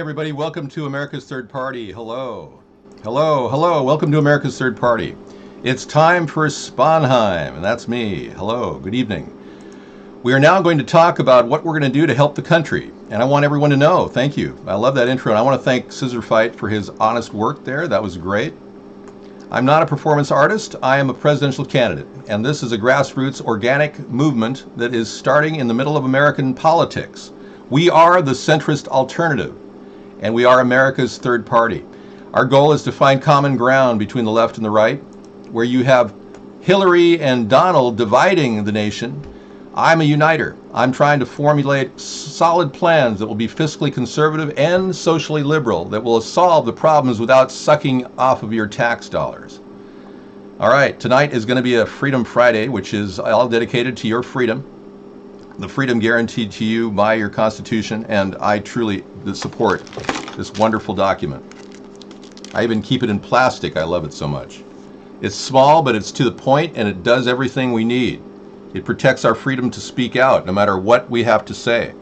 everybody. Welcome to America's Third Party. Hello. Hello, hello. Welcome to America's Third Party. It's time for Sponheim, and that's me. Hello, good evening. We are now going to talk about what we're going to do to help the country. And I want everyone to know, thank you. I love that intro, and I want to thank Scissor Fight for his honest work there. That was great. I'm not a performance artist. I am a presidential candidate. And this is a grassroots organic movement that is starting in the middle of American politics. We are the centrist alternative, and we are America's third party. Our goal is to find common ground between the left and the right, where you have Hillary and Donald dividing the nation. I'm a uniter. I'm trying to formulate solid plans that will be fiscally conservative and socially liberal, that will solve the problems without sucking off of your tax dollars. All right, tonight is going to be a Freedom Friday, which is all dedicated to your freedom, the freedom guaranteed to you by your Constitution, and I truly support this wonderful document. I even keep it in plastic. I love it so much. It's small, but it's to the point, and it does everything we need. It protects our freedom to speak out, no matter what we have to say.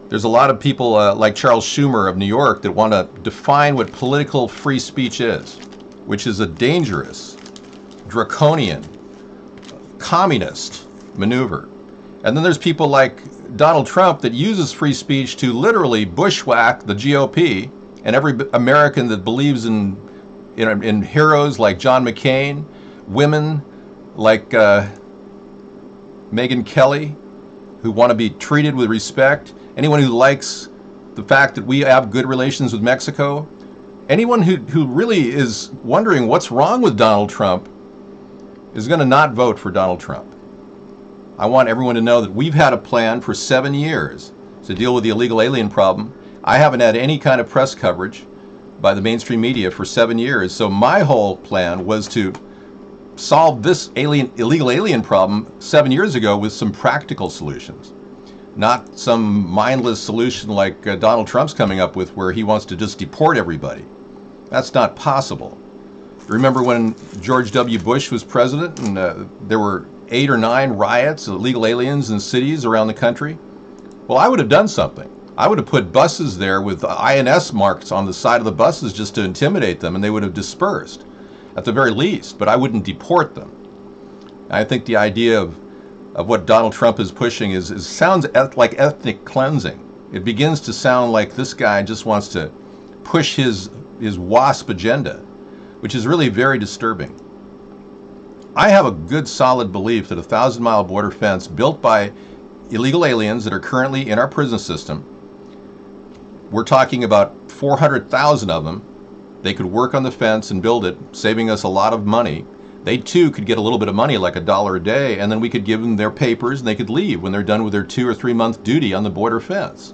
There's a lot of people like Charles Schumer of New York that want to define what political free speech is, which is a dangerous, draconian, communist maneuver. And then there's people like Donald Trump that uses free speech to literally bushwhack the GOP and every American that believes in heroes like John McCain, women like Megyn Kelly, who want to be treated with respect, anyone who likes the fact that we have good relations with Mexico, anyone who really is wondering what's wrong with Donald Trump is going to not vote for Donald Trump. I want everyone to know that we've had a plan for 7 years to deal with the illegal alien problem. I haven't had any kind of press coverage by the mainstream media for 7 years, so my whole plan was to solve this illegal alien problem 7 years ago with some practical solutions, not some mindless solution like Donald Trump's coming up with, where he wants to just deport everybody. That's not possible. Remember when George W. Bush was president and there were 8 or 9 riots of illegal aliens in cities around the country? Well, I would have done something. I would have put buses there with INS marks on the side of the buses just to intimidate them, and they would have dispersed at the very least, but I wouldn't deport them. I think the idea of what Donald Trump is pushing sounds like ethnic cleansing. It begins to sound like this guy just wants to push his WASP agenda, which is really very disturbing. I have a good solid belief that a 1,000-mile border fence built by illegal aliens that are currently in our prison system, we're talking about 400,000 of them. They could work on the fence and build it, saving us a lot of money. They too could get a little bit of money, like $1 a day, and then we could give them their papers and they could leave when they're done with their 2 or 3 month duty on the border fence.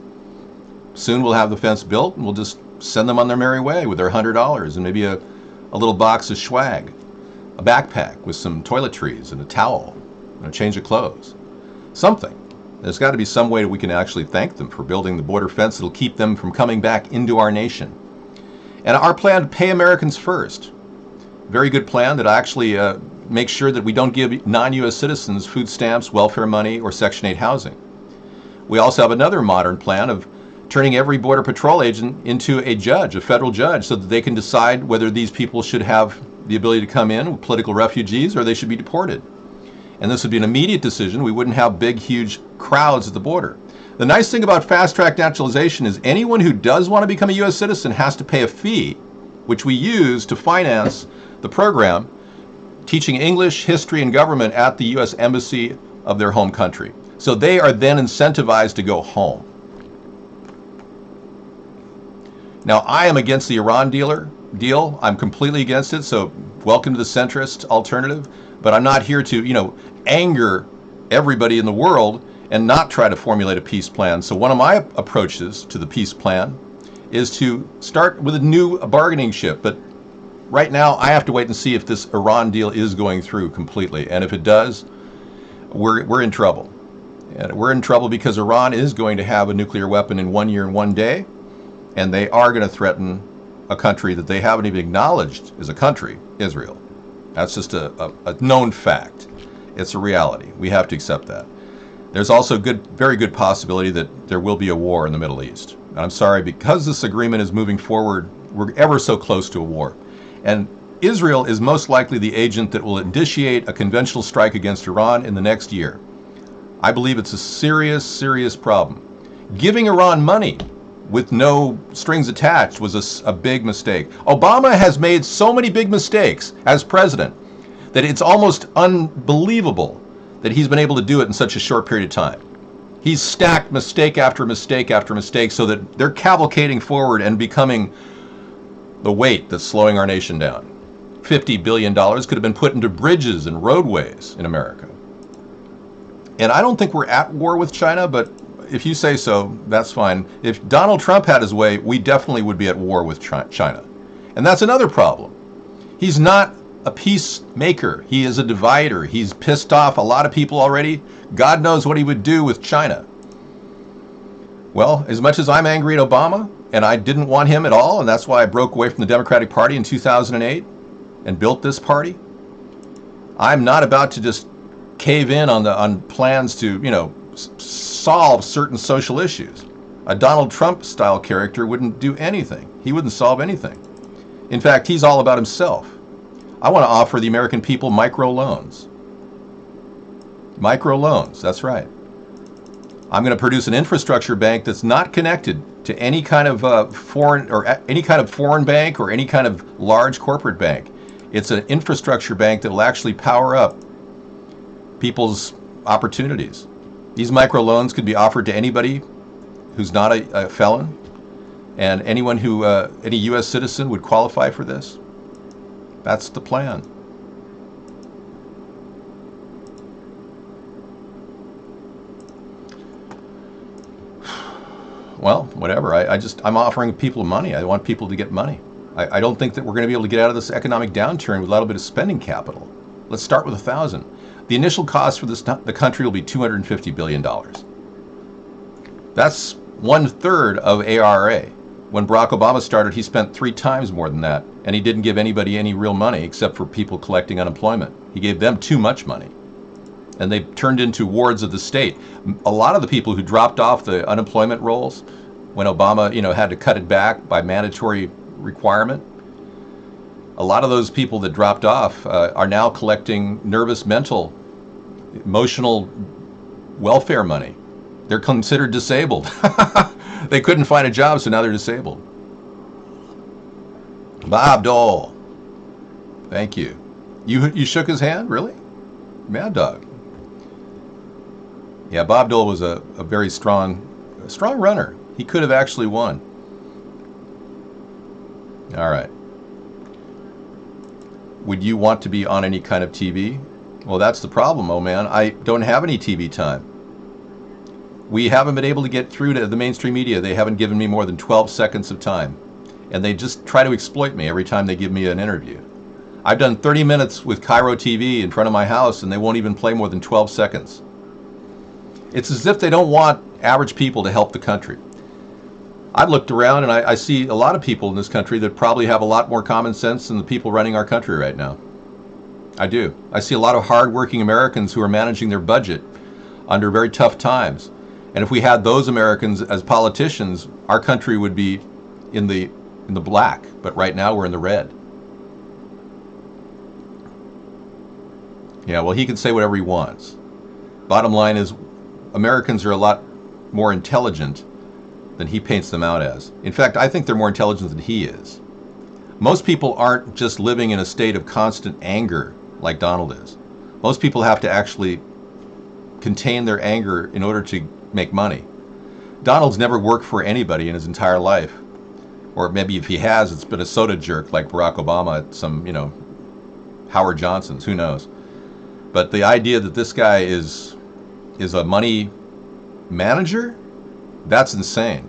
Soon we'll have the fence built and we'll just send them on their merry way with their $100 and maybe a little box of swag, a backpack with some toiletries and a towel and a change of clothes. Something. There's got to be some way that we can actually thank them for building the border fence that'll keep them from coming back into our nation. And our plan to pay Americans first. Very good plan that actually makes sure that we don't give non-U.S. citizens food stamps, welfare money, or Section 8 housing. We also have another modern plan of turning every Border Patrol agent into a judge, a federal judge, so that they can decide whether these people should have the ability to come in with political refugees or they should be deported. And this would be an immediate decision. We wouldn't have big, huge crowds at the border. The nice thing about fast-track naturalization is anyone who does want to become a U.S. citizen has to pay a fee, which we use to finance the program, teaching English, history, and government at the U.S. Embassy of their home country. So they are then incentivized to go home. Now, I am against the Iran deal. I'm completely against it, so welcome to the centrist alternative. But I'm not here to, anger everybody in the world and not try to formulate a peace plan. So one of my approaches to the peace plan is to start with a new bargaining chip. But right now, I have to wait and see if this Iran deal is going through completely. And if it does, we're in trouble. And we're in trouble because Iran is going to have a nuclear weapon in 1 year and 1 day. And they are going to threaten a country that they haven't even acknowledged as a country, Israel. That's just a known fact. It's a reality. We have to accept that. There's also very good possibility that there will be a war in the Middle East. And I'm sorry, because this agreement is moving forward, we're ever so close to a war. And Israel is most likely the agent that will initiate a conventional strike against Iran in the next year. I believe it's a serious, serious problem. Giving Iran money with no strings attached was a big mistake. Obama has made so many big mistakes as president that it's almost unbelievable that he's been able to do it in such a short period of time. He's stacked mistake after mistake after mistake so that they're cavalcading forward and becoming the weight that's slowing our nation down. $50 billion could have been put into bridges and roadways in America. And I don't think we're at war with China, but if you say so, that's fine. If Donald Trump had his way, we definitely would be at war with China. And that's another problem. He's not a peacemaker. He is a divider. He's pissed off a lot of people already. God knows what he would do with China. Well, as much as I'm angry at Obama, and I didn't want him at all, and that's why I broke away from the Democratic Party in 2008 and built this party, I'm not about to just cave in on plans to, solve certain social issues. A Donald Trump style character wouldn't do anything. He wouldn't solve anything. In fact, he's all about himself. I want to offer the American people microloans. Microloans, that's right. I'm going to produce an infrastructure bank that's not connected to any kind of foreign bank or any kind of large corporate bank. It's an infrastructure bank that will actually power up people's opportunities. These microloans could be offered to anybody who's not a felon, and anyone who, any U.S. citizen would qualify for this. That's the plan. Well, whatever. I'm offering people money. I want people to get money. I don't think that we're going to be able to get out of this economic downturn with a little bit of spending capital. Let's start with 1,000. The initial cost for the country will be $250 billion. That's 1/3 of ARA. When Barack Obama started, he spent 3 times more than that, and he didn't give anybody any real money except for people collecting unemployment. He gave them too much money, and they turned into wards of the state. A lot of the people who dropped off the unemployment rolls when Obama, had to cut it back by mandatory requirement, a lot of those people that dropped off are now collecting nervous, mental, emotional welfare money. They're considered disabled. They couldn't find a job, so now they're disabled. Bob Dole. Thank you. You shook his hand? Really? Mad Dog. Yeah, Bob Dole was a very strong runner. He could have actually won. All right. Would you want to be on any kind of TV? Well, that's the problem, oh man. I don't have any TV time. We haven't been able to get through to the mainstream media. They haven't given me more than 12 seconds of time. And they just try to exploit me every time they give me an interview. I've done 30 minutes with Cairo TV in front of my house, and they won't even play more than 12 seconds. It's as if they don't want average people to help the country. I've looked around and I see a lot of people in this country that probably have a lot more common sense than the people running our country right now. I do. I see a lot of hardworking Americans who are managing their budget under very tough times. And if we had those Americans as politicians, our country would be in the black. But right now we're in the red. Yeah, well, he can say whatever he wants. Bottom line is, Americans are a lot more intelligent than he paints them out as. In fact, I think they're more intelligent than he is. Most people aren't just living in a state of constant anger like Donald is. Most people have to actually contain their anger in order to make money. Donald's never worked for anybody in his entire life. Or maybe if he has, it's been a soda jerk like Barack Obama at some, Howard Johnson's, who knows. But the idea that this guy is a money manager, that's insane.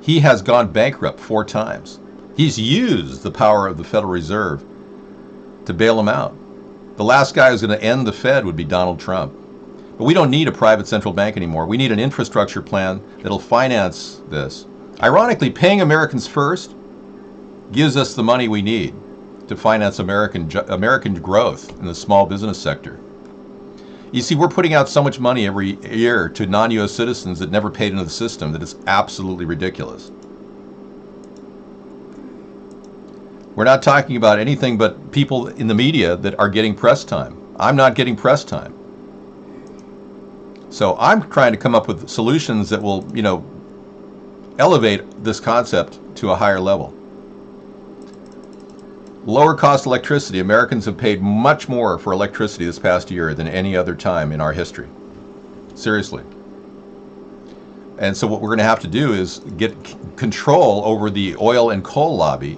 He has gone bankrupt 4 times. He's used the power of the Federal Reserve to bail him out. The last guy who's going to end the Fed would be Donald Trump. But we don't need a private central bank anymore. We need an infrastructure plan that'll finance this. Ironically, paying Americans first gives us the money we need to finance American growth in the small business sector. You see, we're putting out so much money every year to non-U.S. citizens that never paid into the system that it's absolutely ridiculous. We're not talking about anything but people in the media that are getting press time. I'm not getting press time. So I'm trying to come up with solutions that will, elevate this concept to a higher level. Lower cost electricity. Americans have paid much more for electricity this past year than any other time in our history. Seriously. And so what we're going to have to do is get control over the oil and coal lobby,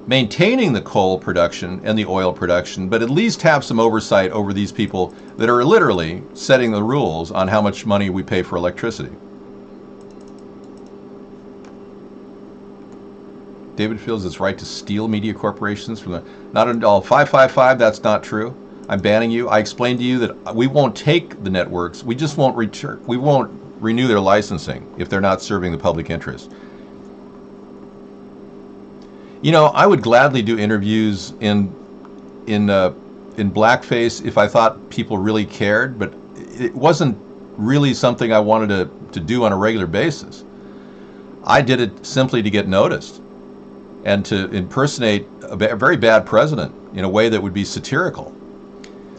maintaining the coal production and the oil production, but at least have some oversight over these people that are literally setting the rules on how much money we pay for electricity. David feels it's right to steal media corporations from the... Not at all. 555, that's not true. I'm banning you. I explained to you that we won't take the networks. We just won't renew their licensing if they're not serving the public interest. I would gladly do interviews in blackface if I thought people really cared, but it wasn't really something I wanted to do on a regular basis. I did it simply to get noticed and to impersonate a very bad president in a way that would be satirical.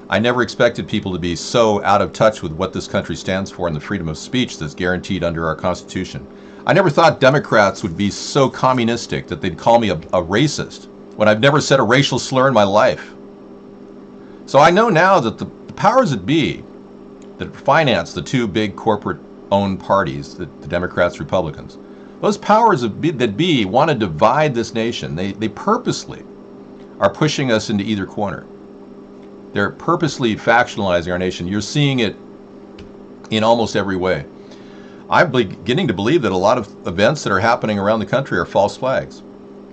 I never expected people to be so out of touch with what this country stands for and the freedom of speech that's guaranteed under our Constitution. I never thought Democrats would be so communistic that they'd call me a racist when I've never said a racial slur in my life. So I know now that the powers that be that finance the two big corporate-owned parties, the Democrats, Republicans, those powers that be want to divide this nation. They purposely are pushing us into either corner. They're purposely factionalizing our nation. You're seeing it in almost every way. I'm beginning to believe that a lot of events that are happening around the country are false flags.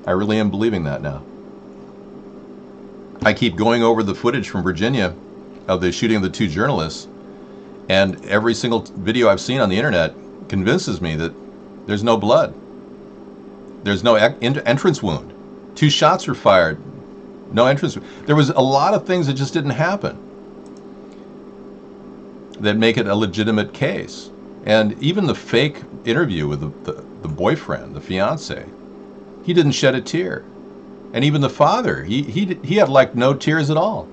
I really am believing that now. I keep going over the footage from Virginia of the shooting of the two journalists, and every single video I've seen on the internet convinces me that there's no blood. There's no entrance wound. 2 shots were fired. No entrance. There was a lot of things that just didn't happen that make it a legitimate case. And even the fake interview with the boyfriend, the fiance, he didn't shed a tear. And even the father, he had like no tears at all.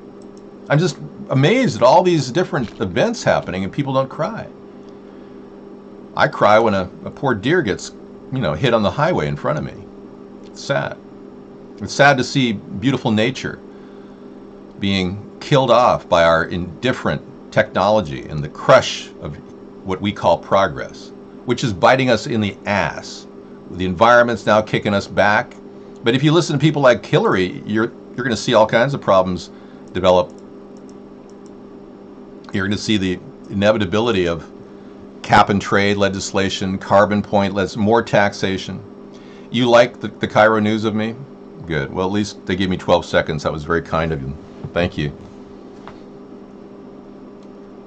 I'm just amazed at all these different events happening and people don't cry. I cry when a poor deer gets, hit on the highway in front of me. It's sad. It's sad to see beautiful nature being killed off by our indifferent technology and the crush of what we call progress, which is biting us in the ass. The environment's now kicking us back. But if you listen to people like Hillary, you're going to see all kinds of problems develop. You're going to see the inevitability of cap and trade legislation, carbon point, more taxation. You like the Cairo News of me? Good. Well, at least they gave me 12 seconds. That was very kind of you. Thank you.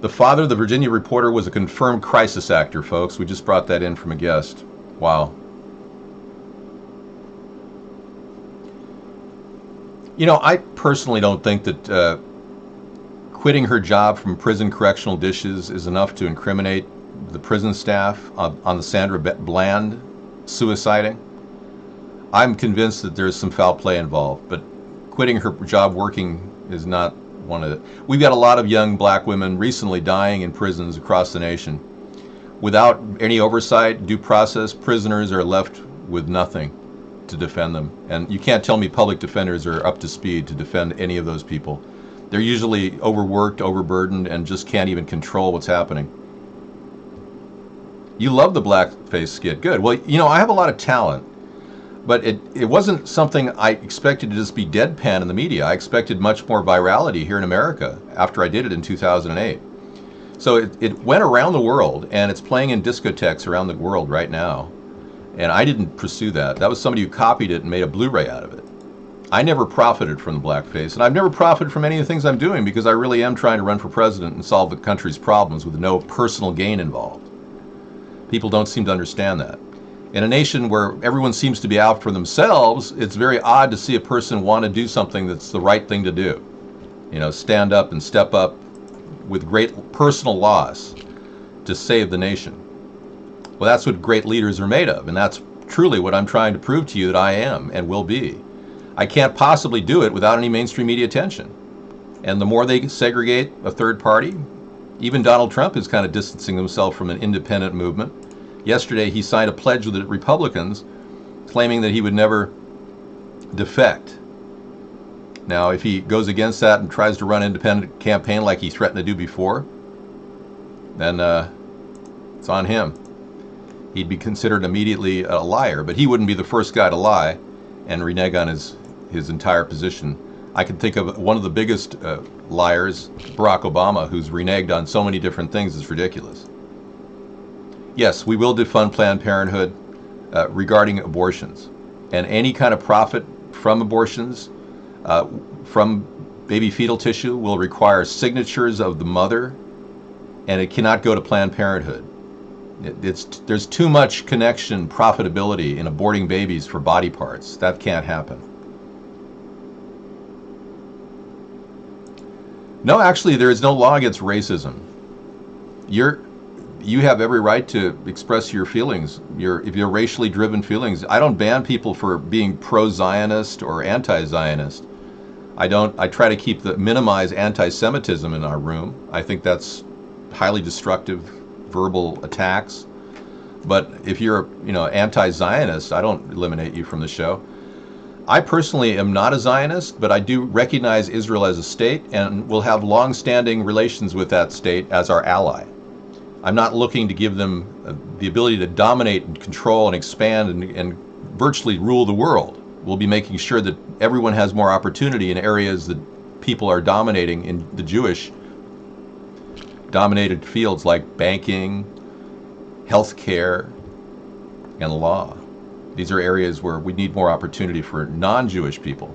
The father of the Virginia reporter was a confirmed crisis actor, folks. We just brought that in from a guest. Wow. I personally don't think that quitting her job from prison correctional dishes is enough to incriminate the prison staff on the Sandra Bland suiciding. I'm convinced that there's some foul play involved, but quitting her job working is not one of the... We've got a lot of young black women recently dying in prisons across the nation. Without any oversight, due process, prisoners are left with nothing to defend them. And you can't tell me public defenders are up to speed to defend any of those people. They're usually overworked, overburdened, and just can't even control what's happening. You love the blackface skit. Good. Well, I have a lot of talent, but it wasn't something I expected to just be deadpan in the media. I expected much more virality here in America after I did it in 2008. So it went around the world, and it's playing in discotheques around the world right now. And I didn't pursue that. That was somebody who copied it and made a Blu-ray out of it. I never profited from the blackface, and I've never profited from any of the things I'm doing because I really am trying to run for president and solve the country's problems with no personal gain involved. People don't seem to understand that. In a nation where everyone seems to be out for themselves, it's very odd to see a person want to do something that's the right thing to do. Stand up and step up with great personal loss to save the nation. Well, that's what great leaders are made of, and that's truly what I'm trying to prove to you that I am and will be. I can't possibly do it without any mainstream media attention. And the more they segregate a third party, even Donald Trump is kind of distancing himself from an independent movement. Yesterday, he signed a pledge with the Republicans claiming that he would never defect. Now, if he goes against that and tries to run an independent campaign like he threatened to do before, then it's on him. He'd be considered immediately a liar, but he wouldn't be the first guy to lie and renege on his entire position. I can think of one of the biggest liars, Barack Obama, who's reneged on so many different things. It's ridiculous. Yes, we will defund Planned Parenthood regarding abortions. And any kind of profit from abortions, from baby fetal tissue, will require signatures of the mother, and it cannot go to Planned Parenthood. There's too much connection, profitability in aborting babies for body parts. That can't happen. No, actually, there is no law against racism. You have every right to express your feelings, if you're racially driven feelings. I don't ban people for being pro-Zionist or anti-Zionist. I try to minimize anti-Semitism in our room. I think that's highly destructive verbal attacks. But if you're, anti-Zionist, I don't eliminate you from the show. I personally am not a Zionist, but I do recognize Israel as a state and will have long-standing relations with that state as our ally. I'm not looking to give them the ability to dominate and control and expand and virtually rule the world. We'll be making sure that everyone has more opportunity in areas that people are dominating in the Jewish dominated fields like banking, healthcare, and law. These are areas where we need more opportunity for non-Jewish people,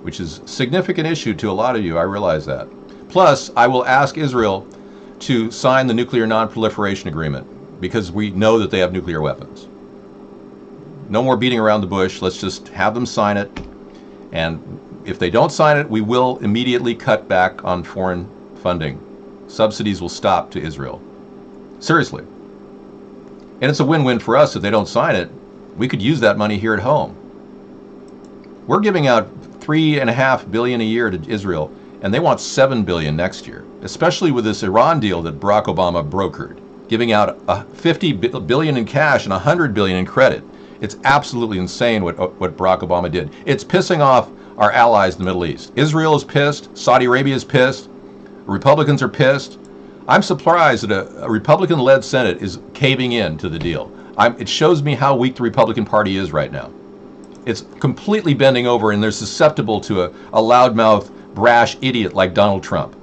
which is a significant issue to a lot of you. I realize that. Plus, I will ask Israel to sign the Nuclear Non-Proliferation Agreement because we know that they have nuclear weapons. No more beating around the bush. Let's just have them sign it. And if they don't sign it, we will immediately cut back on foreign funding. Subsidies will stop to Israel. Seriously. And it's a win-win for us if they don't sign it. We could use that money here at home. We're giving out $3.5 billion a year to Israel, and they want $7 billion next year, especially with this Iran deal that Barack Obama brokered, giving out $50 billion in cash and $100 billion in credit. It's absolutely insane what Barack Obama did. It's pissing off our allies in the Middle East. Israel is pissed. Saudi Arabia is pissed. Republicans are pissed. I'm surprised that a Republican-led Senate is caving in to the deal. It shows me how weak the Republican Party is right now. It's completely bending over, and they're susceptible to a loudmouth, brash idiot like Donald Trump.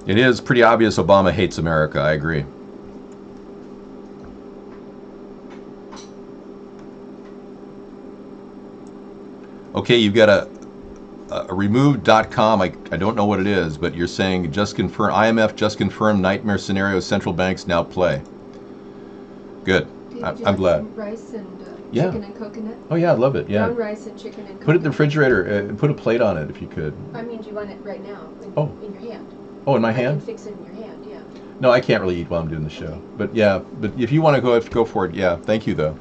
It is pretty obvious Obama hates America. I agree. Okay, you've got a removed.com. I don't know what it is, but you're saying just confirm, IMF just confirmed nightmare scenario, central banks now play. Good. I'm glad. Rice and chicken and coconut? Oh yeah, I love it. Yeah. Brown rice and chicken and coconut. Put it in the refrigerator and put a plate on it if you could. I mean, do you want it right now in your hand? Oh, in my hand? I can fix it in your hand, yeah. No, I can't really eat while I'm doing the show. Okay. But yeah, but if you want to go for it, yeah. Thank you though.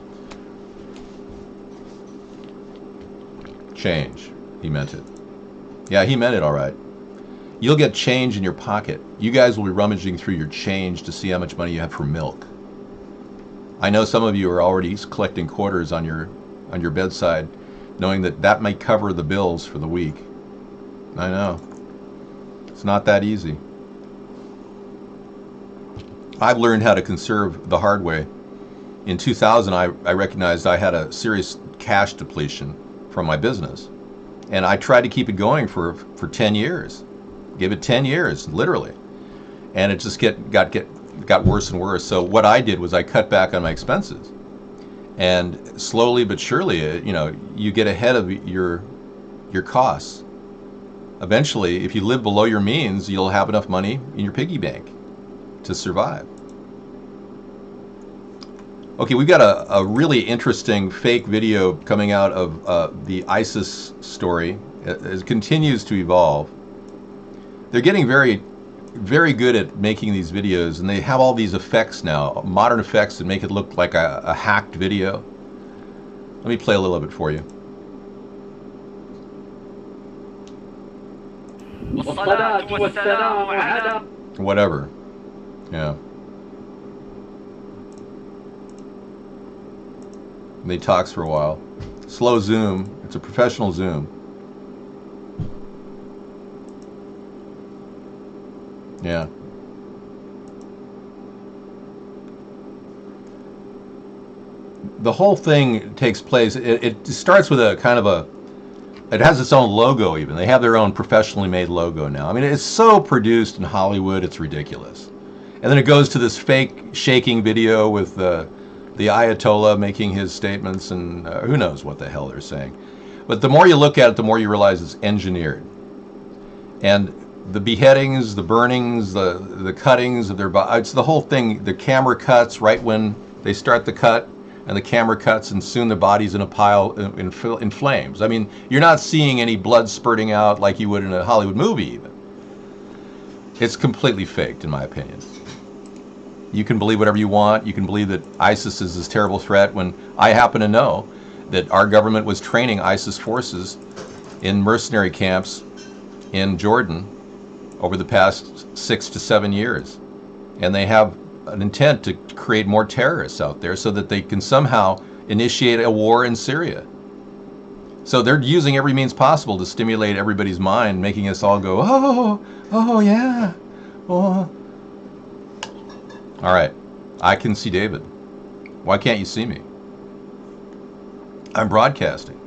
Change. He meant it. Yeah, he meant it all right. You'll get change in your pocket. You guys will be rummaging through your change to see how much money you have for milk. I know some of you are already collecting quarters on your bedside, knowing that may cover the bills for the week. I know. It's not that easy. I've learned how to conserve the hard way. In 2000, I recognized I had a serious cash depletion from my business. And I tried to keep it going for 10 years. Give it 10 years, literally. And it just got worse and worse. So what I did was I cut back on my expenses. And slowly but surely, you get ahead of your costs. Eventually, if you live below your means, you'll have enough money in your piggy bank to survive. Okay, we've got a really interesting fake video coming out of the ISIS story. It continues to evolve. they're getting very, very good at making these videos, and they have all these effects now, modern effects that make it look like a hacked video. Let me play a little of it for you. Whatever. Yeah. And he talks for a while. Slow zoom. It's a professional zoom. Yeah. The whole thing takes place, it starts with a kind of a, it has its own logo even. They have their own professionally made logo now. I mean, it's so produced in Hollywood, it's ridiculous. And then it goes to this fake shaking video with the Ayatollah making his statements, and who knows what the hell they're saying. But the more you look at it, the more you realize it's engineered. And the beheadings, the burnings, the cuttings of their body, it's the whole thing. The camera cuts right when they start the cut, and the camera cuts, and soon the body's in a pile in flames. I mean, you're not seeing any blood spurting out like you would in a Hollywood movie even. It's completely faked, in my opinion. You can believe whatever you want. You can believe that ISIS is this terrible threat, when I happen to know that our government was training ISIS forces in mercenary camps in Jordan over the past 6 to 7 years. And they have an intent to create more terrorists out there so that they can somehow initiate a war in Syria. So they're using every means possible to stimulate everybody's mind, making us all go, oh yeah, oh. All right, I can see David. Why can't you see me? I'm broadcasting.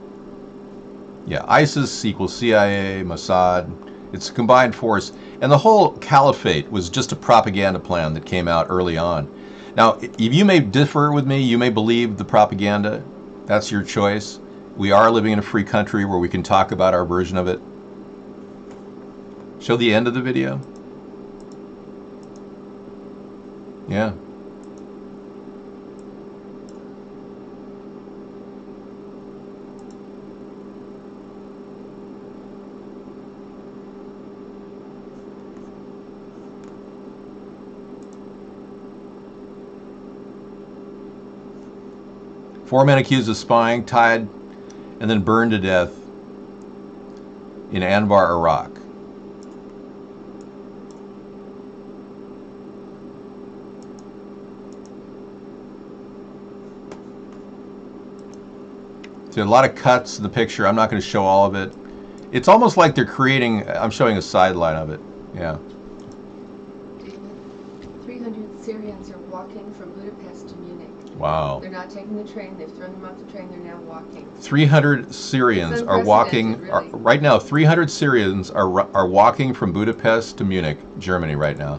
Yeah, ISIS equals CIA, Mossad. It's a combined force. And the whole caliphate was just a propaganda plan that came out early on. Now, you may differ with me. You may believe the propaganda. That's your choice. We are living in a free country where we can talk about our version of it. Show the end of the video. Yeah. Four men accused of spying, tied, and then burned to death in Anbar, Iraq. So a lot of cuts in the picture. I'm not going to show all of it. It's almost like they're creating, I'm showing a sideline of it. Yeah. 300 Syrians are walking from Budapest to Munich. Wow. They're not taking the train. They've thrown them off the train. They're now walking. 300 Syrians are walking, really. Right now, 300 Syrians are walking from Budapest to Munich, Germany right now.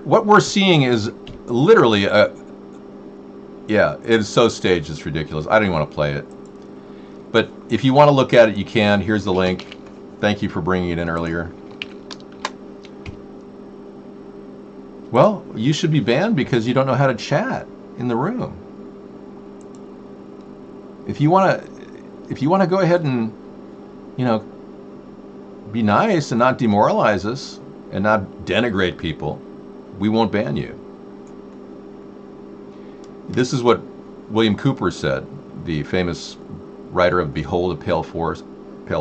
What we're seeing is literally yeah, it's so staged, it's ridiculous. I don't even want to play it. But if you want to look at it, you can. Here's the link. Thank you for bringing it in earlier. Well, you should be banned because you don't know how to chat in the room. If you want to go ahead and, be nice and not demoralize us and not denigrate people, we won't ban you. This is what William Cooper said, the famous writer of Behold a Pale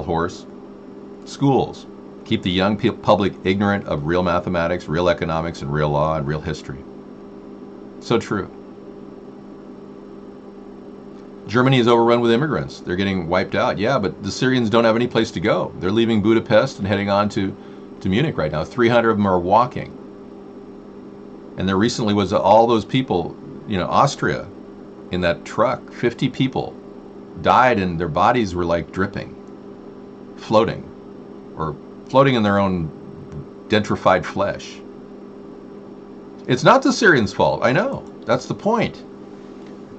Horse. Schools keep the young public ignorant of real mathematics, real economics, and real law, and real history. So true. Germany is overrun with immigrants. They're getting wiped out. Yeah, but the Syrians don't have any place to go. They're leaving Budapest and heading on to Munich right now. 300 of them are walking. And there recently was all those people, Austria, in that truck. 50 people died and their bodies were like dripping, floating in their own dentrified flesh. It's not the Syrians' fault. I know. That's the point.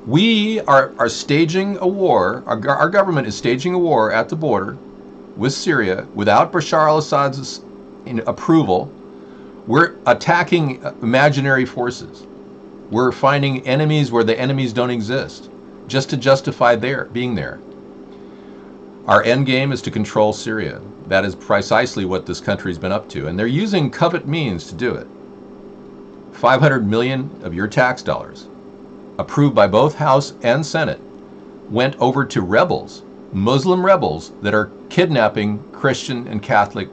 We are staging a war. Our government is staging a war at the border with Syria without Bashar al-Assad's approval. We're attacking imaginary forces. We're finding enemies where the enemies don't exist, just to justify their being there. Our end game is to control Syria. That is precisely what this country's been up to, and they're using covert means to do it. 500 million of your tax dollars, approved by both House and Senate, went over to rebels, Muslim rebels that are kidnapping Christian and Catholic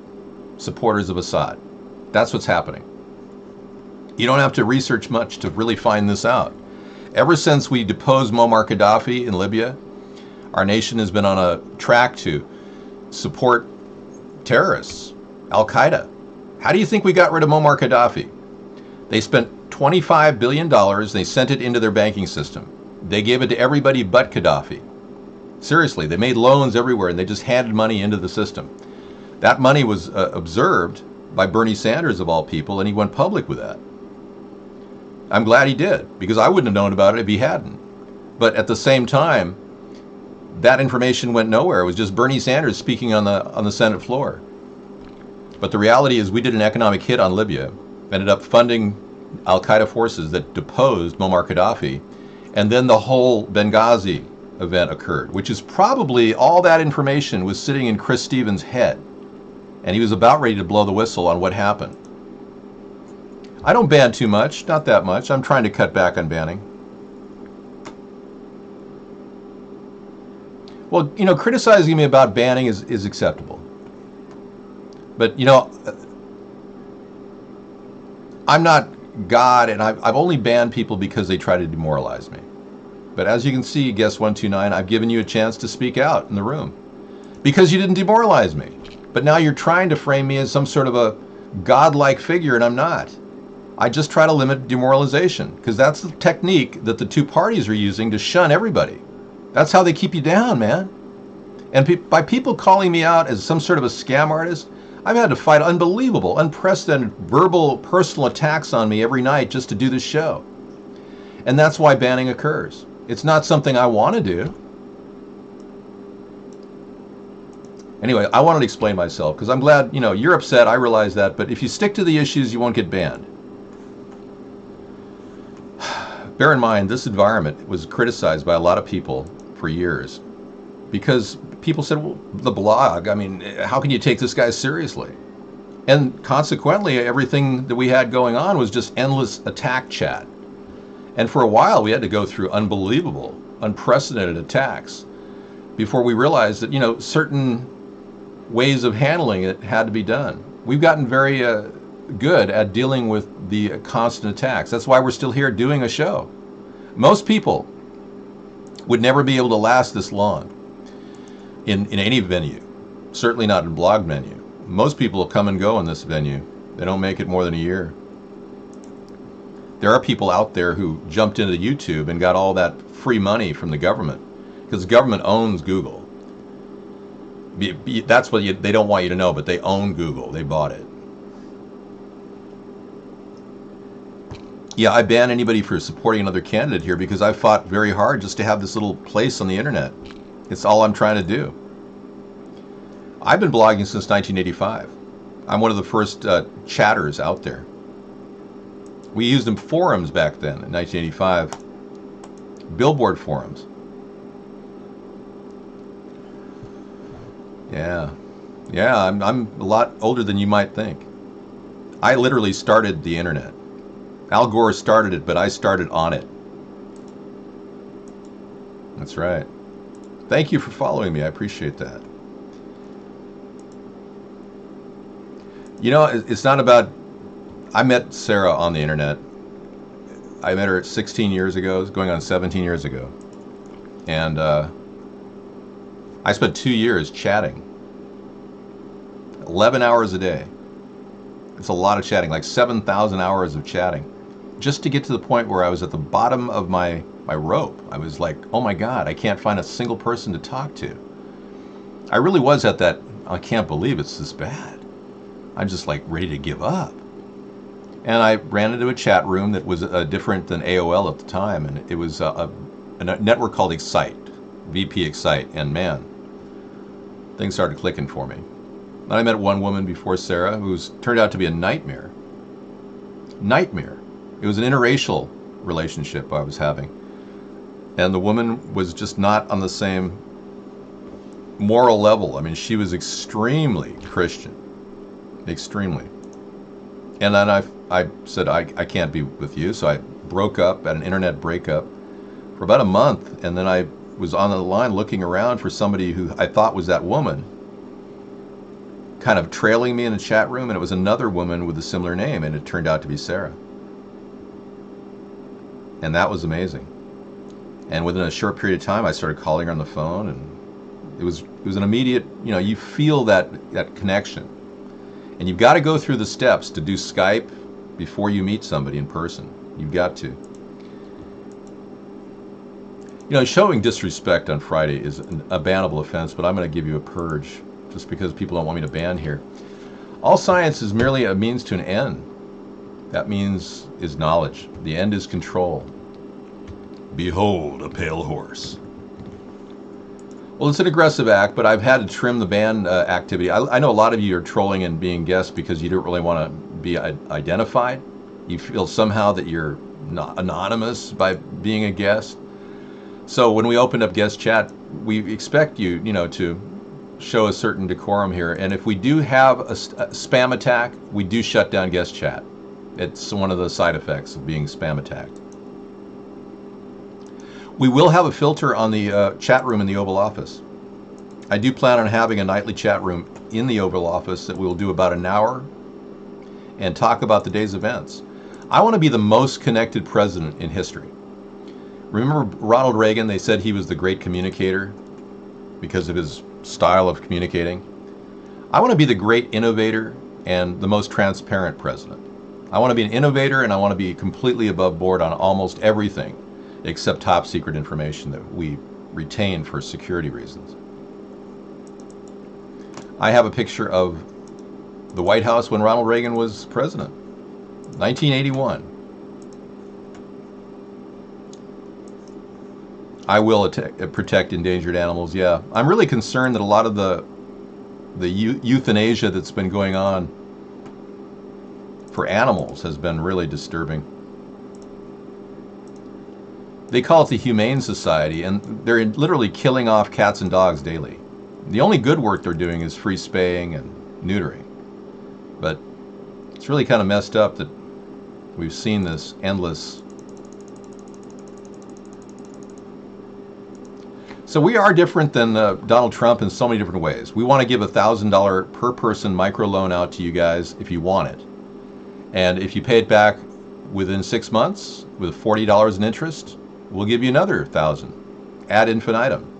supporters of Assad. That's what's happening. You don't have to research much to really find this out. Ever since we deposed Muammar Gaddafi in Libya, our nation has been on a track to support terrorists, Al-Qaeda. How do you think we got rid of Muammar Gaddafi? They spent $25 billion. They sent it into their banking system. They gave it to everybody but Gaddafi. Seriously, they made loans everywhere and they just handed money into the system. That money was observed by Bernie Sanders, of all people, and he went public with that. I'm glad he did, because I wouldn't have known about it if he hadn't. But at the same time, that information went nowhere. It was just Bernie Sanders speaking on the Senate floor. But the reality is we did an economic hit on Libya, ended up funding Al-Qaeda forces that deposed Muammar Gaddafi, and then the whole Benghazi event occurred, which is probably all that information was sitting in Chris Stevens' head, and he was about ready to blow the whistle on what happened. I don't ban too much, not that much. I'm trying to cut back on banning. Well, criticizing me about banning is acceptable. But, I'm not God, and I've only banned people because they try to demoralize me. But as you can see, Guest 129, I've given you a chance to speak out in the room because you didn't demoralize me. But now you're trying to frame me as some sort of a godlike figure, and I'm not. I just try to limit demoralization because that's the technique that the two parties are using to shun everybody. That's how they keep you down, man. And by people calling me out as some sort of a scam artist, I've had to fight unbelievable, unprecedented verbal, personal attacks on me every night just to do this show. And that's why banning occurs. It's not something I want to do. Anyway, I wanted to explain myself because I'm glad, you're upset. I realize that. But if you stick to the issues, you won't get banned. Bear in mind, this environment was criticized by a lot of people for years because people said, well, the blog, how can you take this guy seriously? And consequently, everything that we had going on was just endless attack chat. And for a while, we had to go through unbelievable, unprecedented attacks before we realized that, certain ways of handling it had to be done. We've gotten very good at dealing with the constant attacks. That's why we're still here doing a show. Most people would never be able to last this long in any venue, certainly not in blog venue. Most people will come and go in this venue. They don't make it more than a year. There are people out there who jumped into YouTube and got all that free money from the government because the government owns Google. That's what they don't want you to know, but they own Google. They bought it. Yeah, I ban anybody for supporting another candidate here because I fought very hard just to have this little place on the internet. It's all I'm trying to do. I've been blogging since 1985. I'm one of the first chatters out there. We used them forums back then in 1985. Billboard forums. Yeah, I'm a lot older than you might think. I literally started the internet. Al Gore started it, but I started on it. That's right. Thank you for following me. I appreciate that. It's not about... I met Sarah on the internet. I met her 16 years ago. It was going on 17 years ago. And I spent 2 years chatting. 11 hours a day. It's a lot of chatting, like 7,000 hours of chatting. Just to get to the point where I was at the bottom of my rope. I was like, oh my God, I can't find a single person to talk to. I really was at that, I can't believe it's this bad. I'm just like ready to give up. And I ran into a chat room that was different than AOL at the time. And it was a network called Excite, VP Excite. And man, things started clicking for me. And I met one woman before Sarah who turned out to be a nightmare. Nightmare. It was an interracial relationship I was having. And the woman was just not on the same moral level. I mean, she was extremely Christian, extremely. And then I said, I can't be with you. So I broke up at an internet breakup for about a month. And then I was on the line looking around for somebody who I thought was that woman, kind of trailing me in a chat room. And it was another woman with a similar name. And it turned out to be Sarah. And that was amazing. And within a short period of time, I started calling her on the phone. And it was an immediate, you feel that connection. And you've got to go through the steps to do Skype before you meet somebody in person. You've got to. Showing disrespect on Friday is a bannable offense, but I'm going to give you a purge just because people don't want me to ban here. All science is merely a means to an end. That means is knowledge. The end is control. Behold a pale horse. Well, it's an aggressive act, but I've had to trim the ban activity. I know a lot of you are trolling and being guests because you don't really want to be identified. You feel somehow that you're not anonymous by being a guest. So when we opened up guest chat, we expect you, to show a certain decorum here. And if we do have a spam attack, we do shut down guest chat. It's one of the side effects of being spam attacked. We will have a filter on the chat room in the Oval Office. I do plan on having a nightly chat room in the Oval Office that we'll do about an hour and talk about the day's events. I want to be the most connected president in history. Remember Ronald Reagan? They said he was the great communicator because of his style of communicating. I want to be the great innovator and the most transparent president. I want to be an innovator, and I want to be completely above board on almost everything except top secret information that we retain for security reasons. I have a picture of the White House when Ronald Reagan was president, 1981. I will protect endangered animals, yeah. I'm really concerned that a lot of the euthanasia that's been going on for animals has been really disturbing. They call it the Humane Society, and they're literally killing off cats and dogs daily. The only good work they're doing is free spaying and neutering. But it's really kind of messed up that we've seen this endless. So we are different than Donald Trump in so many different ways. We want to give a $1,000 per person microloan out to you guys if you want it. And if you pay it back within 6 months with $40 in interest, we'll give you another $1,000 ad infinitum.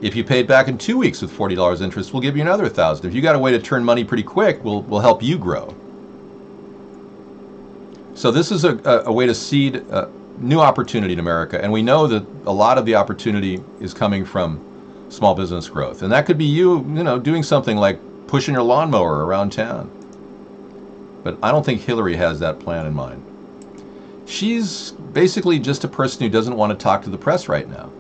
If you pay it back in 2 weeks with $40 interest, we'll give you another $1,000. If you got a way to turn money pretty quick, we'll help you grow. So this is a way to seed new opportunity in America, and we know that a lot of the opportunity is coming from small business growth, and that could be you doing something like pushing your lawnmower around town. But I don't think Hillary has that plan in mind. She's basically just a person who doesn't want to talk to the press right now.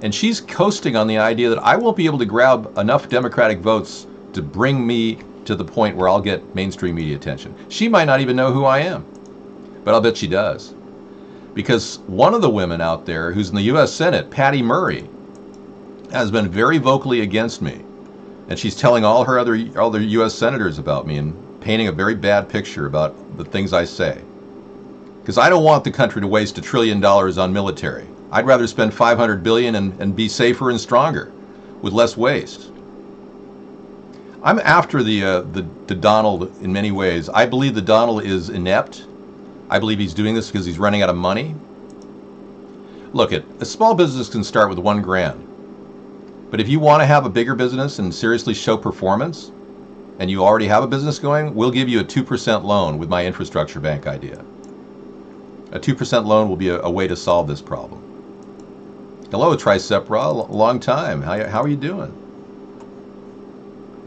And she's coasting on the idea that I won't be able to grab enough Democratic votes to bring me to the point where I'll get mainstream media attention. She might not even know who I am, but I'll bet she does. Because one of the women out there who's in the U.S. Senate, Patty Murray, has been very vocally against me. And she's telling all her other U.S. senators about me and painting a very bad picture about the things I say. Because I don't want the country to waste $1 trillion on military. I'd rather spend $500 billion and be safer and stronger with less waste. I'm after the Donald in many ways. I believe the Donald is inept. I believe he's doing this because he's running out of money. Look, a small business can start with $1,000. But if you want to have a bigger business and seriously show performance, and you already have a business going, we'll give you a 2% loan with my infrastructure bank idea. A 2% loan will be a way to solve this problem. Hello, Tricepra, long time. How are you doing?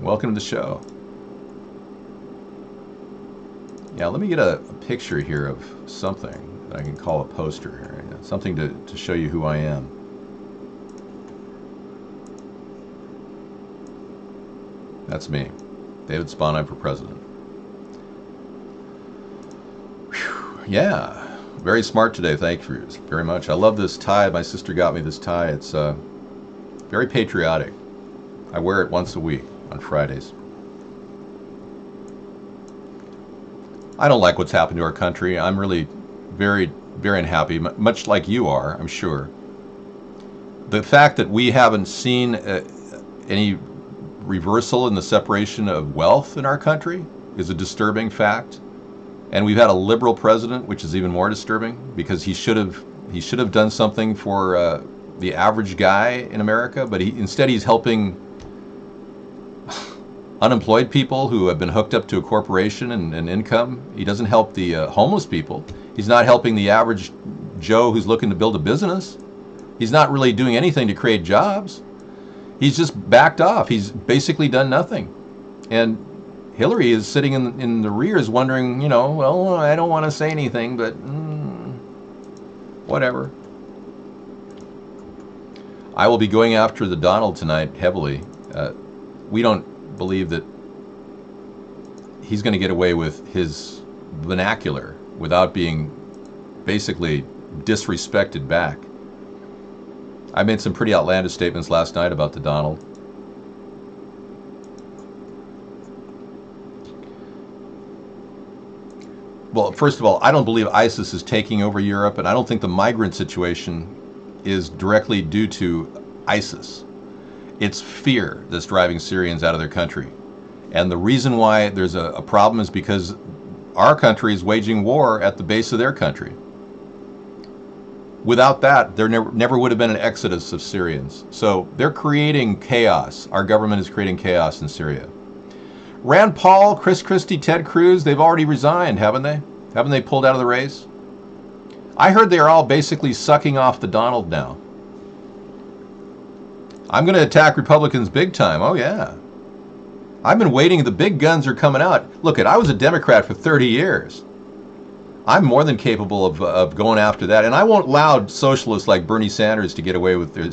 Welcome to the show. Yeah, let me get a picture here of something that I can call a poster here. Something to show you who I am. That's me, David Sponheim for president. Whew, yeah, very smart today. Thank you very much. I love this tie. My sister got me this tie. It's Very patriotic. I wear it once a week on Fridays. I don't like what's happened to our country. I'm really very, very unhappy, much like you are, I'm sure. The fact that we haven't seen any reversal in the separation of wealth in our country is a disturbing fact. And we've had a liberal president, which is even more disturbing because he should have done something for the average guy in America, but instead he's helping unemployed people who have been hooked up to a corporation and income. He doesn't help the homeless people. He's not helping the average Joe who's looking to build a business. He's not really doing anything to create jobs. He's just backed off. He's basically done nothing. And Hillary is sitting in the rears wondering, well, I don't want to say anything, but whatever. I will be going after the Donald tonight heavily. We don't believe that he's going to get away with his vernacular without being basically disrespected back. I made some pretty outlandish statements last night about the Donald. Well, first of all, I don't believe ISIS is taking over Europe, and I don't think the migrant situation is directly due to ISIS. It's fear that's driving Syrians out of their country. And the reason why there's a problem is because our country is waging war at the base of their country. Without that, there never would have been an exodus of Syrians. So they're creating chaos. Our government is creating chaos in Syria. Rand Paul, Chris Christie, Ted Cruz, they've already resigned, haven't they? Haven't they pulled out of the race? I heard they are all basically sucking off the Donald now. I'm going to attack Republicans big time. Oh, yeah. I've been waiting. The big guns are coming out. Look, I was a Democrat for 30 years. I'm more than capable of going after that. And I won't allow socialists like Bernie Sanders to get away with their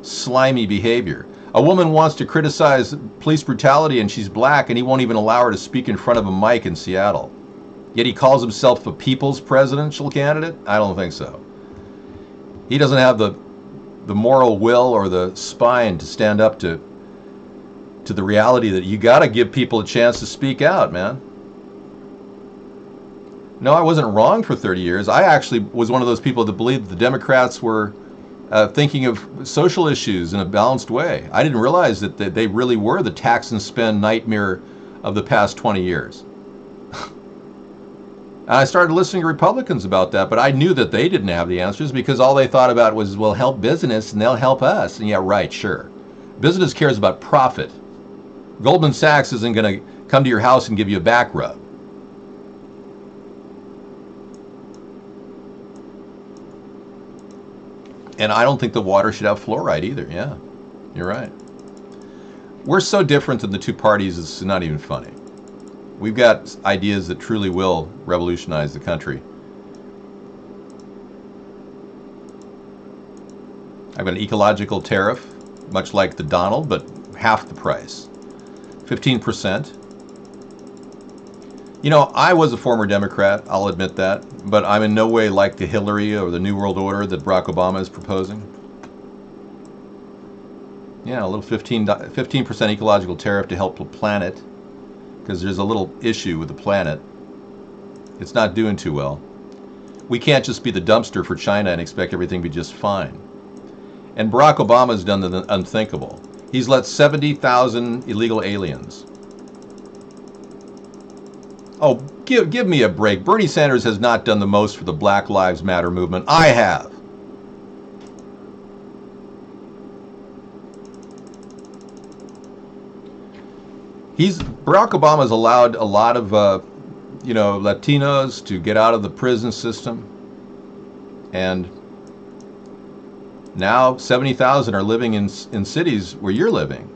slimy behavior. A woman wants to criticize police brutality and she's black, and he won't even allow her to speak in front of a mic in Seattle. Yet he calls himself a people's presidential candidate? I don't think so. He doesn't have the moral will or the spine to stand up to the reality that you got to give people a chance to speak out, man. No, I wasn't wrong for 30 years. I actually was one of those people that believed the Democrats were thinking of social issues in a balanced way. I didn't realize that they really were the tax and spend nightmare of the past 20 years. And I started listening to Republicans about that, but I knew that they didn't have the answers because all they thought about was, well, help business and they'll help us. And yeah, right, sure. Business cares about profit. Goldman Sachs isn't going to come to your house and give you a back rub. And I don't think the water should have fluoride either. Yeah, you're right. We're so different than the two parties, it's not even funny. We've got ideas that truly will revolutionize the country. I've got an ecological tariff, much like the Donald, but half the price. 15%. I was a former Democrat, I'll admit that, but I'm in no way like the Hillary or the New World Order that Barack Obama is proposing. Yeah, a little 15% ecological tariff to help the planet, because there's a little issue with the planet. It's not doing too well. We can't just be the dumpster for China and expect everything to be just fine. And Barack Obama's done the unthinkable. He's let 70,000 illegal aliens. Oh, give me a break. Bernie Sanders has not done the most for the Black Lives Matter movement. I have. Barack Obama's allowed a lot of Latinos to get out of the prison system, and now 70,000 are living in cities where you're living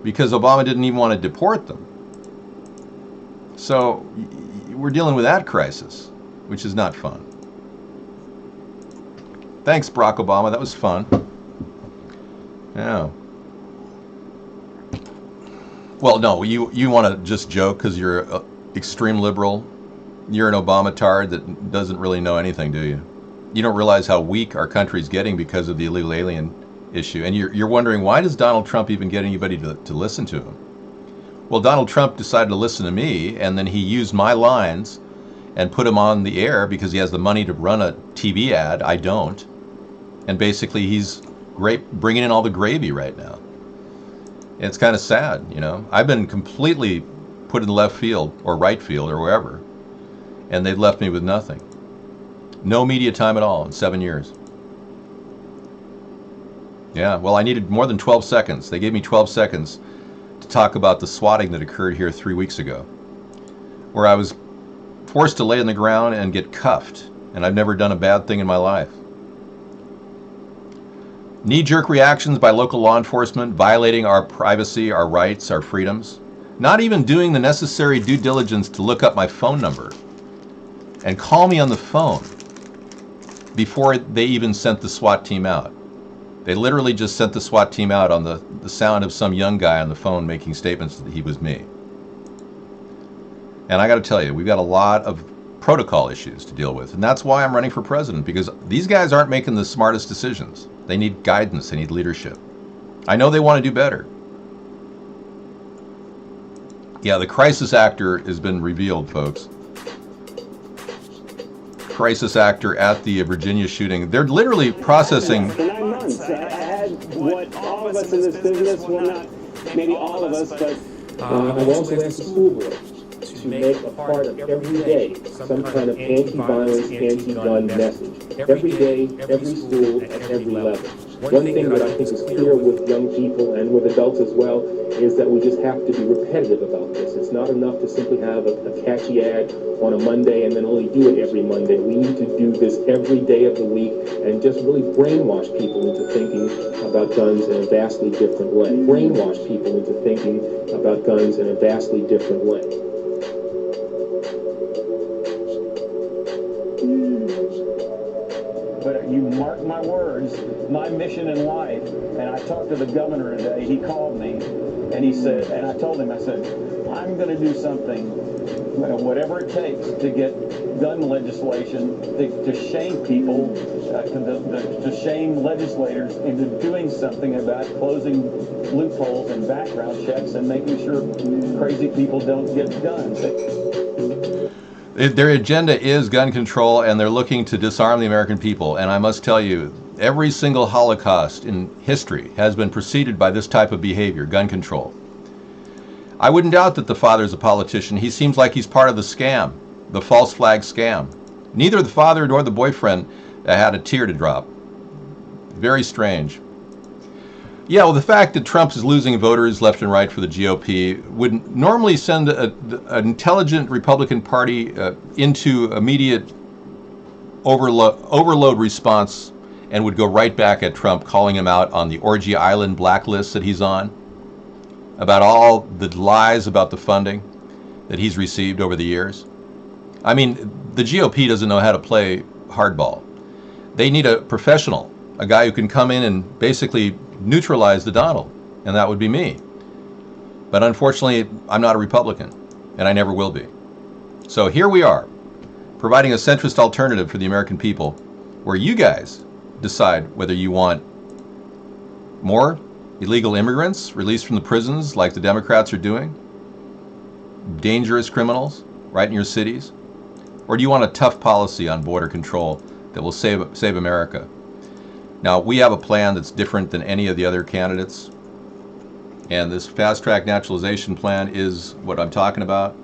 because Obama didn't even want to deport them. So we're dealing with that crisis, which is not fun. Thanks, Barack Obama. That was fun. Yeah. Well, no, you want to just joke because you're an extreme liberal. You're an Obama-tard that doesn't really know anything, do you? You don't realize how weak our country's getting because of the illegal alien issue. And you're wondering, why does Donald Trump even get anybody to listen to him? Well, Donald Trump decided to listen to me, and then he used my lines and put them on the air because he has the money to run a TV ad. I don't. And basically, he's great bringing in all the gravy right now. And it's kind of sad, you know. I've been completely put in left field or right field or wherever, and they've left me with nothing. No media time at all in 7 years. Yeah, well, I needed more than 12 seconds. They gave me 12 seconds to talk about the swatting that occurred here 3 weeks ago, where I was forced to lay on the ground and get cuffed, and I've never done a bad thing in my life. Knee-jerk reactions by local law enforcement, violating our privacy, our rights, our freedoms, not even doing the necessary due diligence to look up my phone number and call me on the phone before they even sent the SWAT team out. They literally just sent the SWAT team out on the sound of some young guy on the phone making statements that he was me. And I got to tell you, we've got a lot of protocol issues to deal with. And that's why I'm running for president, because these guys aren't making the smartest decisions. They need guidance. They need leadership. I know they want to do better. Yeah, the crisis actor has been revealed, folks. Crisis actor at the Virginia shooting. They're literally processing. For 9 months, I had what all of us in this business, well, not maybe all of us, but I've also asked the school board to make a part of every day some kind of anti-violence, anti-gun message. Every day, every school, at every level. One thing that I think is clear with young people and with adults as well is that we just have to be repetitive about this. It's not enough to simply have a catchy ad on a Monday and then only do it every Monday. We need to do this every day of the week and just really brainwash people into thinking about guns in a vastly different way. Brainwash people into thinking about guns in a vastly different way. But you mark my words, my mission in life, and I talked to the governor today, he called me, and he said, and I told him, I said, I'm going to do something, whatever it takes to get gun legislation, to shame people, to shame legislators into doing something about closing loopholes and background checks and making sure crazy people don't get guns. Their agenda is gun control, and they're looking to disarm the American people. And I must tell you, every single Holocaust in history has been preceded by this type of behavior, gun control. I wouldn't doubt that the father's a politician. He seems like he's part of the scam, the false flag scam. Neither the father nor the boyfriend had a tear to drop. Very strange. Yeah, well, the fact that Trump is losing voters left and right for the GOP would normally send an intelligent Republican Party into immediate overload response and would go right back at Trump, calling him out on the Orgy Island blacklist that he's on, about all the lies about the funding that he's received over the years. I mean, the GOP doesn't know how to play hardball. They need a professional, a guy who can come in and basically neutralize the Donald, and that would be me. But unfortunately, I'm not a Republican, and I never will be. So here we are, providing a centrist alternative for the American people, where you guys decide whether you want more illegal immigrants released from the prisons like the Democrats are doing, dangerous criminals right in your cities, or do you want a tough policy on border control that will save America? Now, we have a plan that's different than any of the other candidates, and this fast-track naturalization plan is what I'm talking about.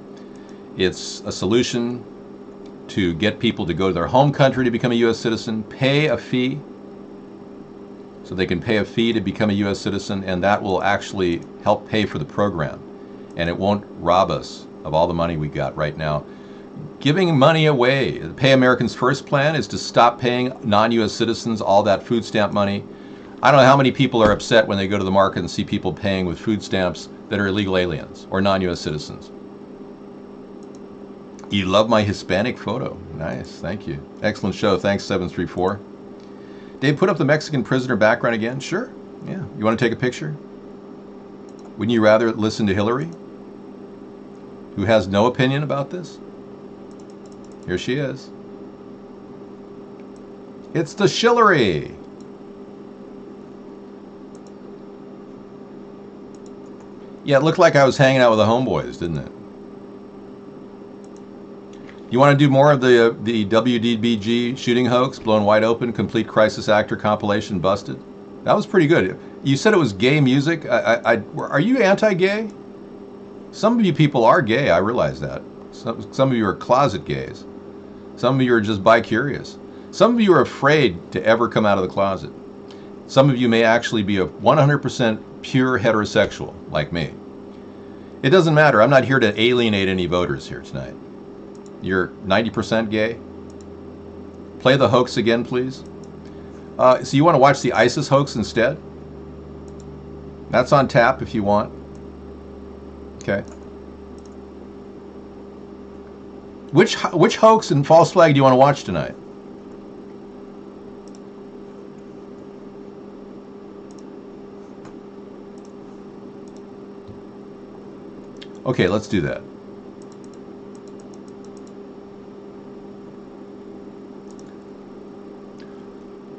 It's a solution to get people to go to their home country to become a U.S. citizen, pay a fee, so they can pay a fee to become a U.S. citizen, and that will actually help pay for the program, and it won't rob us of all the money we got right now. Giving money away. The Pay Americans First plan is to stop paying non-U.S. citizens all that food stamp money. I don't know how many people are upset when they go to the market and see people paying with food stamps that are illegal aliens or non-U.S. citizens. You love my Hispanic photo. Nice, thank you. Excellent show. Thanks, 734. Dave, put up the Mexican prisoner background again. Sure. Yeah. You want to take a picture? Wouldn't you rather listen to Hillary, who has no opinion about this? Here she is. It's the Shillery. Yeah, it looked like I was hanging out with the homeboys, didn't it? You want to do more of the WDBG shooting hoax, blown wide open, complete crisis actor compilation busted? That was pretty good. You said it was gay music. Are you anti-gay? Some of you people are gay. I realize that. Some of you are closet gays. Some of you are just bi-curious. Some of you are afraid to ever come out of the closet. Some of you may actually be a 100% pure heterosexual, like me. It doesn't matter. I'm not here to alienate any voters here tonight. You're 90% gay? Play the hoax again, please. So you want to watch the ISIS hoax instead? That's on tap if you want. Okay. Which hoax and false flag do you want to watch tonight? Okay, let's do that.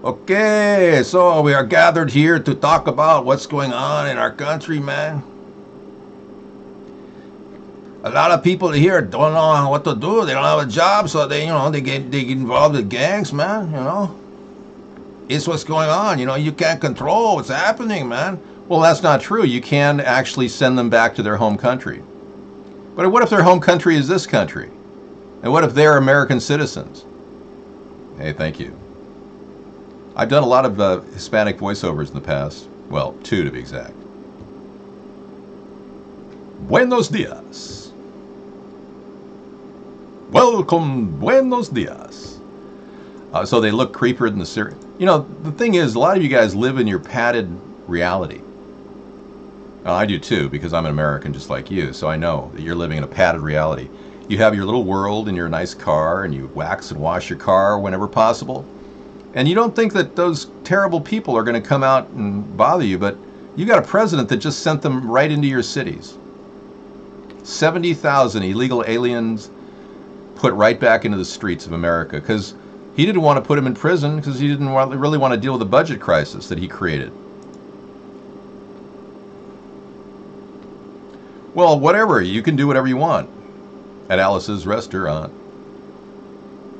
Okay, so we are gathered here to talk about what's going on in our country, man. A lot of people here don't know what to do. They don't have a job, so they get involved with gangs, man. It's what's going on. You can't control what's happening, man. Well, that's not true. You can actually send them back to their home country. But what if their home country is this country? And what if they're American citizens? Hey, thank you. I've done a lot of Hispanic voiceovers in the past. Well, 2 to be exact. Buenos dias. Welcome, buenos dias. So they look creepier than the Syrian. The thing is, a lot of you guys live in your padded reality. Well, I do too, because I'm an American just like you, so I know that you're living in a padded reality. You have your little world in your nice car, and you wax and wash your car whenever possible. And you don't think that those terrible people are going to come out and bother you, but you got a president that just sent them right into your cities. 70,000 illegal aliens put right back into the streets of America because he didn't want to put them in prison because he didn't really want to deal with the budget crisis that he created. Well, whatever. You can do whatever you want at Alice's restaurant.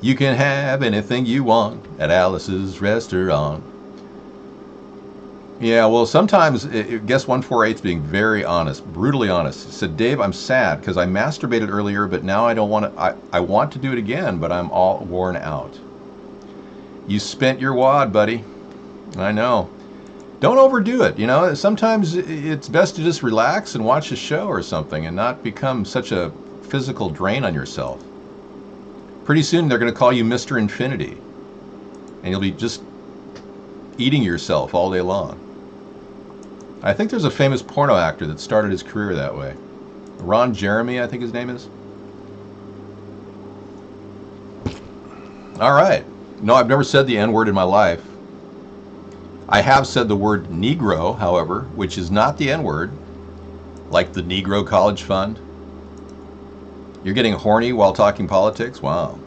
You can have anything you want at Alice's restaurant. Yeah, well, sometimes Guest 148's being very honest, brutally honest. He said, Dave, I'm sad because I masturbated earlier, but now I don't want to. I want to do it again, but I'm all worn out. You spent your wad, buddy. I know. Don't overdo it. Sometimes it's best to just relax and watch a show or something and not become such a physical drain on yourself. Pretty soon they're going to call you Mr. Infinity, and you'll be just eating yourself all day long. I think there's a famous porno actor that started his career that way. Ron Jeremy, I think his name is. All right. No, I've never said the N-word in my life. I have said the word Negro, however, which is not the N-word, like the Negro College Fund. You're getting horny while talking politics? Wow.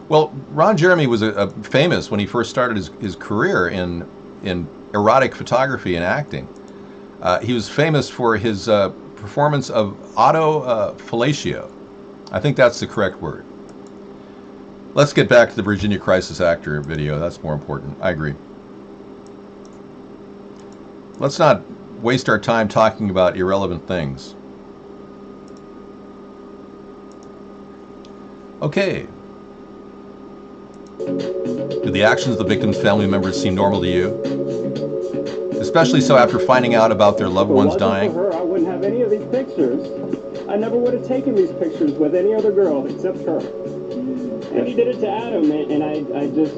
Well, Ron Jeremy was famous when he first started his career in erotic photography and acting. He was famous for his performance of autofellatio. I think that's the correct word. Let's get back to the Virginia Crisis Actor video. That's more important. I agree. Let's not waste our time talking about irrelevant things. Okay. Do the actions of the victim's family members seem normal to you? Especially so after finding out about their loved ones dying? If it wasn't for her, I wouldn't have any of these pictures. I never would have taken these pictures with any other girl except her. And he did it to Adam, and I just...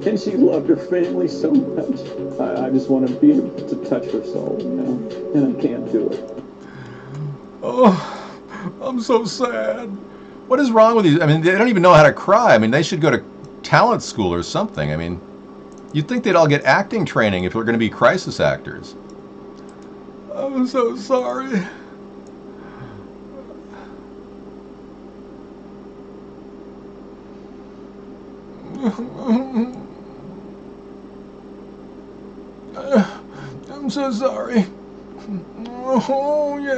And she loved her family so much. I just want to be able to touch her soul, and I can't do it. Oh, I'm so sad. What is wrong with these? I mean, they don't even know how to cry. I mean, they should go to talent school or something. I mean, you'd think they'd all get acting training if they're going to be crisis actors. I'm so sorry. I'm so sorry. Oh, yeah.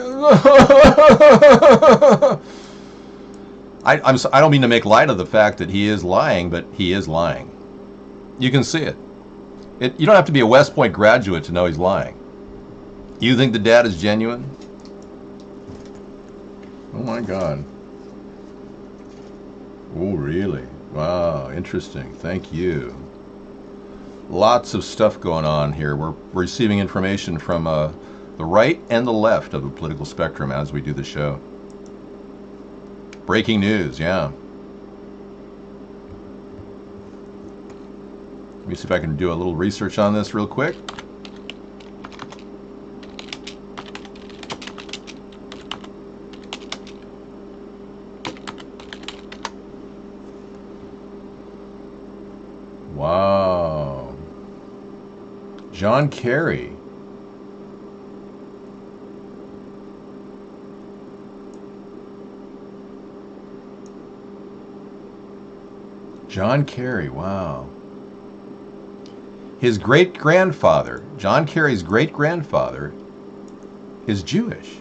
I don't mean to make light of the fact that he is lying, but he is lying. You can see it. You don't have to be a West Point graduate to know he's lying. You think the dad is genuine? Oh my God. Oh, really? Wow, interesting. Thank you. Lots of stuff going on here. We're receiving information from the right and the left of the political spectrum as we do the show. Breaking news, yeah. Let me see if I can do a little research on this real quick. Wow. John Kerry. John Kerry, wow. His great-grandfather, John Kerry's great-grandfather, is Jewish.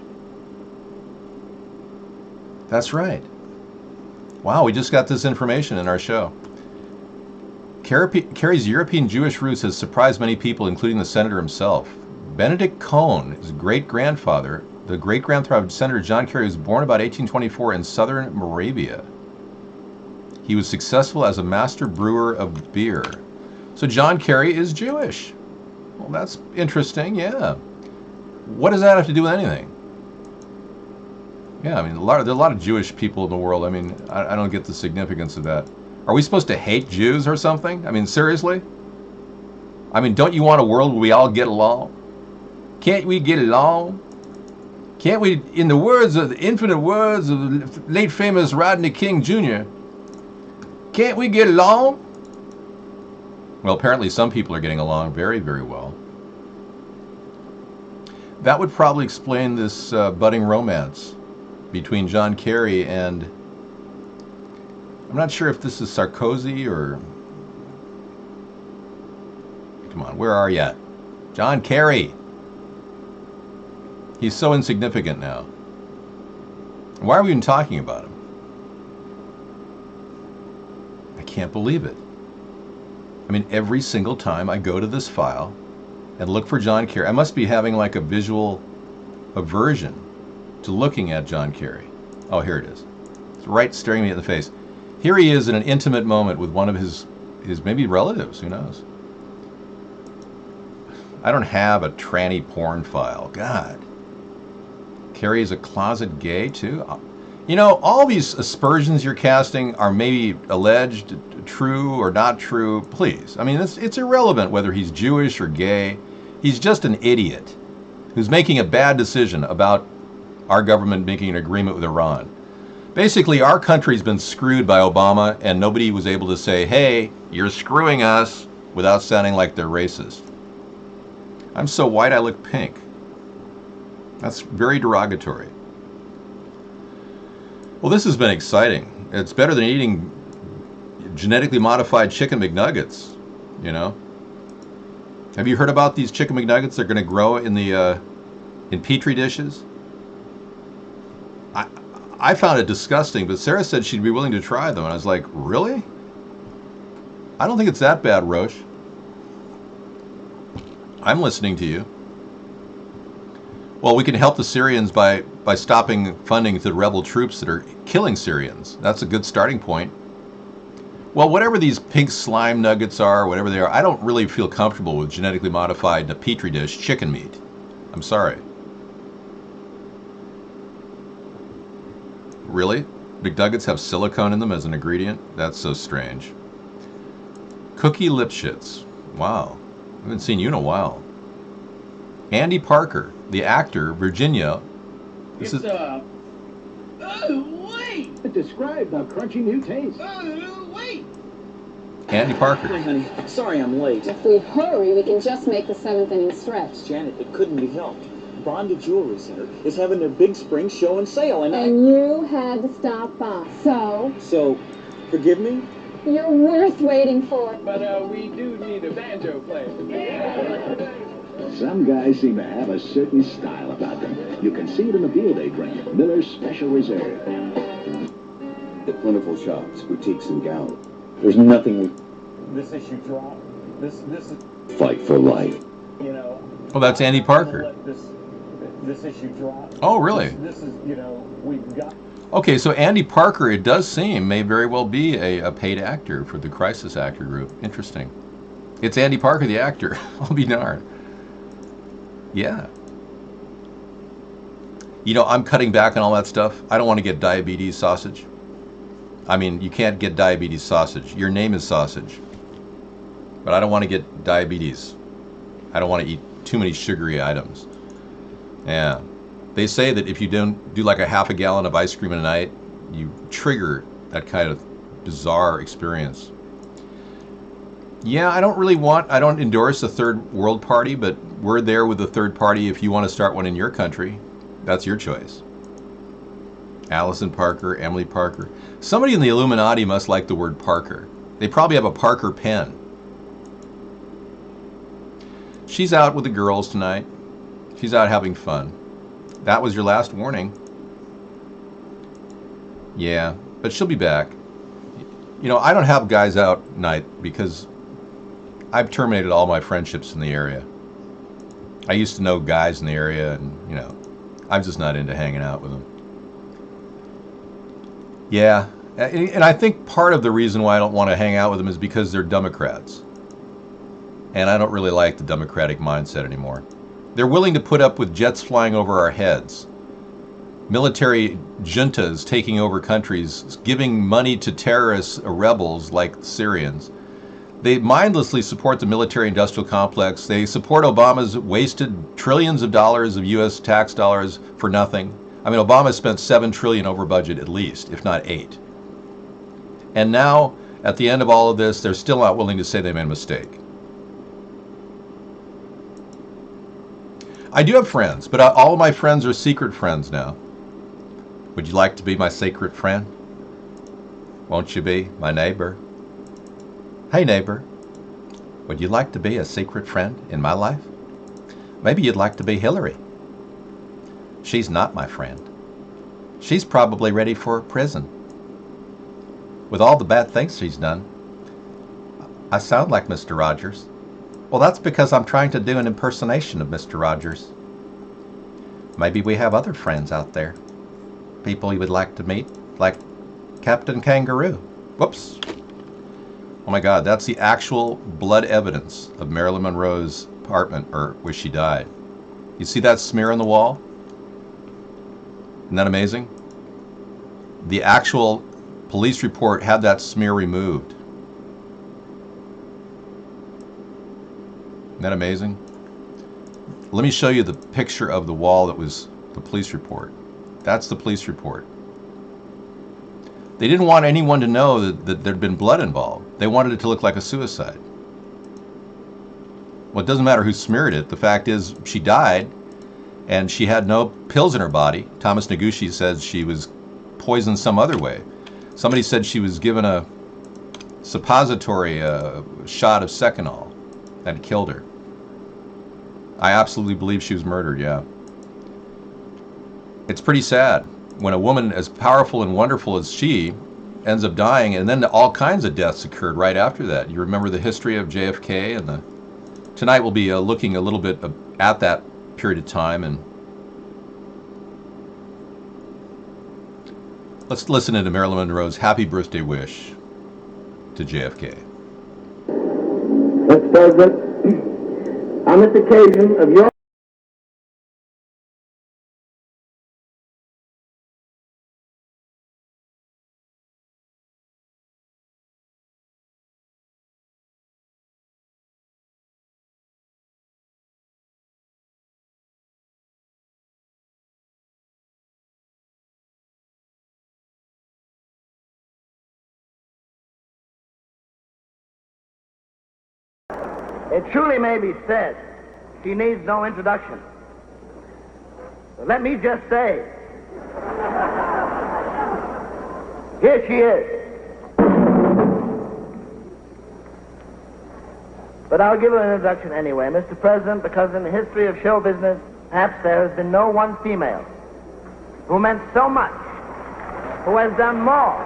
That's right. Wow, we just got this information in our show. Kerry's European Jewish roots has surprised many people, including the senator himself. Benedict Cohn, his great-grandfather, the great-grandfather of Senator John Kerry, was born about 1824 in southern Moravia. He was successful as a master brewer of beer. So John Kerry is Jewish. Well, that's interesting, yeah. What does that have to do with anything? Yeah, I mean, there are a lot of Jewish people in the world. I mean, I don't get the significance of that. Are we supposed to hate Jews or something? I mean, seriously? I mean, don't you want a world where we all get along? Can't we get along? Can't we, in the words of the infinite words of the late famous Rodney King Jr., can't we get along? Well, apparently some people are getting along very, very well. That would probably explain this budding romance between John Kerry and, I'm not sure if this is Sarkozy or, come on, where are you at? John Kerry. He's so insignificant now. Why are we even talking about him? I can't believe it. I mean, every single time I go to this file and look for John Kerry, I must be having like a visual aversion to looking at John Kerry. Oh, here it is. It's right staring me in the face. Here he is in an intimate moment with one of his maybe relatives, who knows? I don't have a tranny porn file. God. Kerry is a closet gay too? You know, all these aspersions you're casting are maybe alleged, true or not true. Please. I mean, it's irrelevant whether he's Jewish or gay. He's just an idiot who's making a bad decision about our government making an agreement with Iran. Basically, our country's been screwed by Obama, and nobody was able to say, hey, you're screwing us, without sounding like they're racist. I'm so white I look pink. That's very derogatory. Well, this has been exciting. It's better than eating genetically modified chicken McNuggets, you know? Have you heard about these chicken McNuggets? They're going to grow in the in petri dishes. I found it disgusting, but Sarah said she'd be willing to try them, and I was like, really? I don't think it's that bad, Roche. I'm listening to you. Well, we can help the Syrians by stopping funding to the rebel troops that are killing Syrians. That's a good starting point. Well, whatever these pink slime nuggets are, whatever they are, I don't really feel comfortable with genetically modified petri dish chicken meat. I'm sorry. Really? McNuggets have silicone in them as an ingredient? That's so strange. Cookie Lipschitz. Wow. I haven't seen you in a while. Andy Parker, the actor, Virginia. Wait! Describe the crunchy new taste. Wait! Andy Parker. Hi, honey. Sorry I'm late. If we hurry, we can just make the seventh inning stretch. Janet, it couldn't be helped. Bonded Jewelry Center is having their big spring show and sale, and you had to stop by. So, forgive me? You're worth waiting for. But we do need a banjo player. Some guys seem to have a certain style about them. You can see it in the field they bring. Miller's Special Reserve. The plentiful shops, boutiques, and galleries. There's nothing. This issue drop. This is, Fight for life. you know. Oh, that's Andy Parker. Let this issue drop. Oh, really? This is, you know, we've got. Okay, so Andy Parker, it does seem, may very well be a paid actor for the Crisis Actor Group. Interesting. It's Andy Parker, the actor. I'll be darned. Yeah. You know, I'm cutting back on all that stuff. I don't want to get diabetes sausage. I mean, you can't get diabetes sausage. Your name is sausage. But I don't want to get diabetes. I don't want to eat too many sugary items. Yeah. They say that if you don't do like a half a gallon of ice cream a night, you trigger that kind of bizarre experience. Yeah, I don't endorse a third world party, but we're there with the third party if you want to start one in your country. That's your choice. Allison Parker, Emily Parker. Somebody in the Illuminati must like the word Parker. They probably have a Parker pen. She's out with the girls tonight. She's out having fun. That was your last warning. Yeah, but she'll be back. You know, I don't have guys out night because I've terminated all my friendships in the area. I used to know guys in the area, and, you know, I'm just not into hanging out with them. Yeah, and I think part of the reason why I don't want to hang out with them is because they're Democrats. And I don't really like the Democratic mindset anymore. They're willing to put up with jets flying over our heads, military juntas taking over countries, giving money to terrorists or rebels like the Syrians. They mindlessly support the military-industrial complex. They support Obama's wasted trillions of dollars of U.S. tax dollars for nothing. I mean, Obama spent $7 trillion over budget at least, if not $8. And now, at the end of all of this, they're still not willing to say they made a mistake. I do have friends, but all of my friends are secret friends now. Would you like to be my secret friend? Won't you be my neighbor? Hey neighbor, would you like to be a secret friend in my life? Maybe you'd like to be Hillary. She's not my friend. She's probably ready for prison. With all the bad things she's done. I sound like Mr. Rogers. Well, that's because I'm trying to do an impersonation of Mr. Rogers. Maybe we have other friends out there. People you would like to meet, like Captain Kangaroo. Whoops. Oh my God, that's the actual blood evidence of Marilyn Monroe's apartment, or where she died. You see that smear on the wall? Isn't that amazing? The actual police report had that smear removed. Isn't that amazing? Let me show you the picture of the wall that was the police report. That's the police report. They didn't want anyone to know that there'd been blood involved. They wanted it to look like a suicide. Well, it doesn't matter who smeared it. The fact is, she died, and she had no pills in her body. Thomas Noguchi says she was poisoned some other way. Somebody said she was given a suppository shot of Seconal that killed her. I absolutely believe she was murdered, yeah. It's pretty sad when a woman as powerful and wonderful as she ends up dying, and then all kinds of deaths occurred right after that. You remember the history of JFK, and tonight we'll be looking a little bit at that period of time, and let's listen to Marilyn Monroe's happy birthday wish to JFK. Mr. President, on this occasion of your It truly may be said, she needs no introduction. But let me just say, here she is. But I'll give her an introduction anyway. Mr. President, because in the history of show business, perhaps there has been no one female who meant so much, who has done more.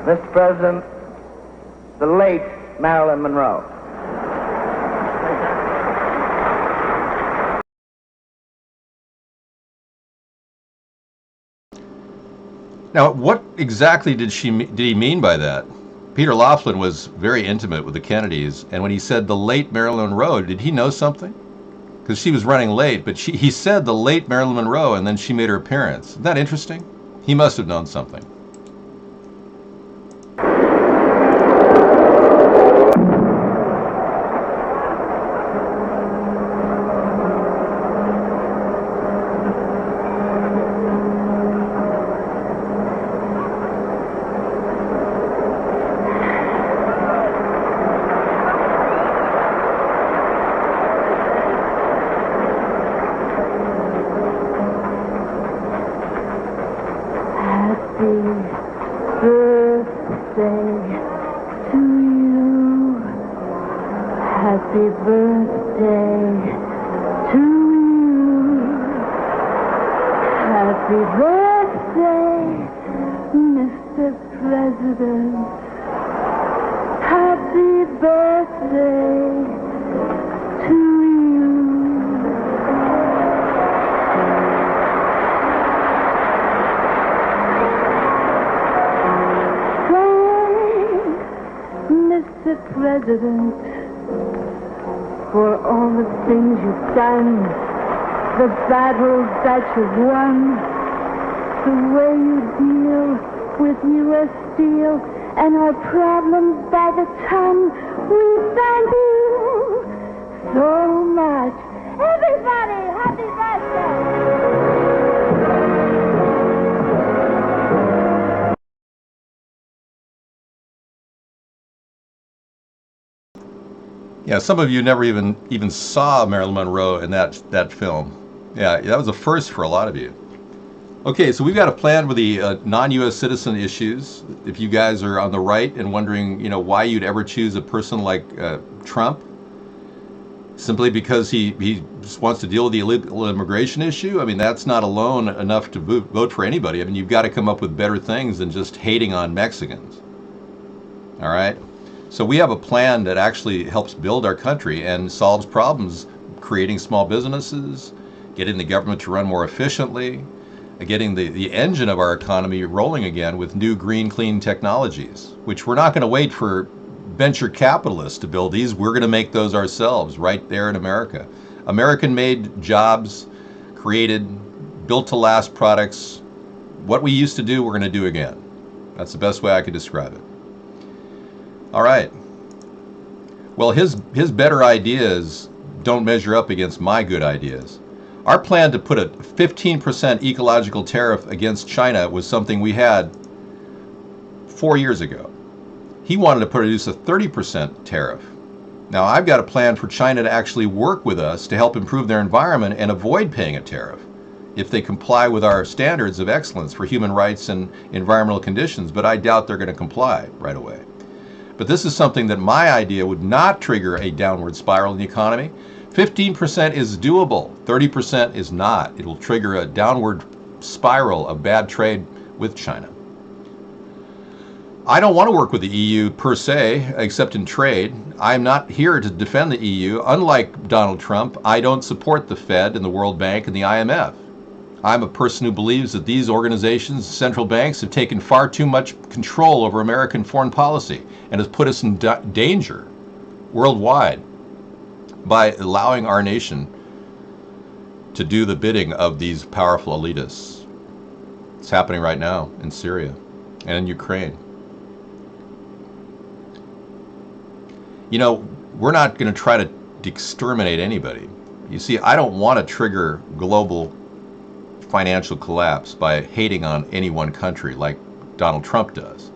Mr. President, the late Marilyn Monroe. Now, what exactly did he mean by that? Peter Laughlin was very intimate with the Kennedys, and when he said the late Marilyn Monroe, did he know something? Because she was running late, but he said the late Marilyn Monroe, and then she made her appearance. Isn't that interesting? He must have known something. Happy birthday to you. Happy birthday, Mr. President. Happy birthday to you. Thanks, Mr. President, for all the things you've done, the battles that you've won, the way you deal with U.S. Steel and our problems by the ton. We thank you so much. Everybody, happy birthday! Yeah, some of you never even saw Marilyn Monroe in that film. Yeah, that was a first for a lot of you. Okay, so we've got a plan with the non-U.S. citizen issues. If you guys are on the right and wondering, why you'd ever choose a person like Trump, simply because he just wants to deal with the illegal immigration issue, I mean, that's not alone enough to vote for anybody. I mean, you've got to come up with better things than just hating on Mexicans. All right? So we have a plan that actually helps build our country and solves problems, creating small businesses, getting the government to run more efficiently, getting the engine of our economy rolling again with new green, clean technologies, which we're not going to wait for venture capitalists to build these. We're going to make those ourselves right there in America. American-made jobs, created, built-to-last products. What we used to do, we're going to do again. That's the best way I could describe it. All right. Well, his better ideas don't measure up against my good ideas. Our plan to put a 15% ecological tariff against China was something we had 4 years ago. He wanted to produce a 30% tariff. Now, I've got a plan for China to actually work with us to help improve their environment and avoid paying a tariff if they comply with our standards of excellence for human rights and environmental conditions, but I doubt they're going to comply right away. But this is something that my idea would not trigger a downward spiral in the economy. 15% is doable, 30% is not. It will trigger a downward spiral of bad trade with China. I don't want to work with the EU per se, except in trade. I'm not here to defend the EU. Unlike Donald Trump, I don't support the Fed and the World Bank and the IMF. I'm a person who believes that these organizations, central banks, have taken far too much control over American foreign policy and has put us in danger worldwide by allowing our nation to do the bidding of these powerful elitists. It's happening right now in Syria and in Ukraine. We're not going to try to exterminate anybody. You see, I don't want to trigger global financial collapse by hating on any one country like Donald Trump does,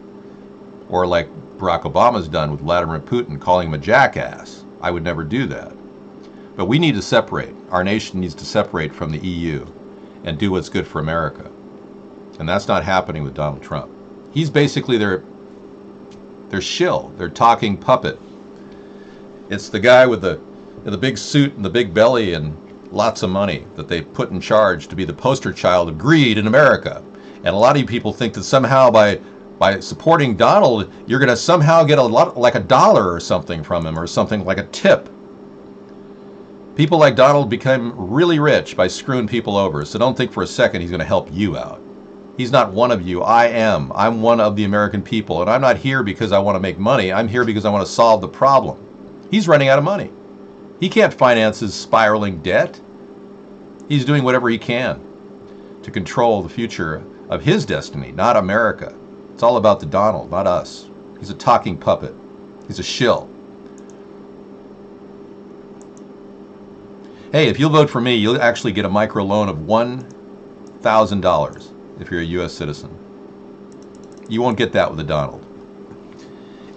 or like Barack Obama's done with Vladimir Putin, calling him a jackass. I would never do that. But we need to separate. Our nation needs to separate from the EU and do what's good for America. And that's not happening with Donald Trump. He's basically their shill, their talking puppet. It's the guy with the big suit and the big belly and lots of money that they put in charge to be the poster child of greed in America. And a lot of you people think that somehow by supporting Donald, you're going to somehow get a lot, like $1 or something from him, or something like a tip. People like Donald become really rich by screwing people over, so don't think for a second he's going to help you out. He's not one of you. I am. I'm one of the American people, and I'm not here because I want to make money. I'm here because I want to solve the problem. He's running out of money. He can't finance his spiraling debt. He's doing whatever he can to control the future of his destiny, not America. It's all about the Donald, not us. He's a talking puppet. He's a shill. Hey, if you'll vote for me, you'll actually get a micro loan of $1,000 if you're a U.S. citizen. You won't get that with a Donald.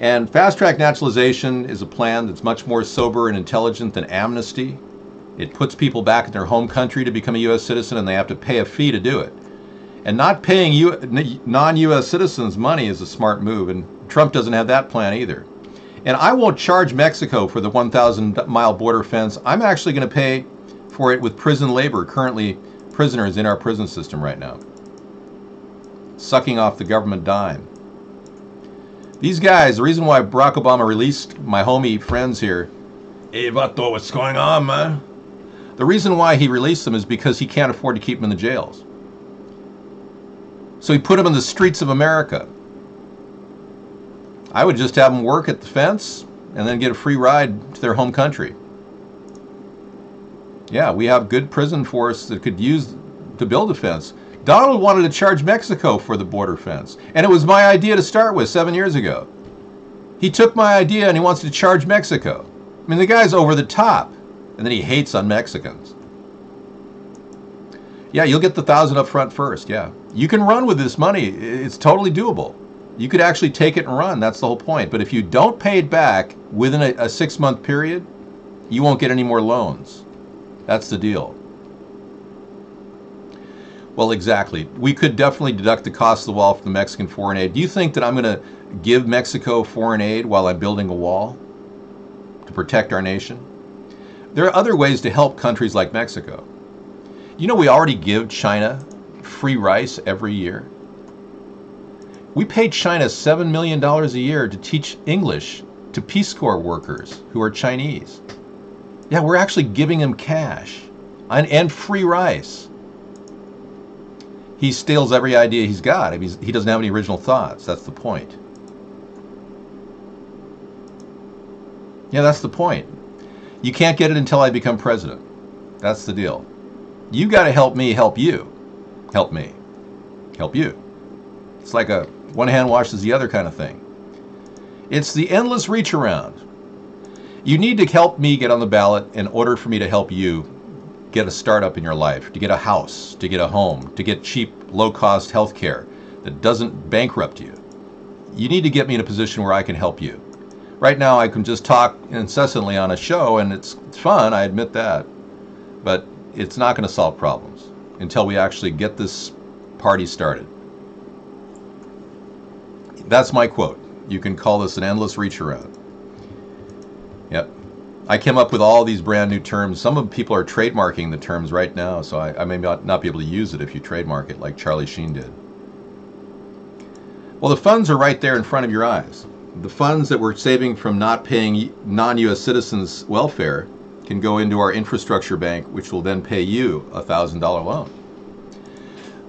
And fast-track naturalization is a plan that's much more sober and intelligent than amnesty. It puts people back in their home country to become a U.S. citizen, and they have to pay a fee to do it. And not paying non-U.S. citizens money is a smart move, and Trump doesn't have that plan either. And I won't charge Mexico for the 1,000-mile border fence. I'm actually going to pay for it with prison labor, currently prisoners in our prison system right now, sucking off the government dime. These guys, the reason why Barack Obama released my homie friends here, hey, Vato, what's going on, man? The reason why he released them is because he can't afford to keep them in the jails. So he put them in the streets of America. I would just have them work at the fence and then get a free ride to their home country. Yeah, we have good prison force that could use to build a fence. Donald wanted to charge Mexico for the border fence, and it was my idea to start with 7 years ago. He took my idea and he wants to charge Mexico. I mean, the guy's over the top, and then he hates on Mexicans. Yeah, you'll get the $1,000 up front first, yeah. You can run with this money. It's totally doable. You could actually take it and run. That's the whole point. But if you don't pay it back within a 6-month period, you won't get any more loans. That's the deal. Well, exactly. We could definitely deduct the cost of the wall from the Mexican foreign aid. Do you think that I'm going to give Mexico foreign aid while I'm building a wall to protect our nation? There are other ways to help countries like Mexico. You know, we already give China free rice every year. We pay China $7 million a year to teach English to Peace Corps workers who are Chinese. Yeah, we're actually giving them cash and free rice. He steals every idea he's got. I mean, he doesn't have any original thoughts. That's the point. Yeah, that's the point. You can't get it until I become president. That's the deal. You got to help me help you. Help me. Help you. It's like a one hand washes the other kind of thing. It's the endless reach around. You need to help me get on the ballot in order for me to help you get a startup in your life, to get a house, to get a home, to get cheap, low-cost health care that doesn't bankrupt you. You need to get me in a position where I can help you. Right now, I can just talk incessantly on a show, and it's fun, I admit that. But it's not going to solve problems until we actually get this party started. That's my quote. You can call this an endless reach around. Yep. I came up with all these brand new terms. Some of the people are trademarking the terms right now, so I may not be able to use it if you trademark it like Charlie Sheen did. Well, the funds are right there in front of your eyes. The funds that we're saving from not paying non-U.S. citizens welfare can go into our infrastructure bank, which will then pay you a $1,000 loan.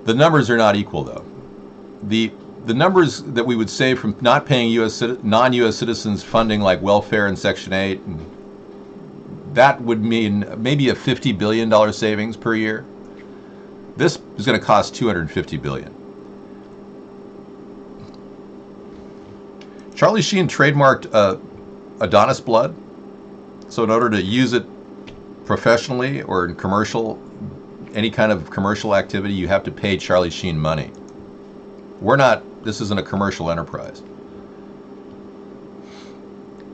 The numbers are not equal, though. The numbers that we would save from not paying non-U.S. citizens funding like welfare and Section 8, that would mean maybe a $50 billion savings per year. This is going to cost $250 billion. Charlie Sheen trademarked Adonis blood. So in order to use it professionally or in commercial, any kind of commercial activity, you have to pay Charlie Sheen money. This isn't a commercial enterprise.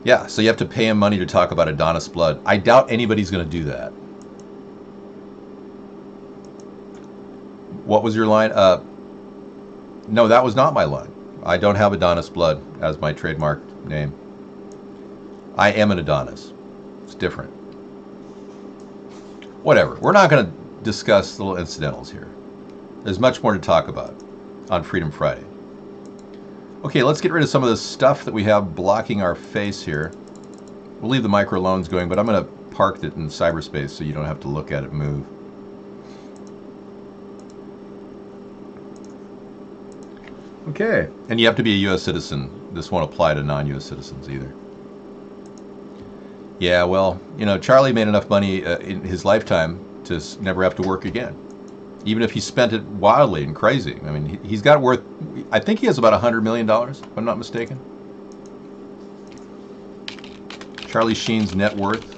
Yeah, so you have to pay him money to talk about Adonis blood. I doubt anybody's going to do that. What was your line? No, that was not my line. I don't have Adonis blood as my trademark name. I am an Adonis. It's different. Whatever. We're not going to discuss little incidentals here. There's much more to talk about on Freedom Friday. Okay, let's get rid of some of this stuff that we have blocking our face here. We'll leave the microloans going, but I'm going to park it in cyberspace so you don't have to look at it move. Okay, and you have to be a U.S. citizen. This won't apply to non-U.S. citizens either. Yeah, well, you know, Charlie made enough money in his lifetime to never have to work again. Even if he spent it wildly and crazy. I mean, he's got worth, I think he has about $100 million, if I'm not mistaken. Charlie Sheen's net worth.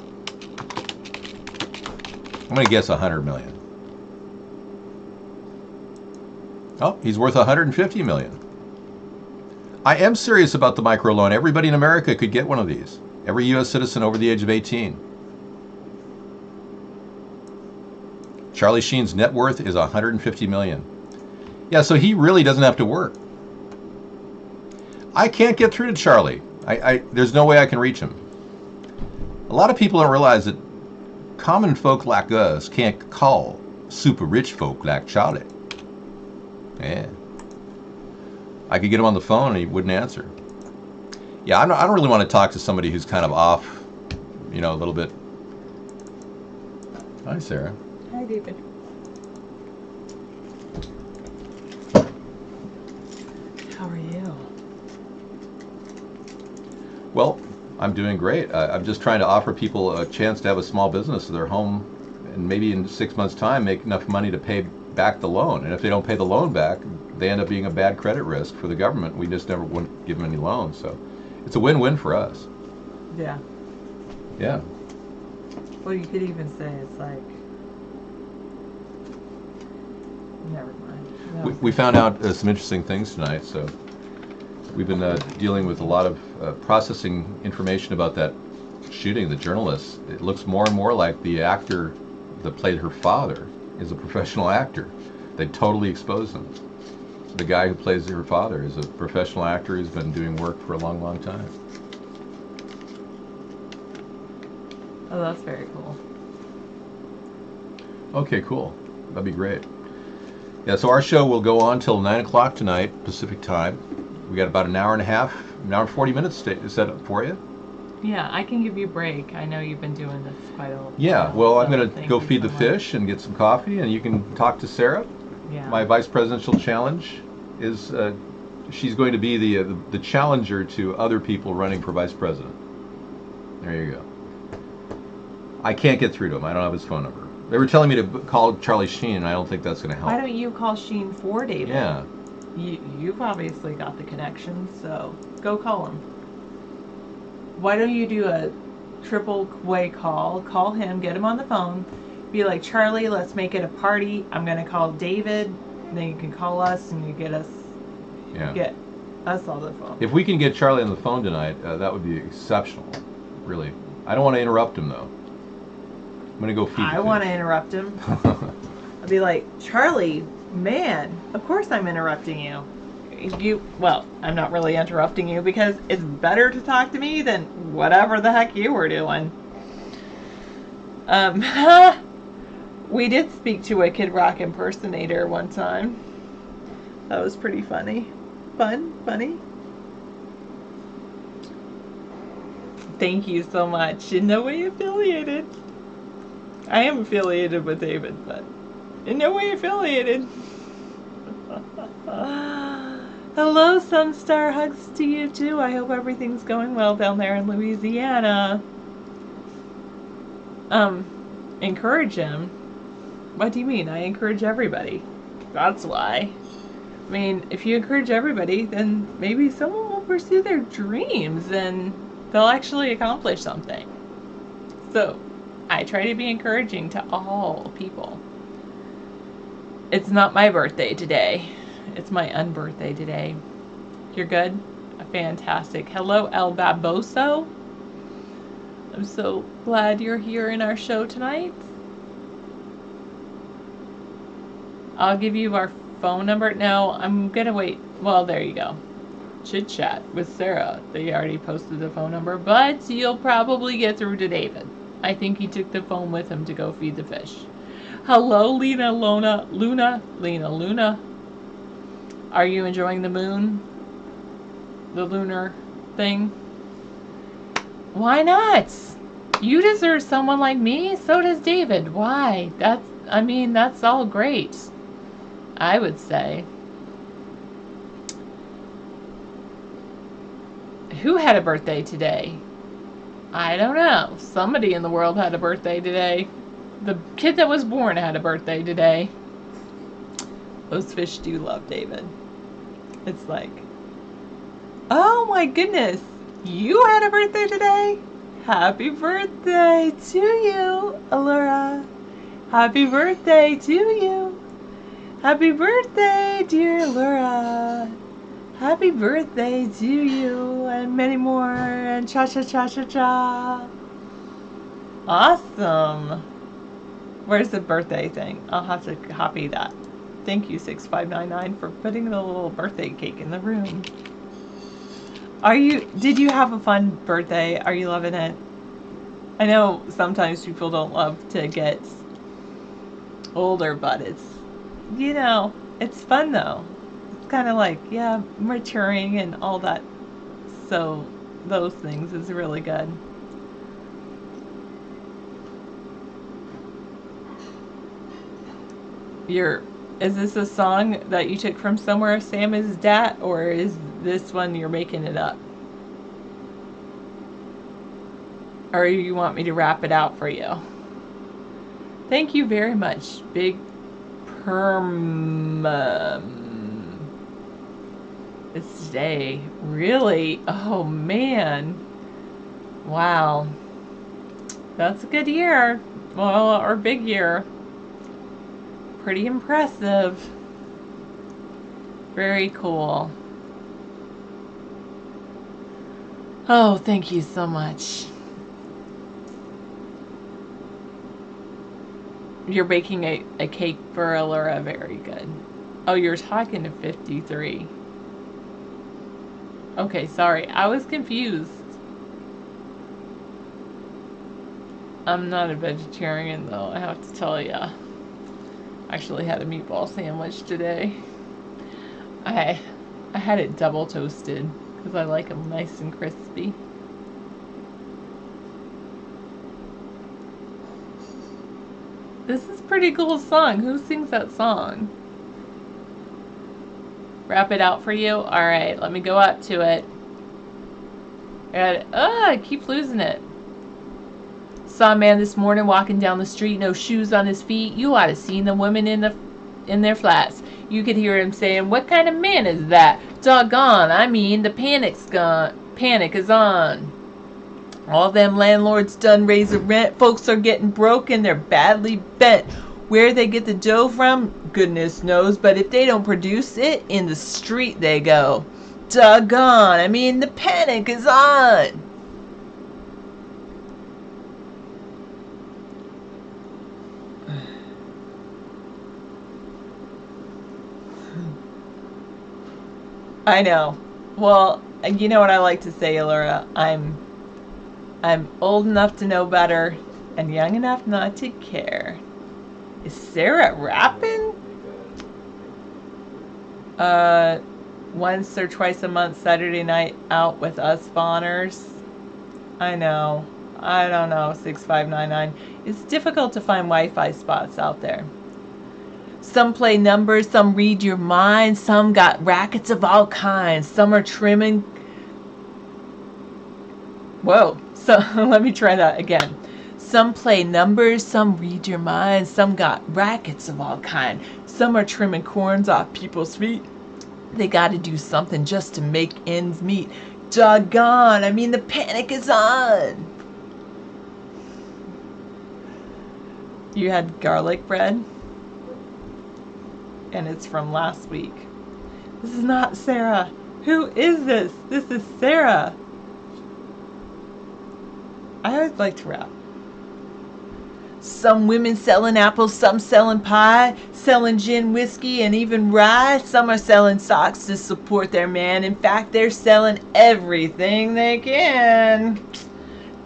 I'm going to guess $100 million. Oh, he's worth $150 million. I am serious about the microloan. Everybody in America could get one of these. Every U.S. citizen over the age of 18. Charlie Sheen's net worth is $150 million. Yeah, so he really doesn't have to work. I can't get through to Charlie. There's no way I can reach him. A lot of people don't realize that common folk like us can't call super rich folk like Charlie. Yeah. I could get him on the phone and he wouldn't answer. Yeah, I don't really want to talk to somebody who's kind of off, you know, a little bit. Hi, Sarah. Hi, David. How are you? Well, I'm doing great. I'm just trying to offer people a chance to have a small business in their home and maybe in 6 months' time make enough money to pay back the loan. And if they don't pay the loan back, they end up being a bad credit risk for the government. We just never wouldn't give them any loans. So it's a win-win for us. Yeah. Yeah. Well, you could even say it's like, never mind. No. We found out some interesting things tonight. So we've been dealing with a lot of processing information about that shooting, the journalist. It looks more and more like the actor that played her father is a professional actor. They totally exposed him. The guy who plays her father is a professional actor who's been doing work for a long, long time. Oh, that's very cool. Okay, cool. That'd be great. Yeah, so our show will go on till 9 o'clock tonight, Pacific time. We got about an hour and a half, an hour and 40 minutes set up for you. Yeah, I can give you a break. I know you've been doing this quite a while. Yeah, well, I'm going to thank go you feed so the much. fish and get some coffee, and you can talk to Sarah. Yeah. My vice presidential challenge is she's going to be the challenger to other people running for vice president. There you go. I can't get through to him. I don't have his phone number. They were telling me to call Charlie Sheen, and I don't think that's going to help. Why don't you call Sheen for David? Yeah. You've obviously got the connection, so go call him. Why don't you do a triple way call? Call him, get him on the phone, be like, Charlie, let's make it a party. I'm going to call David, then you can call us and you get us on the phone. If we can get Charlie on the phone tonight, that would be exceptional, really. I don't want to interrupt him, though. I'm going to go feed the I fish. want to interrupt him. I'll be like, Charlie, man, of course I'm interrupting you. Well, I'm not really interrupting you because it's better to talk to me than whatever the heck you were doing. We did speak to a Kid Rock impersonator one time. That was pretty funny. Funny. Thank you so much. In no way affiliated. I am affiliated with David, but in no way affiliated. Hello, Sunstar. Hugs to you too. I hope everything's going well down there in Louisiana. Encourage him. What do you mean? I encourage everybody. That's why. I mean, if you encourage everybody, then maybe someone will pursue their dreams and they'll actually accomplish something. So, I try to be encouraging to all people. It's not my birthday today. It's my unbirthday today. You're good? Fantastic. Hello, El Baboso. I'm so glad you're here in our show tonight. I'll give you our phone number. No, I'm gonna wait. Well, there you go. Chit chat with Sarah. They already posted the phone number, but you'll probably get through to David. I think he took the phone with him to go feed the fish. Hello, Lena Luna. Are you enjoying the moon? The lunar thing? Why not? You deserve someone like me. So does David. Why? That's all great. I would say. Who had a birthday today? I don't know. Somebody in the world had a birthday today. The kid that was born had a birthday today. Those fish do love David. It's like, oh my goodness, you had a birthday today? Happy birthday to you, Allura. Happy birthday to you. Happy birthday, dear Allura. Happy birthday to you, and many more, and cha-cha-cha-cha-cha. Awesome. Where's the birthday thing? I'll have to copy that. Thank you, 6599, for putting the little birthday cake in the room. Did you have a fun birthday? Are you loving it? I know sometimes people don't love to get older, but it's fun though. It's kind of like, yeah, maturing and all that. So those things is really good. Is this a song that you took from somewhere, Sam is Dat, or is this one you're making it up? Or you want me to rap it out for you? Thank you very much, Big Perm. It's today. Really? Oh, man. Wow. That's a good year. Well, or big year. Pretty impressive. Very cool. Oh, thank you so much. You're baking a cake for Allura. Very good. Oh, you're talking to 53. Okay, sorry. I was confused. I'm not a vegetarian, though, I have to tell ya. Actually had a meatball sandwich today. I had it double toasted because I like them nice and crispy. This is a pretty cool song. Who sings that song? Wrap it out for you? Alright, let me go up to it. I keep losing it. Saw a man this morning walking down the street, no shoes on his feet. You ought to seen the women in their flats. You could hear him saying, "What kind of man is that? Doggone, the panic's gone. Panic is on. All them landlords done raise the rent. Folks are getting broke and they're badly bent. Where they get the dough from, goodness knows, but if they don't produce it, in the street they go. Doggone, the panic is on." I know. Well, you know what I like to say, Allura? I'm old enough to know better and young enough not to care. Is Sarah rapping? Once or twice a month, Saturday night out with us spawners. I know. I don't know, 6599. It's difficult to find Wi-Fi spots out there. Some play numbers, some read your mind, some got rackets of all kinds, some are trimming. Whoa, so let me try that again. Some play numbers, some read your mind, some got rackets of all kinds, some are trimming corns off people's feet. They gotta do something just to make ends meet. Doggone, the panic is on. You had garlic bread? And it's from last week. This is not Sarah. Who is this? This is Sarah. I always like to rap. Some women selling apples, some selling pie, selling gin, whiskey, and even rye. Some are selling socks to support their man. In fact, they're selling everything they can.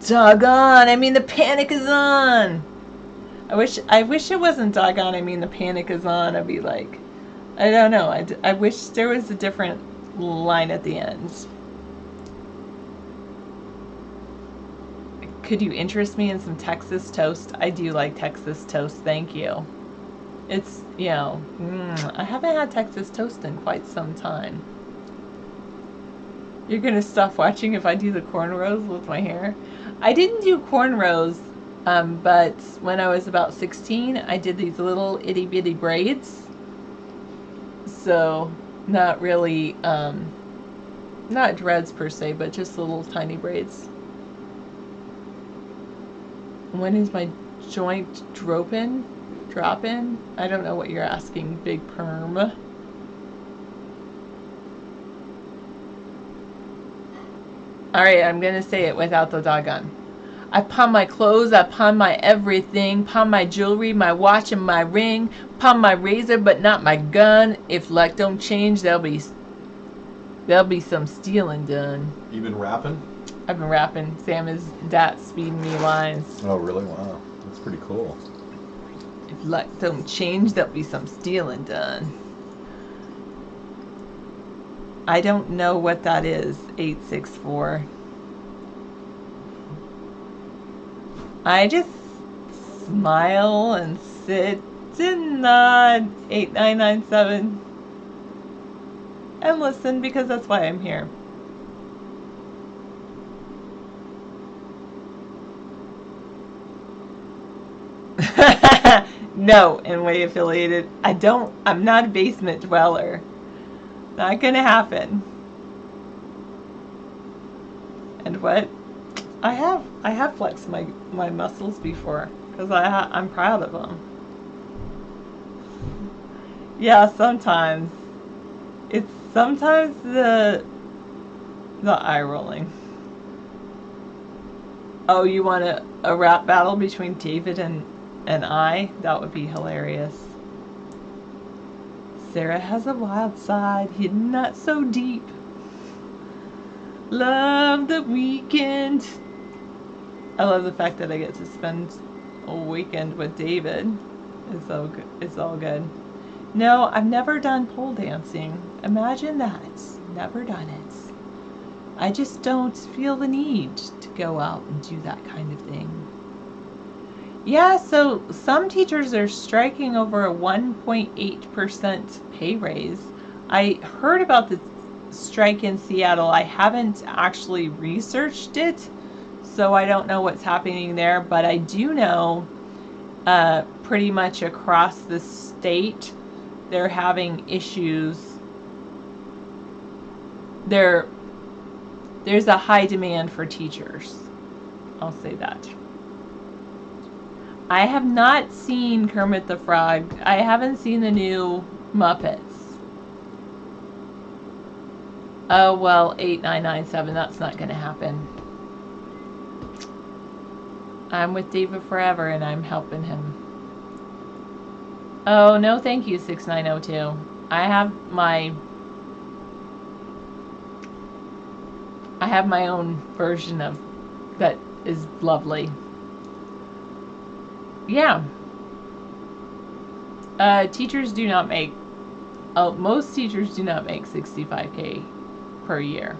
Doggone, I mean the panic is on. I wish it wasn't doggone, I mean the panic is on. I'd be like, I don't know. I wish there was a different line at the end. Could you interest me in some Texas toast? I do like Texas toast, thank you. It's, you know, I haven't had Texas toast in quite some time. You're gonna stop watching if I do the cornrows with my hair? I didn't do cornrows, but when I was about 16, I did these little itty bitty braids. So, not really, not dreads per se, but just little tiny braids. When is my joint dropping? I don't know what you're asking, Big Perm. Alright, I'm gonna say it without the doggone. I pawn my clothes, I pawn my everything, pawn my jewelry, my watch and my ring, pawn my razor but not my gun. If luck don't change, there'll be some stealing done. You been rapping? I've been rapping. Sam is speeding me lines. Oh, really? Wow. That's pretty cool. If luck don't change, there'll be some stealing done. I don't know what that is, 864. I just smile and sit and nod, 8997, and listen because that's why I'm here. No, in way affiliated. I'm not a basement dweller. Not gonna happen. And what? I have flexed my muscles before because I'm proud of them. Yeah, sometimes. It's sometimes the eye rolling. Oh, you want a rap battle between David and I? That would be hilarious. Sarah has a wild side, hidden not so deep. Love the weekend. I love the fact that I get to spend a weekend with David. It's all good. No, I've never done pole dancing. Imagine that. Never done it. I just don't feel the need to go out and do that kind of thing. Yeah, so some teachers are striking over a 1.8% pay raise. I heard about the strike in Seattle. I haven't actually researched it, so I don't know what's happening there, but I do know pretty much across the state they're having issues. There's a high demand for teachers. I'll say that. I have not seen Kermit the Frog. I haven't seen the new Muppets. Oh, well, 8997, that's not going to happen. I'm with David forever and I'm helping him. Oh, no thank you, 6902. I have my own version of that is lovely. Yeah. Teachers do not make, most teachers do not make $65K per year.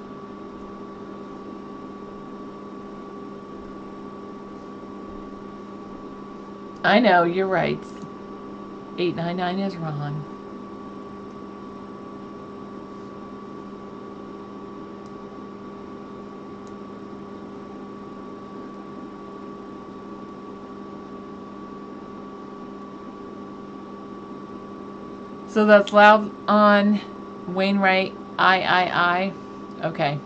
I know, you're right. 899 is wrong. So that's loud on Wainwright. I. Okay.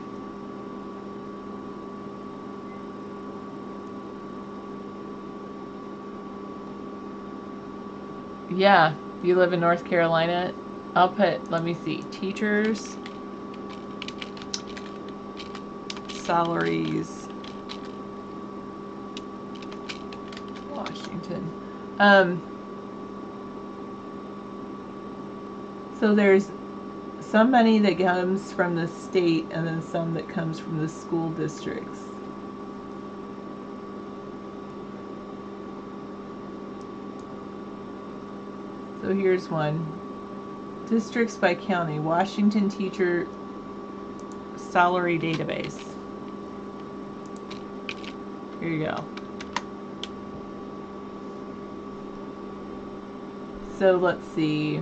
Yeah, you live in North Carolina. I'll put, let me see, teachers, salaries So there's some money that comes from the state and then some that comes from the school districts. So here's one. Districts by county. Washington Teacher Salary Database. Here you go. So let's see.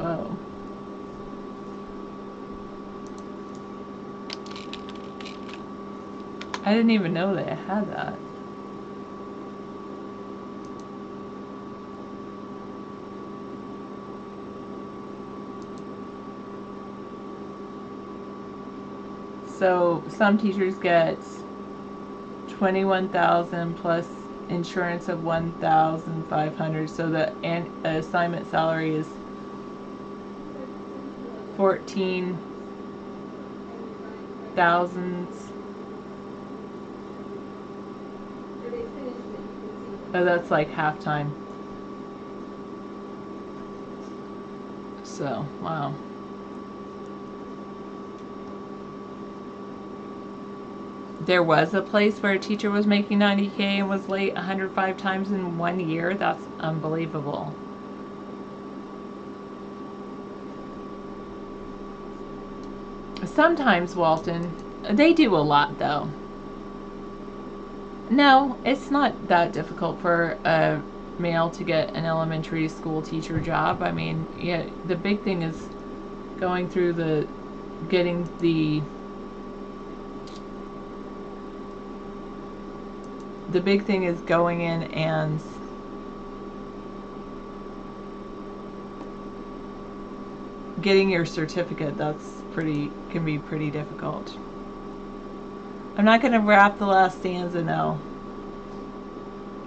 Oh. I didn't even know they had that. So some teachers get $21,000 plus insurance of $1,500. So the assignment salary is $14,000. Oh, that's like halftime. So, wow. There was a place where a teacher was making $90K and was late 105 times in 1 year. That's unbelievable. Sometimes, Walton, they do a lot though. No, it's not that difficult for a male to get an elementary school teacher job. I mean, yeah, the big thing is going through getting the big thing is going in and getting your certificate. Can be pretty difficult. I'm not going to rap the last stanza, no.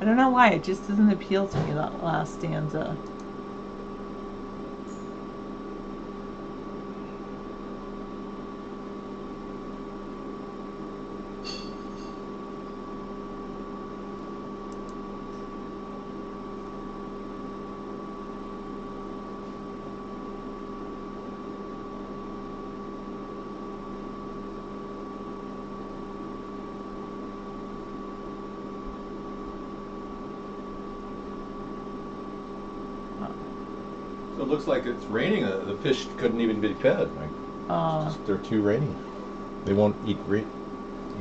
I don't know why, it just doesn't appeal to me, that last stanza. So it looks like it's raining. The fish couldn't even be fed. They're too rainy. They won't eat. You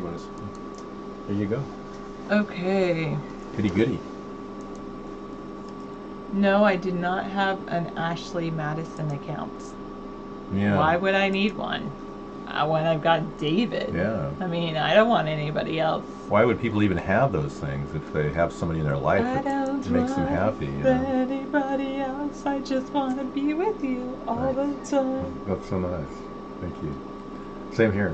want to? There you go. Okay. Goody goody. No, I did not have an Ashley Madison account. Yeah. Why would I need one? When I've got David. Yeah. I mean, I don't want anybody else. Why would people even have those things if they have somebody in their life that makes them happy? You know? Anybody else? I just want to be with you all the time. That's so nice. Thank you. Same here.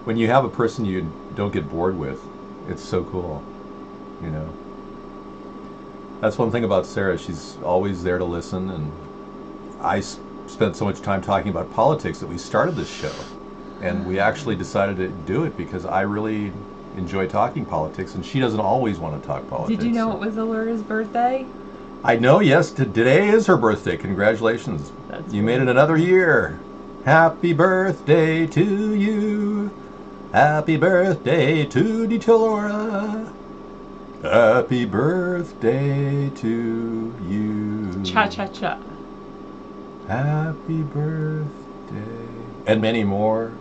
When you have a person you don't get bored with, it's so cool. You know. That's one thing about Sarah. She's always there to listen, and I spent so much time talking about politics that we started this show. And we actually decided to do it because I really enjoy talking politics, and she doesn't always want to talk politics. Did you know it was Allura's birthday? I know, yes. Today is her birthday. Congratulations. That's you made it another year. Happy birthday to you. Happy birthday to Allura. Happy birthday to you. Cha-cha-cha. Happy birthday. And many more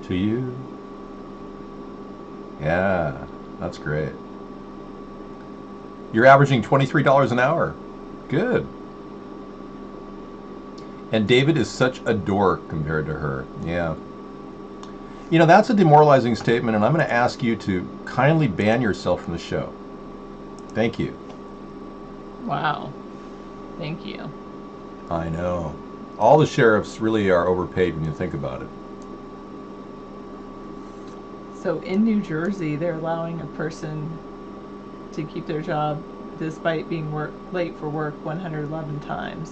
to you. Yeah, that's great. You're averaging $23 an hour. Good. And David is such a dork compared to her. Yeah. You know, that's a demoralizing statement, and I'm going to ask you to kindly ban yourself from the show. Thank you. Wow. Thank you. I know. All the sheriffs really are overpaid when you think about it. So in New Jersey, they're allowing a person to keep their job despite being late for work 111 times.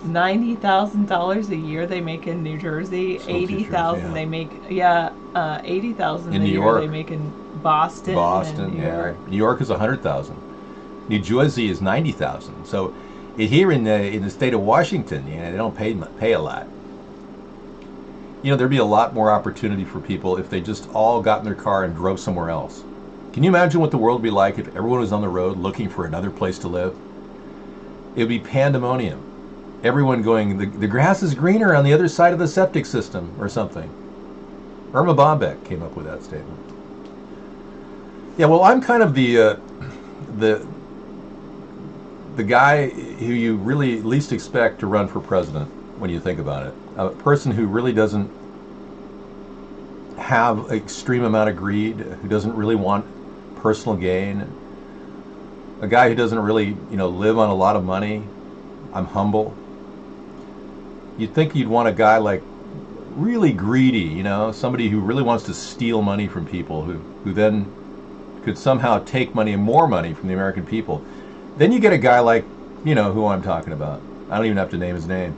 $90,000 a year they make in New Jersey. 80,000 they make. 80,000 in a New year York. they make in Boston. Boston, and New yeah. York. New York is 100,000. New Jersey is 90,000. So here in the state of Washington, they don't pay a lot. There'd be a lot more opportunity for people if they just all got in their car and drove somewhere else. Can you imagine what the world would be like if everyone was on the road looking for another place to live? It would be pandemonium. Everyone going, the grass is greener on the other side of the septic system or something. Irma Bombeck came up with that statement. Yeah, well, I'm kind of the guy who you really least expect to run for president when you think about it. A person who really doesn't have an extreme amount of greed, who doesn't really want personal gain, a guy who doesn't really, live on a lot of money. I'm humble. You'd think you'd want a guy like really greedy, somebody who really wants to steal money from people, who then could somehow take money and more money from the American people. Then you get a guy like, who I'm talking about. I don't even have to name his name.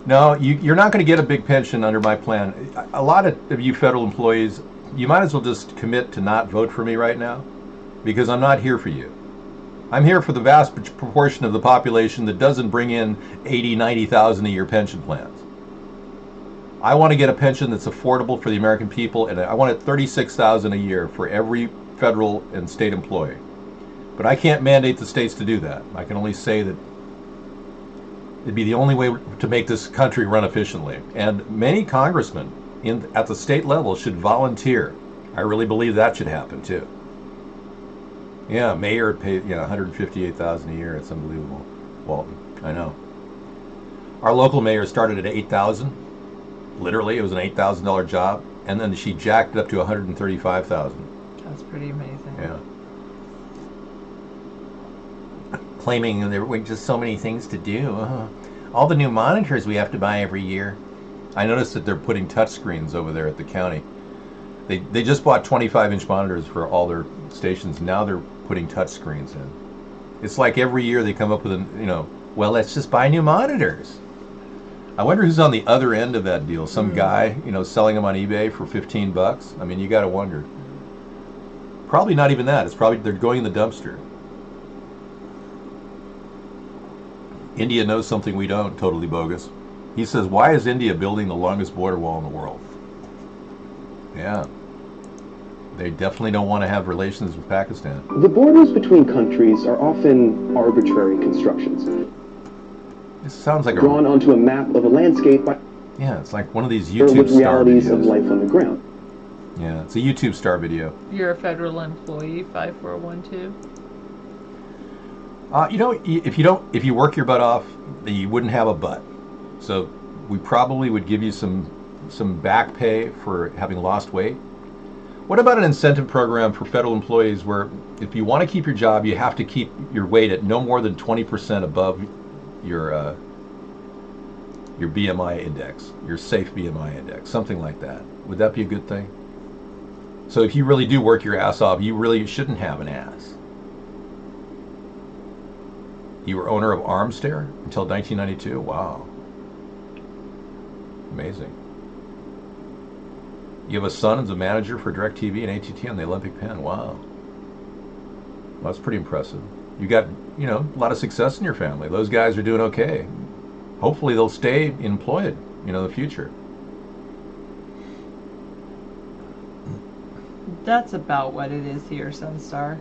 No, you're not going to get a big pension under my plan. A lot of you federal employees, you might as well just commit to not vote for me right now, because I'm not here for you. I'm here for the vast proportion of the population that doesn't bring in 80, 90,000 a year pension plans. I want to get a pension that's affordable for the American people, and I want it $36,000 a year for every federal and state employee. But I can't mandate the states to do that. I can only say that it'd be the only way to make this country run efficiently. And many congressmen at the state level should volunteer. I really believe that should happen too. Yeah, mayor paid $158,000 a year. It's unbelievable, Walton. I know. Our local mayor started at $8,000. Literally, it was an $8,000 job, and then she jacked it up to $135,000. That's pretty amazing. Yeah. Claiming there were just so many things to do. All the new monitors we have to buy every year. I noticed that they're putting touch screens over there at the county. They just bought 25-inch monitors for all their stations. Now they're putting touch screens in. It's like every year they come up with well, let's just buy new monitors. I wonder who's on the other end of that deal. Some guy, selling them on eBay for $15. I mean, you got to wonder. Probably not even that. It's probably they're going in the dumpster. India knows something we don't, totally bogus. He says, why is India building the longest border wall in the world? Yeah. They definitely don't want to have relations with Pakistan. The borders between countries are often arbitrary constructions. This sounds like drawn onto a map of a landscape by... Yeah, it's like one of these YouTube star realities videos. Of life on the ground. Yeah, it's a YouTube star video. You're a federal employee, 5412. If you work your butt off, then you wouldn't have a butt. So we probably would give you some back pay for having lost weight. What about an incentive program for federal employees where if you want to keep your job, you have to keep your weight at no more than 20% above your BMI index, your safe BMI index, something like that? Would that be a good thing? So if you really do work your ass off, you really shouldn't have an ass. You were owner of Armstair until 1992? Wow. Amazing. You have a son as a manager for DirecTV and AT&T on the Olympic pen. Wow. Well, that's pretty impressive. You got, a lot of success in your family. Those guys are doing okay. Hopefully they'll stay employed, in the future. That's about what it is here, Sunstar.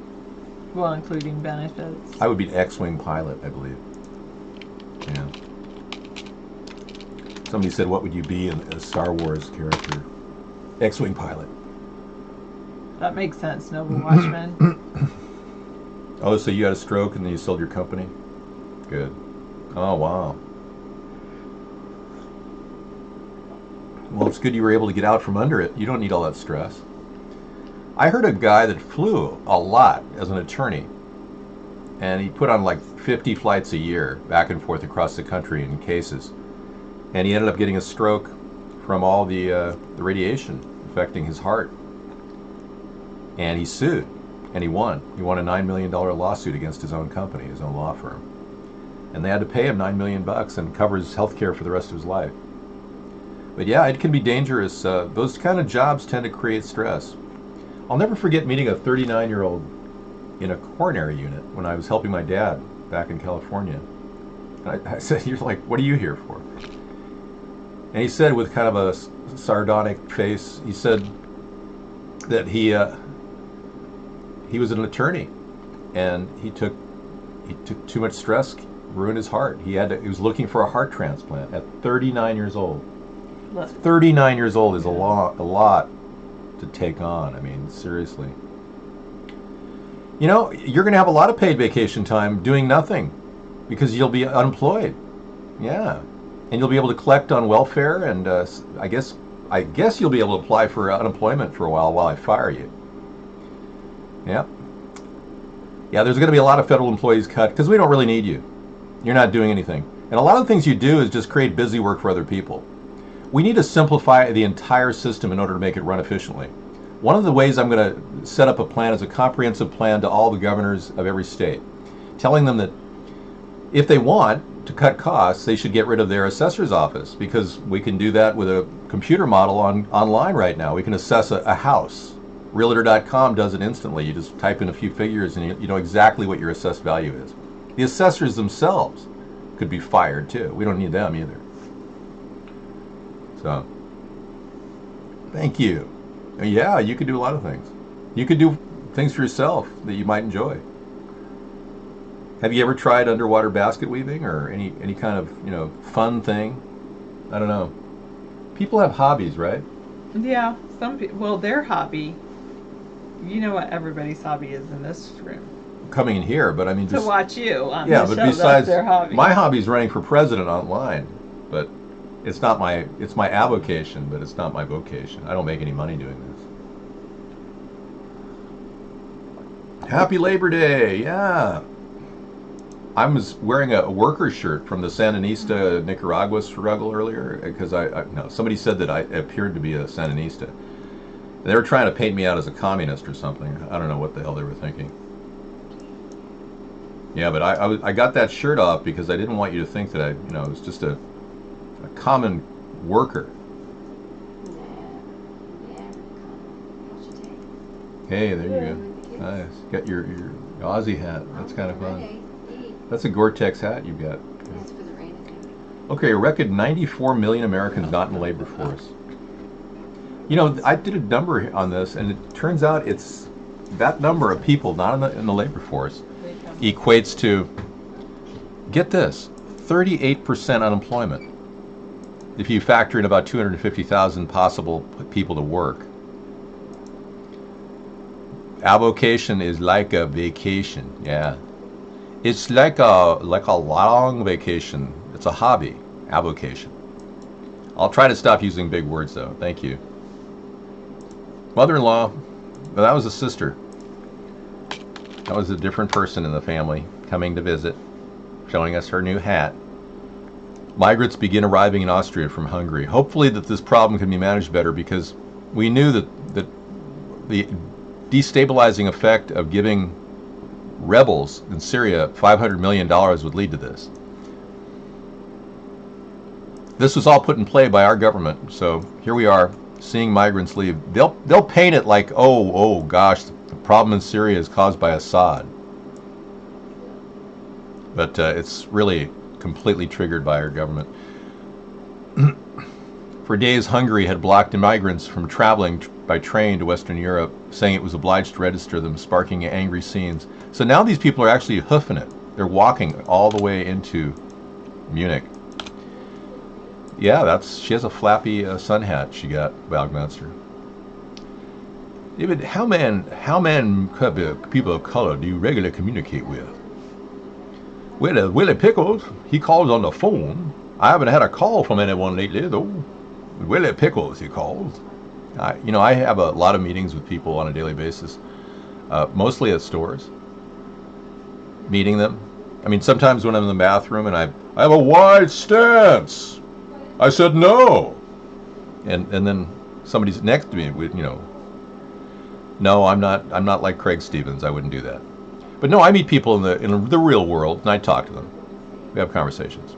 Well, including benefits. I would be an X-Wing pilot, I believe. Yeah. Somebody said, what would you be in a Star Wars character? X-Wing pilot. That makes sense, Noble Watchman. Oh, so you had a stroke and then you sold your company? Good. Oh, wow. Well, it's good you were able to get out from under it. You don't need all that stress. I heard a guy that flew a lot as an attorney, and he put on like 50 flights a year back and forth across the country in cases, and he ended up getting a stroke from all the radiation affecting his heart, and he sued. And he won. He won a $9 million lawsuit against his own company, his own law firm. And they had to pay him $9 million and cover his health care for the rest of his life. But yeah, it can be dangerous. Those kind of jobs tend to create stress. I'll never forget meeting a 39-year-old in a coronary unit when I was helping my dad back in California. And I said, "You're like, what are you here for?" And he said with kind of a sardonic face, he said that he was an attorney, and he took too much stress, ruined his heart. He was looking for a heart transplant at 39 years old. 39 years old is a lot to take on. I mean, seriously. You know, you're going to have a lot of paid vacation time doing nothing because you'll be unemployed. Yeah. And you'll be able to collect on welfare, and I guess you'll be able to apply for unemployment for a while I fire you. Yeah. Yeah, there's going to be a lot of federal employees cut because we don't really need you. You're not doing anything. And a lot of the things you do is just create busy work for other people. We need to simplify the entire system in order to make it run efficiently. One of the ways I'm going to set up a plan is a comprehensive plan to all the governors of every state, telling them that if they want to cut costs, they should get rid of their assessor's office, because we can do that with a computer model online right now. We can assess a house. Realtor.com does it instantly. You just type in a few figures and you know exactly what your assessed value is. The assessors themselves could be fired too. We don't need them either. So, thank you. Yeah, you could do a lot of things. You could do things for yourself that you might enjoy. Have you ever tried underwater basket weaving or any kind of, you know, fun thing? I don't know. People have hobbies, right? Yeah, some people. Well, their hobby. You know what everybody's hobby is in this room. Coming in here, but I mean, just to watch you on yeah, the but show, besides, that's their hobby. My hobby is running for president online, but it's not it's my avocation, but it's not my vocation. I don't make any money doing this. Happy Labor Day, yeah. I was wearing a worker shirt from the Sandinista Nicaragua struggle earlier because somebody said that I appeared to be a Sandinista. They were trying to paint me out as a communist or something. I don't know what the hell they were thinking. Yeah, but I got that shirt off because I didn't want you to think that I was just a common worker. Hey, there you go. Nice. Got your Aussie hat. That's kind of fun. That's a Gore-Tex hat you've got. That's for the rain. Okay, a record 94 million Americans not in the labor force. You know, I did a number on this, and it turns out it's that number of people not in the labor force equates to, get this, 38% unemployment. If you factor in about 250,000 possible people to work. Avocation is like a vacation, yeah. It's like a long vacation. It's a hobby, avocation. I'll try to stop using big words though. Thank you. Mother-in-law, well, that was a sister. That was a different person in the family coming to visit, showing us her new hat. Migrants begin arriving in Austria from Hungary. Hopefully that this problem can be managed better, because we knew that the destabilizing effect of giving rebels in Syria $500 million would lead to this. This was all put in play by our government, so here we are seeing migrants leave. They'll paint it like, oh gosh, the problem in Syria is caused by Assad. But it's really completely triggered by our government. For days, Hungary had blocked migrants from traveling by train to Western Europe, saying it was obliged to register them, sparking angry scenes. So now these people are actually hoofing it. They're walking all the way into Munich. Yeah, she has a flappy sun hat she got, Wagmaster. David, how many people of color do you regularly communicate with? Well, Willie Pickles, he calls on the phone. I haven't had a call from anyone lately, though. Willie Pickles, he calls. I have a lot of meetings with people on a daily basis, mostly at stores, meeting them. I mean, sometimes when I'm in the bathroom and I have a wide stance, I said no, and then somebody's next to me with, No, I'm not like Craig Stevens. I wouldn't do that. But no, I meet people in the real world, and I talk to them. We have conversations.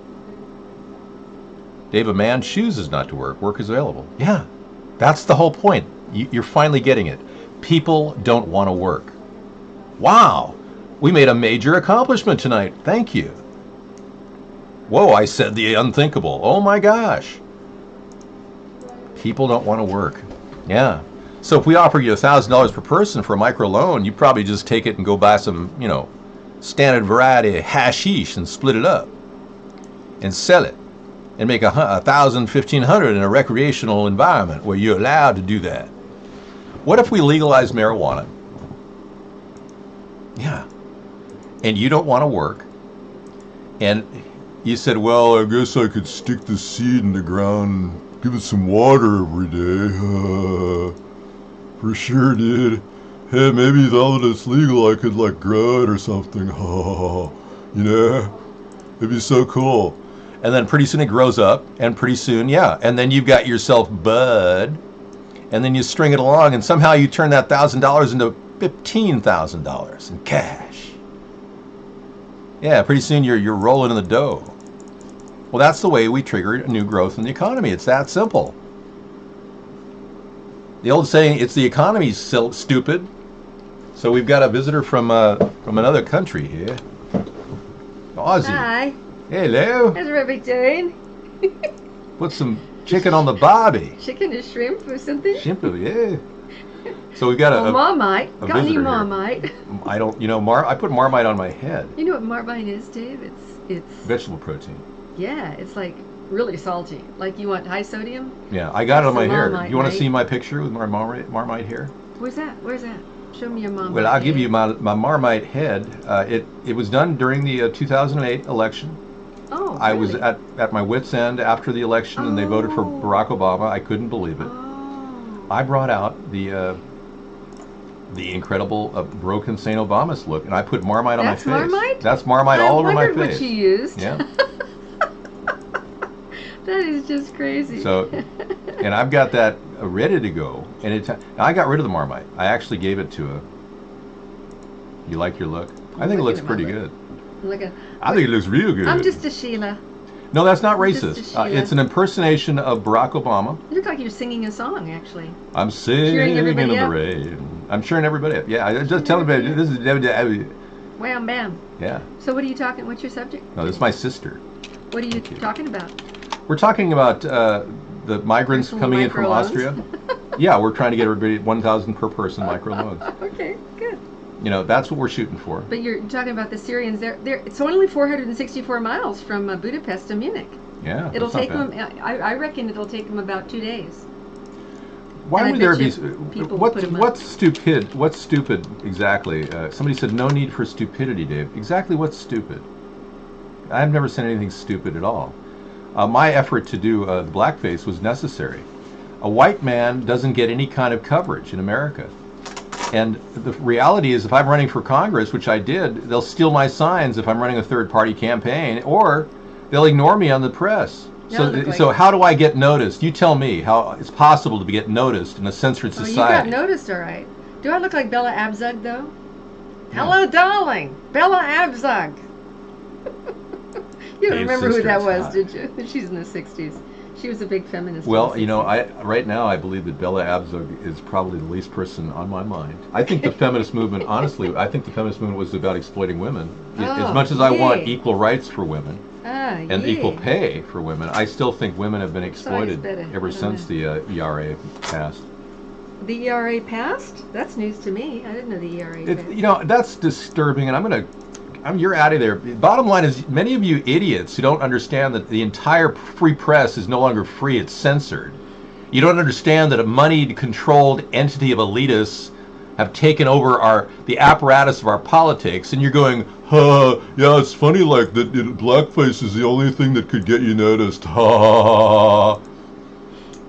Dave, a man chooses not to work. Work is available. Yeah, that's the whole point. You're finally getting it. People don't want to work. Wow, we made a major accomplishment tonight. Thank you. Whoa, I said the unthinkable. Oh my gosh. People don't want to work. Yeah. So if we offer you $1,000 per person for a micro loan, you probably just take it and go buy some, standard variety hashish and split it up and sell it and make $1,000, $1,500 in a recreational environment where you're allowed to do that. What if we legalize marijuana? Yeah. And you don't want to work. And you said, well, I guess I could stick the seed in the ground, give it some water every day. For sure, dude. Hey, maybe now that it's legal, I could grow it or something. It'd be so cool. And then pretty soon it grows up, and pretty soon, yeah. And then you've got yourself bud, and then you string it along, and somehow you turn that $1,000 into $15,000 in cash. Yeah, pretty soon you're rolling in the dough. Well, that's the way we trigger new growth in the economy. It's that simple. The old saying, it's the economy's stupid. So we've got a visitor from another country here. Aussie. Hi. Hello. How's everybody doing? Put some chicken on the barbie. Chicken or shrimp or something? Shrimp, yeah. So we've got Marmite. Got any visitor Marmite? Here. I don't, I put Marmite on my head. You know what Marmite is, Dave? It's vegetable protein. Yeah, it's like really salty. Like you want high sodium? Yeah, I got it on my hair. Marmite, You want to right? see my picture with my Marmite hair? Where's that? Show me your Marmite. Well, I'll give you my Marmite head. It was done during the 2008 election. Oh, I really? was at my wit's end after the election, and they voted for Barack Obama. I couldn't believe it. I brought out the incredible broken St. Obama's look, and I put Marmite on my face. Marmite? That's Marmite all over my face. I wondered what you used. Yeah. That is just crazy. So, and I've got that ready to go. And I got rid of the Marmite. I actually gave it to You like your look? I think it looks pretty good. I think it looks real good. I'm just a Sheila. No, that's not racist. It's an impersonation of Barack Obama. You look like you're singing a song, actually. I'm singing in the rain. I'm cheering everybody up. Yeah, I just tell everybody this is Wham bam. Yeah. So what are you talking? What's your subject? No, this is my sister. What are you talking about? We're talking about the migrants coming in from Austria. Yeah, we're trying to get everybody 1,000 per person micro loans. Okay, good. That's what we're shooting for. But you're talking about the Syrians. It's only 464 miles from Budapest to Munich. Yeah, it'll take them. I reckon it'll take them about 2 days. Why would there be? What's stupid? What's stupid exactly? Somebody said no need for stupidity, Dave. Exactly what's stupid? I've never said anything stupid at all. My effort to do the blackface was necessary. A white man doesn't get any kind of coverage in America. And the reality is, if I'm running for Congress, which I did, they'll steal my signs if I'm running a third-party campaign, or they'll ignore me on the press. So how do I get noticed? You tell me how it's possible to get noticed in a censored society. You got noticed, all right. Do I look like Bella Abzug, though? Yeah. Hello, darling. Bella Abzug. You don't remember who that was, did you? She's in the 60s. She was a big feminist. Well, right now I believe that Bella Abzug is probably the least person on my mind. I think the feminist movement, honestly, I think the feminist movement was about exploiting women. As much as I want equal rights for women and equal pay for women, I still think women have been exploited ever since the ERA passed. The ERA passed? That's news to me. I didn't know the ERA passed. That's disturbing, and you're out of there. Bottom line is, many of you idiots who don't understand that the entire free press is no longer free, it's censored. You don't understand that a money-controlled entity of elitists have taken over the apparatus of our politics, and you're going, yeah, it's funny like that blackface is the only thing that could get you noticed, ha.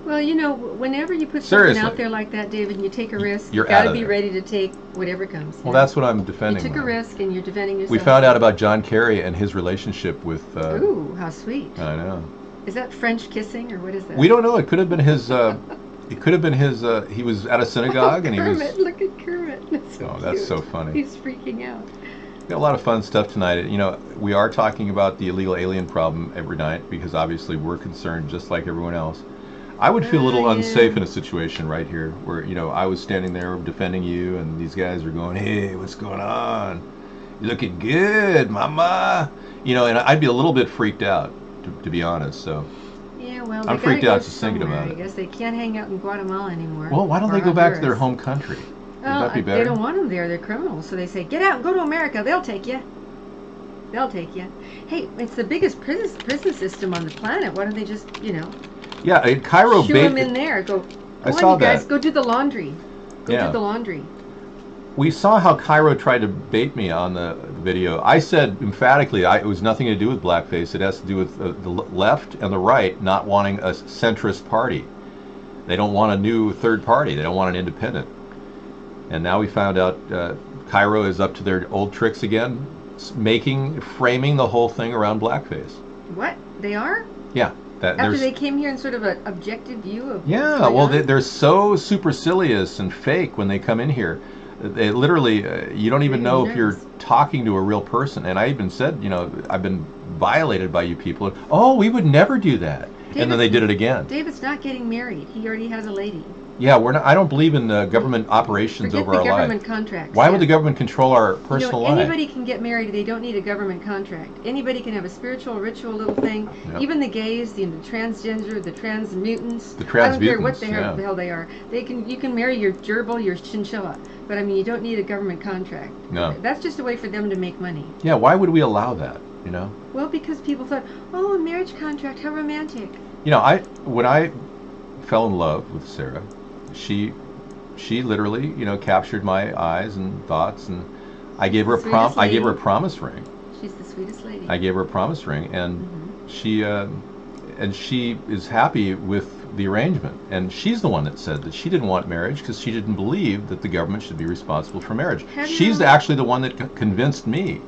Well, whenever you put something out there like that, David, and you take a risk, you've got to be ready to take whatever comes. Well, that's what I'm defending. You took a risk, and you're defending yourself. We found out about John Kerry and his relationship with... Ooh, how sweet. I know. Is that French kissing, or what is that? We don't know. It could have been his It could have been his. He was at a synagogue and he was. Kermit, look at Kermit. That's so Oh, that's cute. so funny. He's freaking out. Got a lot of fun stuff tonight. You know, we are talking about the illegal alien problem every night because obviously we're concerned just like everyone else. I would feel a little unsafe in a situation right here where, you know, I was standing there defending you and these guys are going, hey, what's going on? You're looking good, mama. You know, and I'd be a little bit freaked out, to be honest. So yeah, well, I'm freaked out just thinking about it. I guess they can't hang out in Guatemala anymore. Well, why don't they go back to their home country? Well, would that be better? They don't want them there. They're criminals. So they say, get out and go to America. They'll take you. They'll take you. Hey, it's the biggest prison system on the planet. Why don't they just, you know... Yeah, Cairo... Shoo them in there. Go on, you guys. Go do the laundry. Go do the laundry. We saw how Cairo tried to bait me on the video. I said emphatically it was nothing to do with blackface. It has to do with the left and the right not wanting a centrist party. They don't want a new third party. They don't want an independent. And now we found out Cairo is up to their old tricks again, framing the whole thing around blackface. What? They are? Yeah. After they came here in sort of an objective view of... Yeah, well, they're so supercilious and fake when they come in here. They literally, you don't even know if you're talking to a real person. And I even said, you know, I've been violated by you people. Oh, we would never do that. And then they did it again. David's not getting married. He already has a lady. Yeah, we're not. I don't believe in government operations over our life. Government contracts. Why would the government control our personal life? Anybody can get married. They don't need a government contract. Anybody can have a spiritual, ritual little thing. Yep. Even the gays, the transgender, the transmutants. I don't care what the hell they are. You can marry your gerbil, your chinchilla. But I mean, you don't need a government contract. No. That's just a way for them to make money. Yeah. Why would we allow that? You know. Well, because people thought, oh, a marriage contract, how romantic. You know, when I fell in love with Sarah, she literally, you know, captured my eyes and thoughts, and I gave her a promise ring. She's the sweetest lady. I gave her a promise ring, and she is happy with the arrangement. And she's the one that said that she didn't want marriage because she didn't believe that the government should be responsible for marriage. She's actually the one that convinced me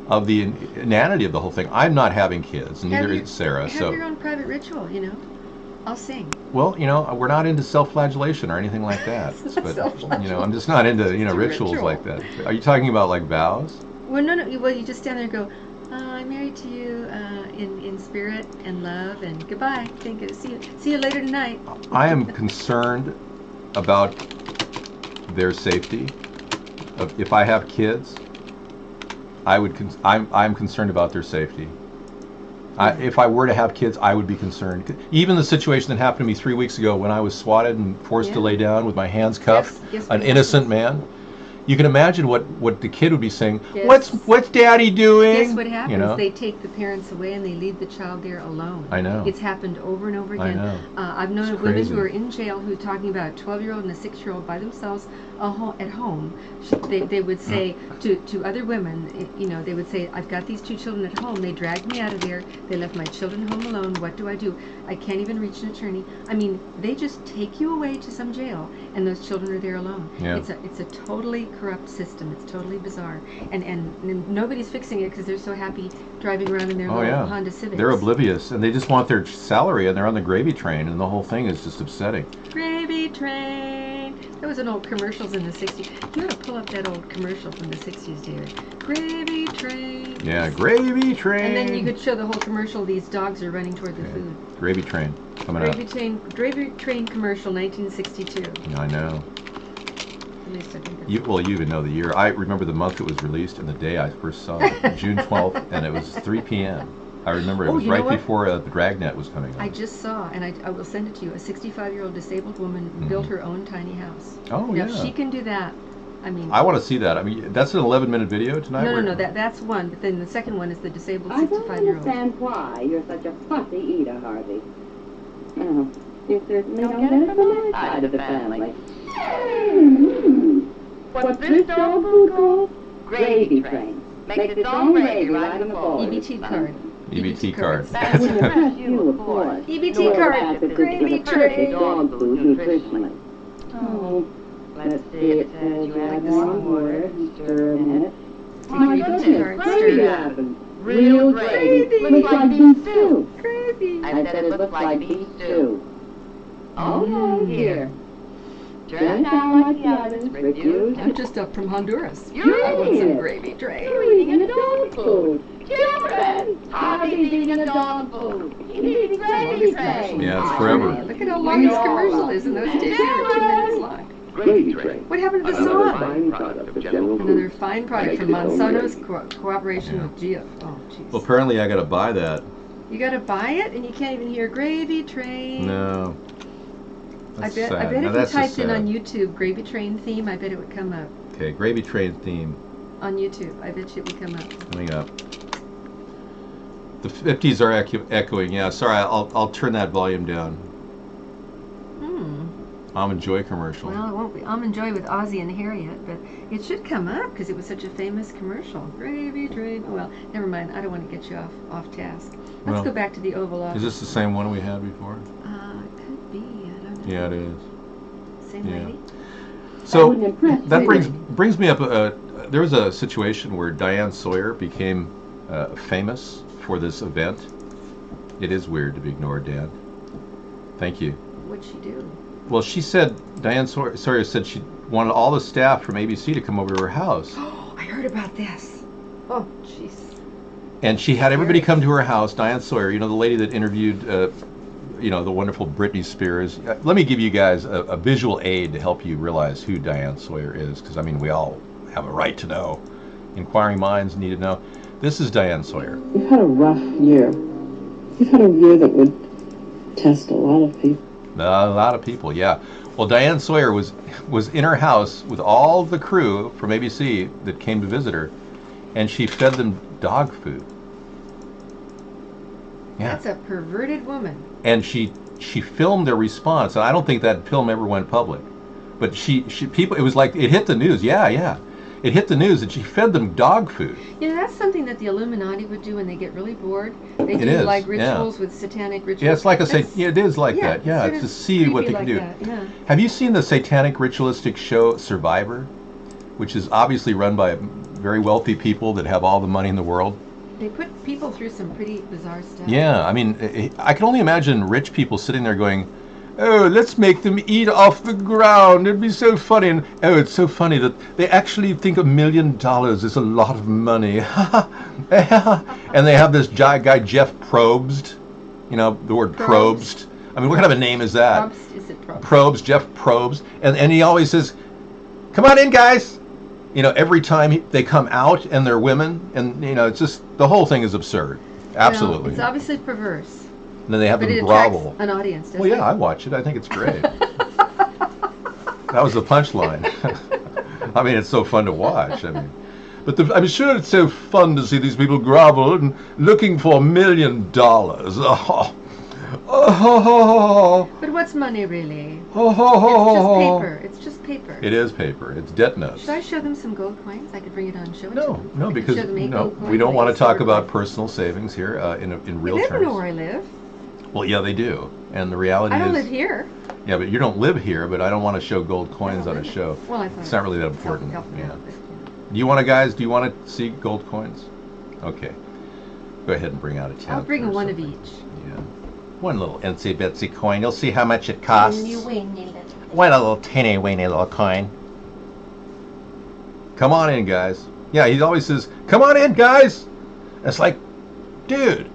of the inanity of the whole thing. I'm not having kids, and neither is Sarah. Have your own private ritual, you know. I'll sing. Well, you know, we're not into self-flagellation or anything like that. But you know, I'm just not into, you know, rituals like that. Are you talking about like vows? Well, no. Well, you just stand there and go, I'm married to you in spirit and love, and goodbye. Thank you. See you later tonight. I am concerned about their safety. If I have kids, I'm concerned about their safety. If I were to have kids, I would be concerned. Even the situation that happened to me 3 weeks ago when I was swatted and forced to lay down with my hands cuffed, an innocent man. You can imagine what the kid would be saying. What's Daddy doing? Guess what happens? You know? They take the parents away and they leave the child there alone. I know. It's happened over and over again. I know. I've known women who are in jail who are talking about a 12-year-old and a 6-year-old by themselves at home. They would say to other women, you know, they would say, I've got these 2 children at home. They dragged me out of there. They left my children home alone. What do? I can't even reach an attorney. I mean, they just take you away to some jail and those children are there alone. Yeah. It's a totally corrupt system. It's totally bizarre. And nobody's fixing it because they're so happy driving around in their little Honda Civics. They're oblivious, and they just want their salary, and they're on the gravy train, and the whole thing is just upsetting. Gravy train. That was an old commercials in the 60s. You ought to pull up that old commercial from the 60s, David. Gravy train. Yeah, gravy train. And then you could show the whole commercial. These dogs are running toward the food. Gravy train coming up. Gravy train commercial, 1962. I know. You even know the year. I remember the month it was released and the day I first saw it, June 12th, and it was 3 p.m. I remember it was right before the Dragnet was coming on. I just saw, and I will send it to you, a 65-year-old disabled woman built her own tiny house. Oh, now, if she can do that, I mean... I want to see that. I mean, that's an 11-minute video tonight? No, that's one, but then the second one is the disabled 65-year-old. I don't understand why you're such a fussy eater, Harvey. Oh, you certainly don't get it from my side of the family. What's this dog food called? Gravy train. Makes its own gravy right in the bowl. EBT card. EBT card. You, of course. EBT card. Gravy train. Dog food nutritionally. Oh, let's see, it says you add one word, stir a minute. My goodness, gravy happened. Real gravy. Looks like beef stew. Gravy. I said it looks like beef stew. Oh, no, dear. Turn down like the others, refuse. I'm just up from Honduras. You're I want some it. gravy train. You're eating a dog food. Children, Harvey's eating a dog food. He's eating gravy train. Yeah, it's forever. Look at how long this commercial is, and those tapes are 2 minutes long. Gravy train. What happened to the Another song? fine product of General Another Foods. fine product from Makes its own Monsanto's gravy. cooperation with GF. Oh, jeez. Well, apparently I got to buy that. You gotta buy it, and you can't even hear gravy train. No. I That's bet sad. if Now, you that's just typed in sad. on YouTube gravy train theme, I bet it would come up. Okay, gravy train theme On YouTube, I bet you it would come up. coming up. The 50s are echoing. Yeah, sorry, I'll turn that volume down. Almond Joy commercial. Well, it won't be Almond Joy with Ozzy and Harriet, but it should come up because it was such a famous commercial. Gravy train. Well, never mind. I don't want to get you off task. Let's Well, go back to the Oval Office. Is this the same one we had before? Could be. I don't know. Yeah, it is. Same Yeah. lady. So wouldn't impress that anybody. brings me up. There was a situation where Diane Sawyer became famous for this event. It is weird to be ignored, Dan. Thank you. What'd she do? Well, she said, Diane Sawyer said she wanted all the staff from ABC to come over to her house. Oh, I heard about this. Oh, jeez. And she had everybody come to her house, Diane Sawyer, you know, the lady that interviewed, the wonderful Britney Spears. Let me give you guys a visual aid to help you realize who Diane Sawyer is, because, I mean, we all have a right to know. Inquiring minds need to know. This is Diane Sawyer. We've had a rough year. We've had a year that would test a lot of people. A lot of people, yeah. Well, Diane Sawyer was in her house with all the crew from ABC that came to visit her, and she fed them dog food. Yeah. That's a perverted woman. And she filmed their response, and I don't think that film ever went public. But people, it was like, it hit the news. Yeah. It hit the news that she fed them dog food. You know, that's something that the Illuminati would do when they get really bored. They It do is, like yeah. rituals with satanic rituals. Yeah, it's like That's- it is like that. Yeah, sort it's of to see what they creepy can do. like that, yeah. Have you seen the satanic ritualistic show Survivor, which is obviously run by very wealthy people that have all the money in the world? They put people through some pretty bizarre stuff. Yeah, I mean, I can only imagine rich people sitting there going, "Oh, let's make them eat off the ground. It'd be so funny." And oh, it's so funny that they actually think $1 million is a lot of money. And they have this guy, Jeff Probst. You know, the word Probst. I mean, what kind of a name is that? Probst, is it Probst? Probst, Jeff Probst. And he always says, "Come on in, guys." You know, every time they come out and they're women. And, you know, it's just, the whole thing is absurd. Absolutely. Well, it's obviously perverse. And then they have But them it attracts grovel. an audience, doesn't Well, yeah, it? I watch it. I think it's great. That was the punchline. I mean, it's so fun to watch. I mean, but I'm sure it's so fun to see these people grovel and looking for $1 million. Oh. But what's money really? Oh. It's just paper. It is paper. It's debt notes. Should I show them some gold coins? I could bring it on and show it to No, them. no, I could because show them 8 no, gold coins we don't and want 8 to talk silver about coins. personal savings here in real They terms. don't know where I live. Well, yeah, they do. And the reality I don't is, live here. yeah, but you don't live here. But I don't want to show gold coins on a show. Well, I thought It's not really that it was important. helpful, Yeah. but, Do you want to, guys? Do you want to see gold coins? Okay. Go ahead and bring out a 10. I'll bring one of each. Yeah. One little itsy bitsy coin. You'll see how much it costs. Weeny little. One little teeny weeny little coin. Come on in, guys. Yeah, he always says, "Come on in, guys." And it's like, dude,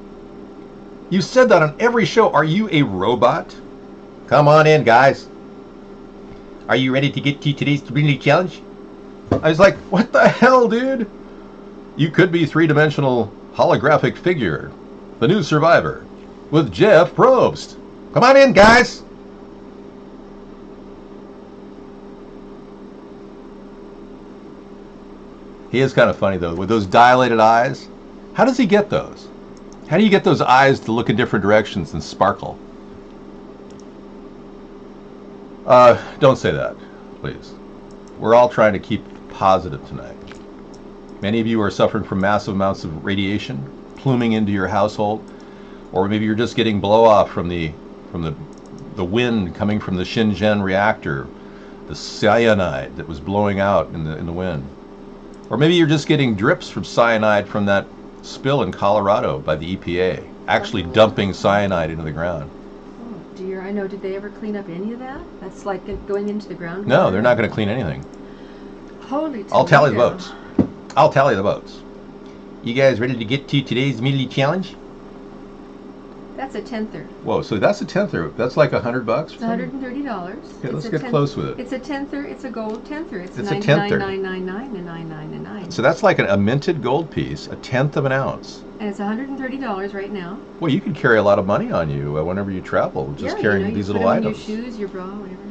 you said that on every show. Are you a robot? Come on in, guys. Are you ready to get to today's community challenge? I was like, what the hell, dude? You could be three-dimensional holographic figure, the new Survivor, with Jeff Probst. Come on in, guys. He is kind of funny, though, with those dilated eyes. How does he get those? How do you get those eyes to look in different directions and sparkle? Don't say that, please. We're all trying to keep positive tonight. Many of you are suffering from massive amounts of radiation pluming into your household, or maybe you're just getting blow off from the wind coming from the Shenzhen reactor, the cyanide that was blowing out in the wind. Or maybe you're just getting drips from cyanide from that spill in Colorado by the EPA, actually dumping cyanide into the ground. Oh dear, I know. Did they ever clean up any of that? That's like going into the groundwater. No, they're not going to clean anything. Holy I'll tally the Toledo. votes. I'll tally the votes. You guys ready to get to today's mealy challenge? That's a tenther. Whoa, so that's a tenther. That's like $100. It's $130. Okay, let's get close with it. It's a tenther. It's a gold tenther. It's a tenther. $99.99 and $99.99. So that's like a minted gold piece, 1/10 of an ounce. And it's $130 right now. Well, you could carry a lot of money on you whenever you travel, just carrying these little items. Your shoes, your bra, whatever.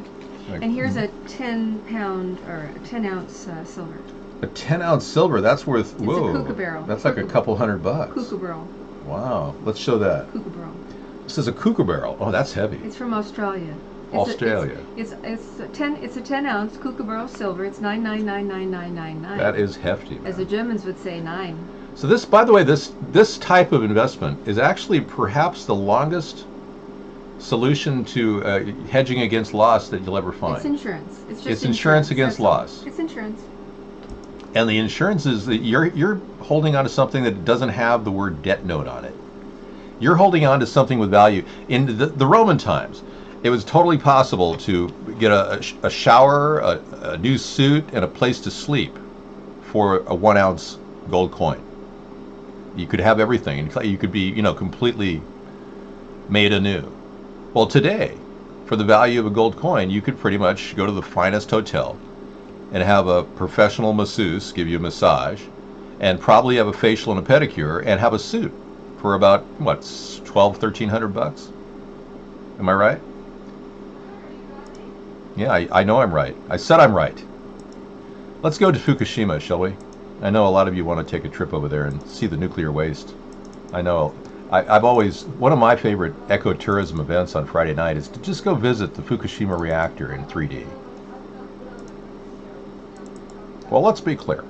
Like, and here's a 10-pound or a 10-ounce silver. A 10-ounce silver. That's worth. It's whoa. a kookaburra. That's like a couple $100. Kookaburra. Wow. Let's show that. Kookaburra. This is a kookaburra. Oh, that's heavy. It's from Australia. Australia. It's a 10-ounce kookaburra silver. It's $9999999. That is hefty, man. As the Germans would say, 9. So this, by the way, this type of investment is actually perhaps the longest solution to hedging against loss that you'll ever find. It's insurance. It's just insurance against loss. It's insurance. And the insurance is that you're holding on to something that doesn't have the word debt note on it. You're holding on to something with value. In the Roman times, it was totally possible to get a shower, a new suit, and a place to sleep for a 1-ounce gold coin. You could have everything. You could be, completely made anew. Well, today, for the value of a gold coin, you could pretty much go to the finest hotel and have a professional masseuse give you a massage, and probably have a facial and a pedicure, and have a suit for about, what, $1,200-1,300? Am I right? Yeah, I know I'm right. I said I'm right. Let's go to Fukushima, shall we? I know a lot of you want to take a trip over there and see the nuclear waste. I know. I've always, one of my favorite ecotourism events on Friday night is to just go visit the Fukushima reactor in 3D. Well, let's be clear.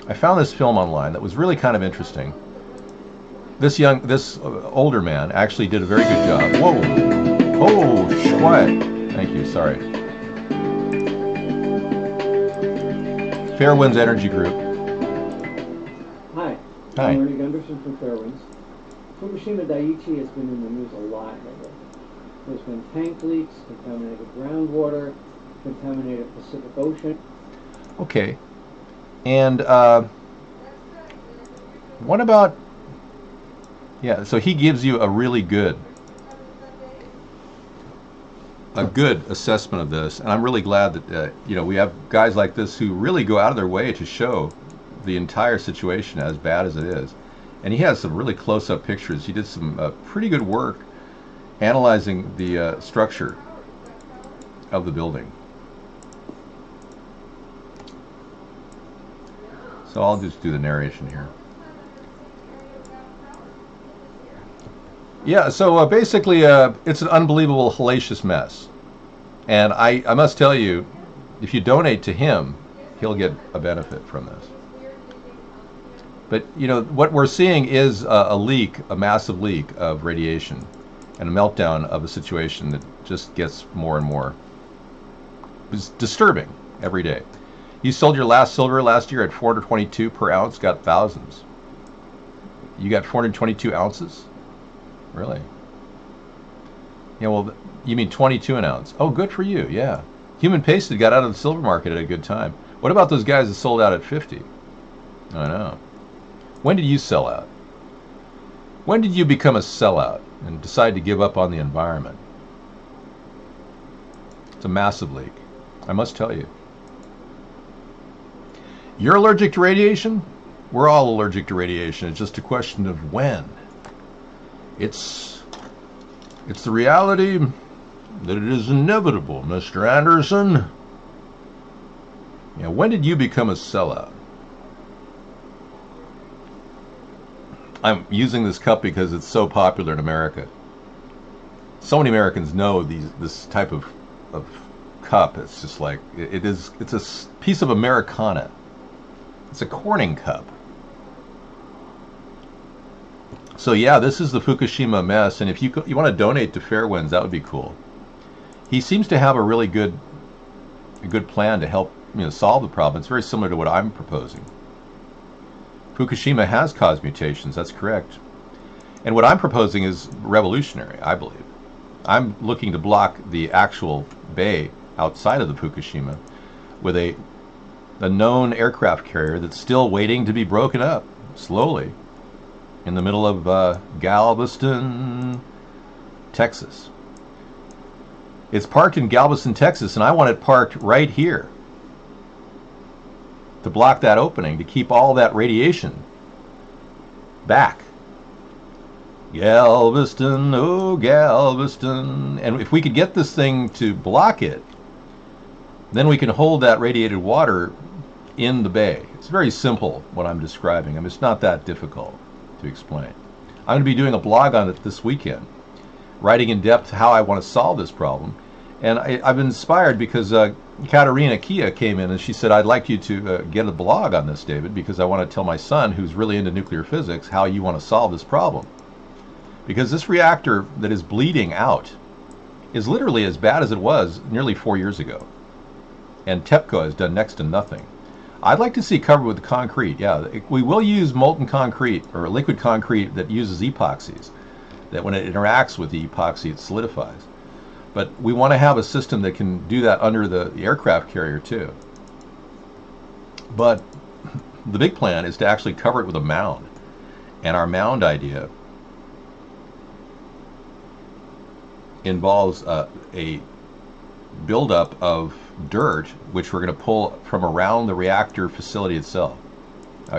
I found this film online that was really kind of interesting. This older man actually did a very good job. Whoa! Oh, quiet. Thank you. Sorry. Fairwinds Energy Group. Hi. Hi. I'm Ernie Gunderson from Fairwinds. Fukushima Daiichi has been in the news a lot lately. There's been tank leaks, contaminated groundwater, contaminated Pacific Ocean. Okay. And what about... Yeah, so he gives you a really good assessment of this, and I'm really glad that we have guys like this who really go out of their way to show the entire situation as bad as it is. And he has some really close-up pictures. He did some pretty good work analyzing the structure of the building. So I'll just do the narration here. Yeah, so basically it's an unbelievable hellacious mess. And I must tell you, if you donate to him, he'll get a benefit from this. But, what we're seeing is a leak, a massive leak of radiation, and a meltdown of a situation that just gets more and more disturbing every day. You sold your last silver last year at $422 per ounce, got thousands. You got 422 ounces? Really? Yeah, well, you mean 22 an ounce. Oh, good for you, yeah. Human Pasted got out of the silver market at a good time. What about those guys that sold out at 50? I know. When did you sell out? When did you become a sellout and decide to give up on the environment? It's a massive leak, I must tell you. You're allergic to radiation? We're all allergic to radiation. It's just a question of when. It's the reality that it is inevitable, Mr. Anderson. When did you become a sellout? I'm using this cup because it's so popular in America. So many Americans know this type of cup. It's just like, it's a piece of Americana. It's a Corning cup. So yeah, this is the Fukushima mess, and if you want to donate to Fairwinds, that would be cool. He seems to have a really good plan to help solve the problem. It's very similar to what I'm proposing. Fukushima has caused mutations, that's correct. And what I'm proposing is revolutionary, I believe. I'm looking to block the actual bay outside of the Fukushima with a known aircraft carrier that's still waiting to be broken up slowly in the middle of Galveston, Texas. It's parked in Galveston, Texas, and I want it parked right here to block that opening, to keep all that radiation back. Galveston, oh Galveston. And if we could get this thing to block it, then we can hold that radiated water in the bay. It's very simple what I'm describing. I mean, it's not that difficult to explain. I'm going to be doing a blog on it this weekend, writing in depth how I want to solve this problem. And I've been inspired because Katerina Kia came in and she said, I'd like you to get a blog on this, David, because I want to tell my son, who's really into nuclear physics, how you want to solve this problem. Because this reactor that is bleeding out is literally as bad as it was nearly 4 years ago. And TEPCO has done next to nothing. I'd like to see covered with concrete. Yeah, we will use molten concrete or liquid concrete that uses epoxies, that when it interacts with the epoxy, it solidifies. But we want to have a system that can do that under the aircraft carrier too. But the big plan is to actually cover it with a mound. And our mound idea involves a buildup of dirt, which we're going to pull from around the reactor facility itself.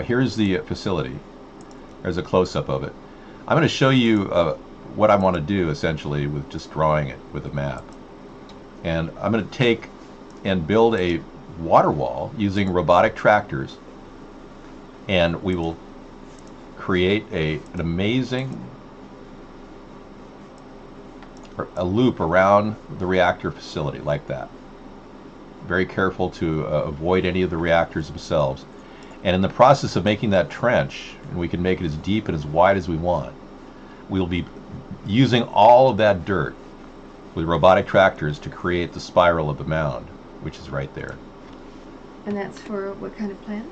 Here's the facility. There's a close-up of it. I'm going to show you what I want to do essentially with just drawing it with a map. And I'm going to take and build a water wall using robotic tractors, and we will create an amazing loop around the reactor facility like that. Very careful to avoid any of the reactors themselves. And in the process of making that trench, and we can make it as deep and as wide as we want, we'll be using all of that dirt with robotic tractors to create the spiral of the mound, which is right there. And that's for what kind of plant?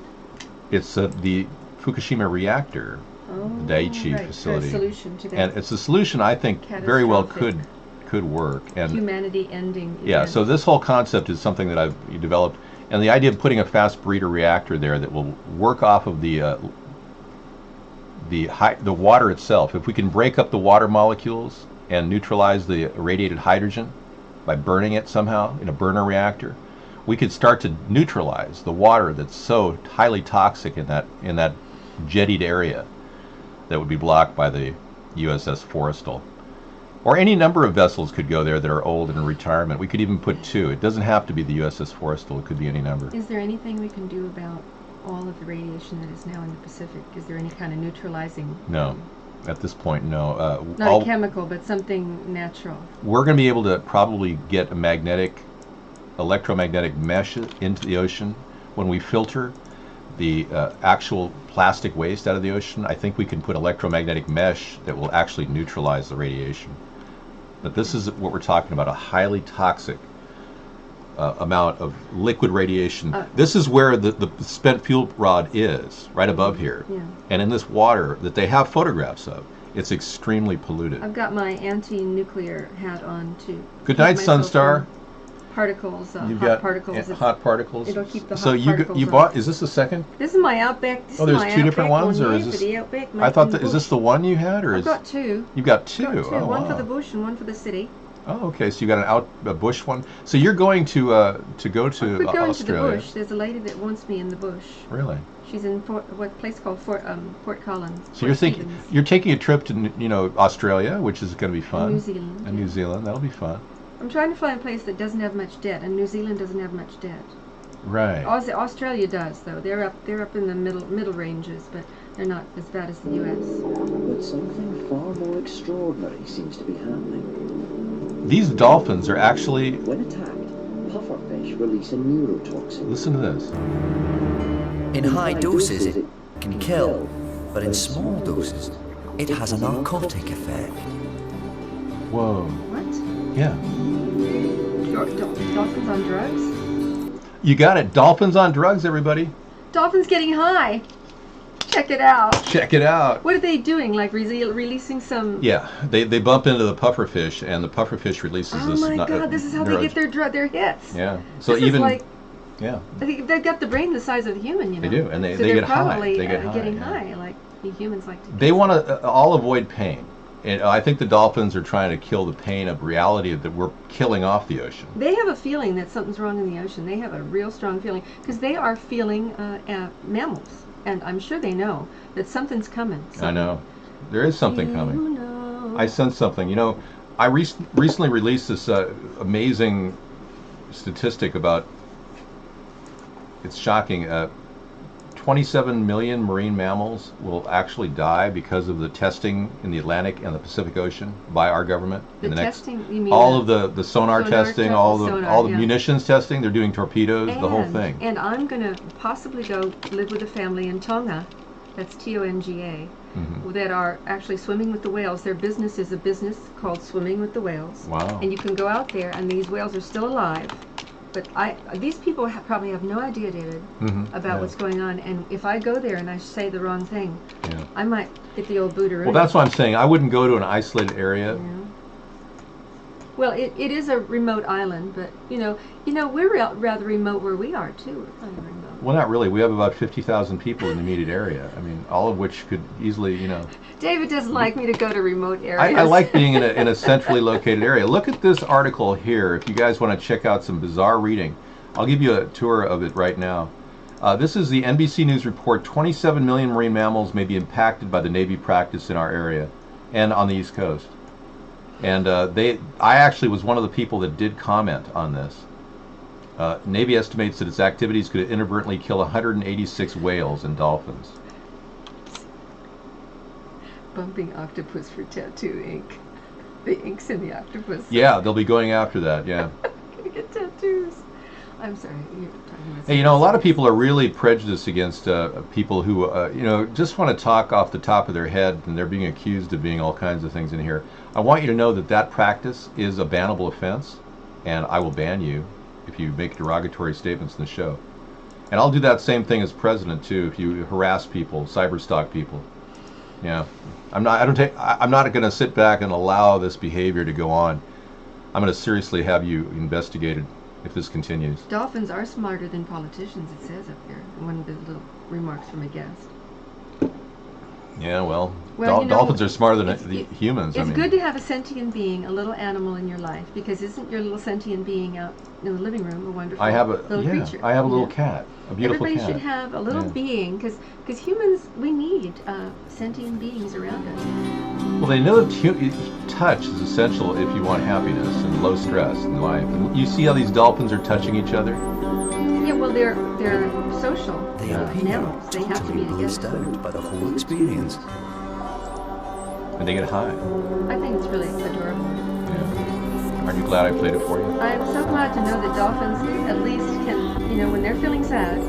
It's the Fukushima reactor, the Daiichi facility. For a solution to that. And it's a solution I think very well could work. And humanity ending. Yeah, so this whole concept is something that I've developed, and the idea of putting a fast breeder reactor there that will work off of the water itself. If we can break up the water molecules and neutralize the radiated hydrogen by burning it somehow in a burner reactor, we could start to neutralize the water that's so highly toxic in that jettied area that would be blocked by the USS Forrestal. Or any number of vessels could go there that are old and in retirement. We could even put 2. It doesn't have to be the USS Forrestal. It could be any number. Is there anything we can do about all of the radiation that is now in the Pacific? Is there any kind of neutralizing? No. At this point, no. Not chemical, but something natural. We're going to be able to probably get a electromagnetic mesh into the ocean. When we filter the actual plastic waste out of the ocean, I think we can put electromagnetic mesh that will actually neutralize the radiation. But this is what we're talking about, a highly toxic amount of liquid radiation. This is where the spent fuel rod is, right above here. Yeah. And in this water that they have photographs of, it's extremely polluted. I've got my anti-nuclear hat on too. Good night, Sunstar. Particles, You've hot got particles. Hot particles. It'll keep the hot so particles you bought? Is this the second? This is my Outback. This there's is my 2 different Outback ones, or is for this? the Outback, I thought is this the one you had, or I've got 2. You've got 2. Got 2. Oh, one wow. for the bush and one for the city. Oh, okay. So you got a bush one. So you're going to go to I could go Australia. into the bush. There's a lady that wants me in the bush. Really? She's in what place called Port Collins. So you're thinking you're taking a trip to Australia, which is going to be fun. And New Zealand. And New Zealand, that'll be fun. I'm trying to find a place that doesn't have much debt, and New Zealand doesn't have much debt. Right. Australia does, though. They're up in the middle ranges, but they're not as bad as the U.S. But something far more extraordinary seems to be happening. These dolphins are actually... When attacked, pufferfish release a neurotoxin. Listen to this. In high doses, it can kill, but in small doses, it has a narcotic effect. Whoa. What? Yeah. Dolphins on drugs? You got it. Dolphins on drugs, everybody. Dolphins getting high. Check it out. Check it out. What are they doing? Like releasing some? Yeah, they bump into the pufferfish, and the pufferfish releases this. Oh my God! This is how they get their hits. Yeah. So this even. Is like, yeah. I think they've got the brain the size of a human. You know. They do, and so they get high. Probably, they get high. Getting high, like the humans like to. They want to all avoid pain. And I think the dolphins are trying to kill the pain of reality that we're killing off the ocean. They have a feeling that something's wrong in the ocean. They have a real strong feeling because they are feeling mammals, and I'm sure they know that something's coming. I know. There is something coming. Know. I sense something. You know, I recently released this amazing statistic about, it's shocking, 27 million marine mammals will actually die because of the testing in the Atlantic and the Pacific Ocean by our government. The testing, you mean all of the sonar testing, all the munitions testing. They're doing torpedoes, the whole thing. And I'm going to possibly go live with a family in Tonga, that's Tonga, that are actually swimming with the whales. Their business is a business called Swimming with the Whales. Wow. And you can go out there, and these whales are still alive. But these people probably have no idea, David, about what's going on. And if I go there and I say the wrong thing, I might get the old booteroo. Well, that's what I'm saying. I wouldn't go to an isolated area. Yeah. Well, it is a remote island, but you know, we're rather remote where we are too. We're kind of remote. Well, not really. We have about 50,000 people in the immediate area. I mean, all of which could easily, you know. David doesn't like me to go to remote areas. I like being in a centrally located area. Look at this article here. If you guys want to check out some bizarre reading, I'll give you a tour of it right now. This is the NBC News report. 27 million marine mammals may be impacted by the Navy practice in our area and on the East Coast. And I actually was one of the people that did comment on this. Navy estimates that its activities could inadvertently kill 186 whales and dolphins. Bumping octopus for tattoo ink. The ink's in the octopus. Yeah, they'll be going after that, yeah. Gonna get tattoos. I'm sorry, you're talking about. Hey, you know, a lot of people are really prejudiced against people who, you know, just want to talk off the top of their head, and they're being accused of being all kinds of things in here. I want you to know that that practice is a bannable offense, and I will ban you if you make derogatory statements in the show. And I'll do that same thing as president too if you harass people, cyberstalk people. Yeah, I'm not going to sit back and allow this behavior to go on. I'm going to seriously have you investigated if this continues. Dolphins are smarter than politicians, it says up here. One of the little remarks from a guest. Yeah, well you know, dolphins are smarter than the humans. It's good to have a sentient being, a little animal in your life, because isn't your little sentient being out in the living room a wonderful little creature? I have a little cat, a beautiful cat. Everybody should have a little being, because humans, we need sentient beings around us. Well, they know that touch is essential if you want happiness and low stress in life. And you see how these dolphins are touching each other? Yeah, well, they're social mammals. They have to be together. Out by the whole experience. And they get high. I think it's really adorable. Yeah. Aren't you glad I played it for you? I'm so glad to know that dolphins at least can, you know, when they're feeling sad,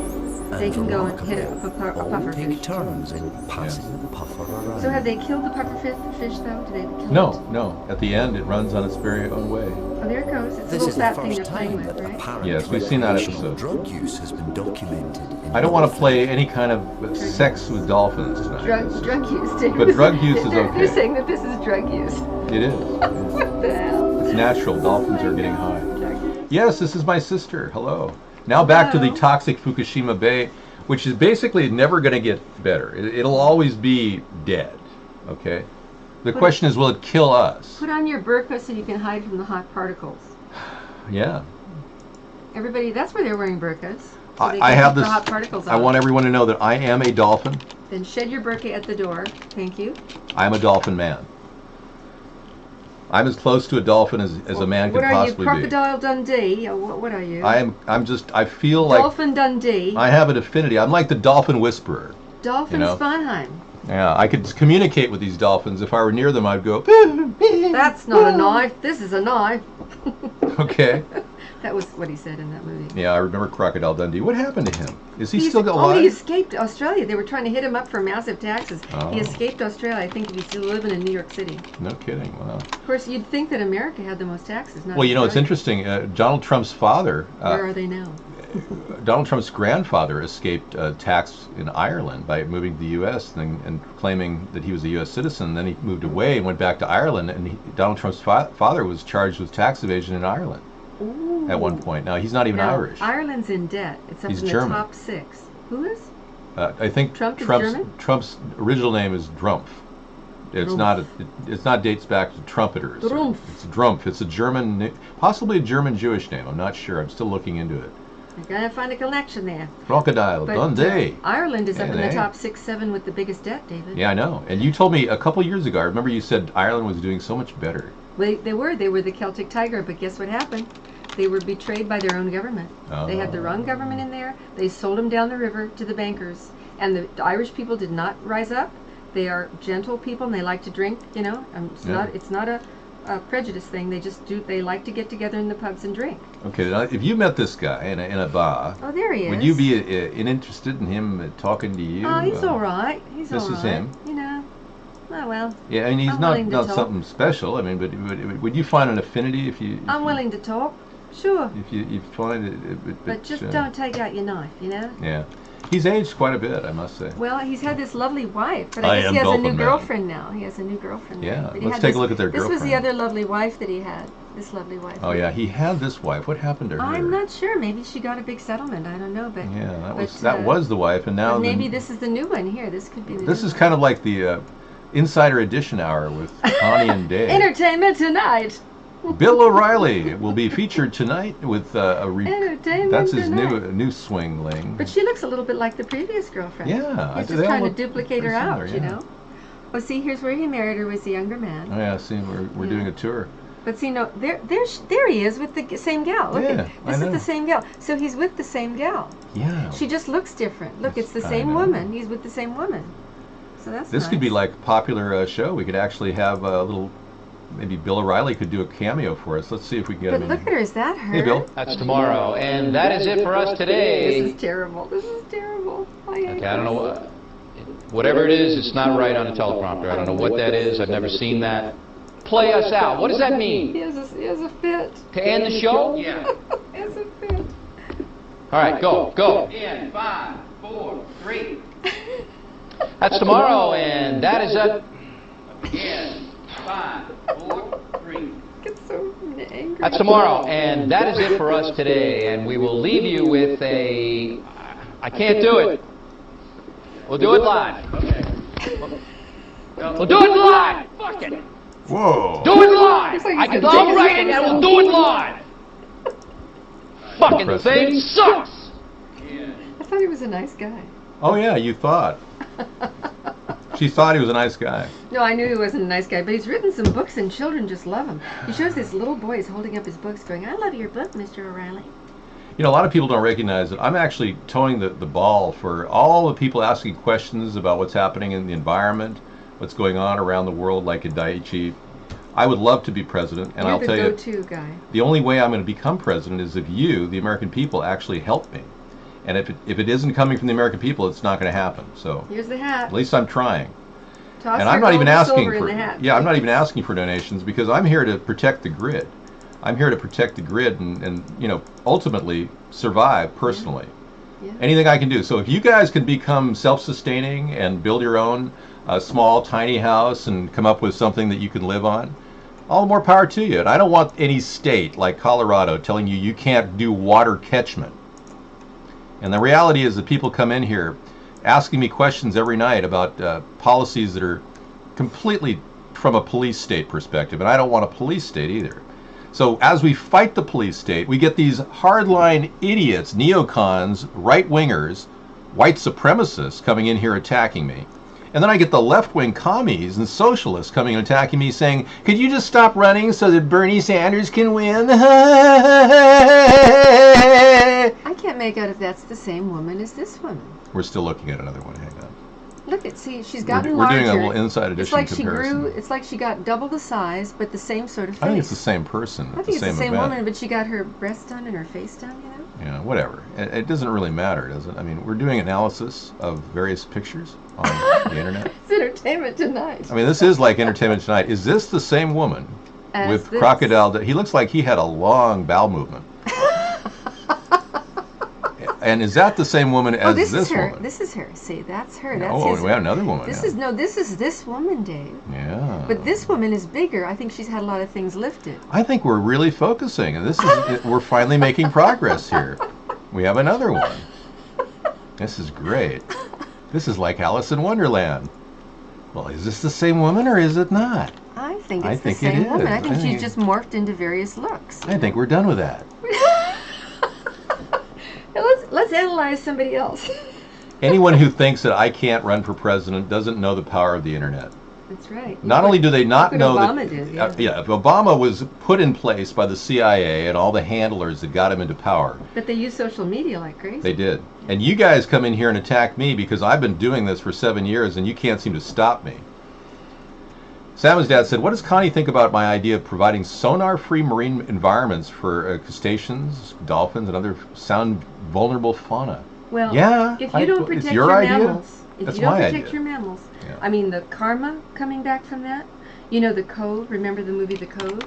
they can go and hit a pufferfish. Turns in passing the puffer around. So have they killed the pufferfish though? Do they kill it? No. At the end, it runs on its very own way. Oh, there it goes. It's This a little is the fat thing first they're playing time with, that right? apparently Yes, we've seen that episode. Drug use has been documented. I don't want to play any kind of sex with dolphins tonight. Drug use, David. But drug use is okay. They're saying that this is drug use. It is. What the hell? It's natural. Dolphins are getting high. Yes, this is my sister. Hello. Now back to the toxic Fukushima Bay, which is basically never going to get better. It'll always be dead. Okay? The question is, will it kill us? Put on your burqa so you can hide from the hot particles. Yeah. Everybody, that's where they're wearing burqas. So I have this. The hot particles I want everyone to know that I am a dolphin. Then shed your burqa at the door. Thank you. I'm a dolphin man. I'm as close to a dolphin as a man could possibly be. What are you, Crocodile Dundee? What are you? I feel like Dolphin Dundee. I have an affinity. I'm like the dolphin whisperer. Dolphin Sponheim. Yeah, I could communicate with these dolphins. If I were near them, I'd go. That's not a knife. This is a knife. Okay. That was what he said in that movie. Yeah, I remember Crocodile Dundee. What happened to him? Is he still alive? Oh, he escaped Australia. They were trying to hit him up for massive taxes. Oh. He escaped Australia. I think he's still living in New York City. No kidding. Wow. Of course, you'd think that America had the most taxes. Not well, you know, it's Australia. interesting. Donald Trump's father. Where are they now? Donald Trump's grandfather escaped tax in Ireland by moving to the U.S. and claiming that he was a U.S. citizen. Then he moved away and went back to Ireland, and Donald Trump's father was charged with tax evasion in Ireland at one point. Now, he's not even Irish. Ireland's in debt. It's up He's in the German. top 6. Who is? I think Trump is German? Trump's original name is Drumpf. It's not. It's not dates back to trumpeters. Drumpf. It's Drumpf. It's a German, possibly a German Jewish name. I'm not sure. I'm still looking into it. I gotta find a connection there. Crocodile But, Dundee. Ireland is up in the Yeah, top 6, 7 with the biggest debt, David. Yeah, I know. And you told me a couple years ago. I remember you said Ireland was doing so much better. They were the Celtic Tiger, but guess what happened? They were betrayed by their own government. They had the wrong government in there. They sold them down the river to the bankers. And the Irish people did not rise up. They are gentle people and they like to drink, you know. It's not a prejudice thing. They like to get together in the pubs and drink. Okay, now, if you met this guy in a bar, Oh, there he is. would you be interested in him talking to you? Oh, he's all right. He's all right. This is him. You know. Oh, well. Yeah, I mean, he's I'm not willing to talk. something special. I mean, but would you find an affinity if you? I'm willing to talk. Sure. If you find it, But just don't take out your knife, you know? Yeah, he's aged quite a bit, I must say. Well, he's had this lovely wife, but I I guess am he has a new Dolphin Man. girlfriend now. He has a new girlfriend. Yeah, now. But he let's had take a this- look at their This was the girlfriend. other lovely wife that he had. This lovely wife. Oh yeah, he had this wife. What happened to her? I'm not sure. Maybe she got a big settlement. I don't know, but Yeah, but, that was the wife, and now but maybe the, this is the new one here. This could be the this new is one. kind of like the Insider Edition hour with Connie and Dave. Entertainment Tonight. Bill O'Reilly will be featured tonight with Entertainment that's his Tonight. new swingling. But she looks a little bit like the previous girlfriend. Yeah, He's they just all trying to look duplicate her pretty out, similar, you yeah. know. Well, see, here's where he married her, was the younger man. Oh yeah, see, we're doing a tour. But see, no, there he is with the same gal. Look, Yeah, I this know. is the same gal. So he's with the same gal. Yeah. She just looks different. Look, it's the I same know. woman. He's with the same woman. So that's This nice. could be like a popular show. We could actually have a little. Maybe Bill O'Reilly could do a cameo for us. Let's see if we can get But him. look at her. Is that her? Hey, Bill. That's tomorrow, and that is it for us today. This is terrible. This is terrible. I hate Okay, I don't know this. whatever it is, it's not right on a teleprompter. I don't know what that is. I've never seen that. Play us out. What does that mean? He has a fit. To end the show? Yeah. He has a fit. All right, go. In 5, 4, 3. That's tomorrow, and that is it. In 5, 4, 3. Get so angry. That's tomorrow, and that is it for us today. And we will leave you with a. I can't do it. We'll do it live. We'll do it live. Fuck it. Whoa. Do it live. Looks like I he's can. gonna I'll take write his it, and face we'll do it live. Fucking thing sucks. I thought he was a nice guy. Oh yeah, you thought. She thought he was a nice guy. No, I knew he wasn't a nice guy, but he's written some books and children just love him. He shows this little boy is holding up his books going, I love your book, Mr. O'Reilly. You know, a lot of people don't recognize that I'm actually towing the ball for all the people asking questions about what's happening in the environment, what's going on around the world, like in Daiichi. I would love to be president, and You're I'll the tell you, go-to guy. the only way I'm going to become president is if you, the American people, actually help me. And if it isn't coming from the American people, it's not going to happen. So Here's the hat. at least I'm trying. Toss And your I'm not even gold and asking silver in for the hat. I'm not even asking for donations because I'm here to protect the grid. I'm here to protect the grid and you know, ultimately survive personally. Yeah. Anything I can do. So if you guys can become self-sustaining and build your own small, tiny house and come up with something that you can live on, all the more power to you. And I don't want any state like Colorado telling you you can't do water catchment. And the reality is that people come in here asking me questions every night about policies that are completely from a police state perspective, and I don't want a police state either. So as we fight the police state, we get these hardline idiots, neocons, right-wingers, white supremacists coming in here attacking me. And then I get the left-wing commies and socialists coming and attacking me saying, could you just stop running so that Bernie Sanders can win? I can't make out if that's the same woman as this woman. We're still looking at another one. Hang on. Look at, see, she's gotten We're doing a larger. little inside edition It's like comparison. she grew. It's like she got double the size, but the same sort of face. I think it's the same person. I think it's the same event. woman, but she got her breasts done and her face done. You know. Yeah, whatever. It doesn't really matter, does it? I mean, we're doing analysis of various pictures on the internet. It's Entertainment Tonight. I mean, this is like Entertainment Tonight. Is this the same woman As with this? crocodile? He looks like he had a long bowel movement. And is that the same woman as this this is her. woman? This is her. See, that's her. Yeah, That's his. we have another woman. This now. is no. This is this woman, Dave. Yeah. But this woman is bigger. I think she's had a lot of things lifted. I think we're really focusing, and this is we're finally making progress here. We have another one. This is great. This is like Alice in Wonderland. Well, is this the same woman or is it not? I think I it's think the it same is. woman. I I think think she's just morphed into various looks. I think we're done with that. Now let's analyze somebody else. Anyone who thinks that I can't run for president doesn't know the power of the internet. That's right. Not only do they not know Obama that, did, if Obama was put in place by the CIA and all the handlers that got him into power. But they use social media like crazy. They did. And you guys come in here and attack me because I've been doing this for 7 years and you can't seem to stop me. Salmon's dad said, what does Connie think about my idea of providing sonar-free marine environments for crustaceans, dolphins, and other sound-vulnerable fauna? Well, yeah, if you don't protect your mammals, if you don't protect your mammals, I mean the karma coming back from that, you know the Cove, remember the movie The Cove?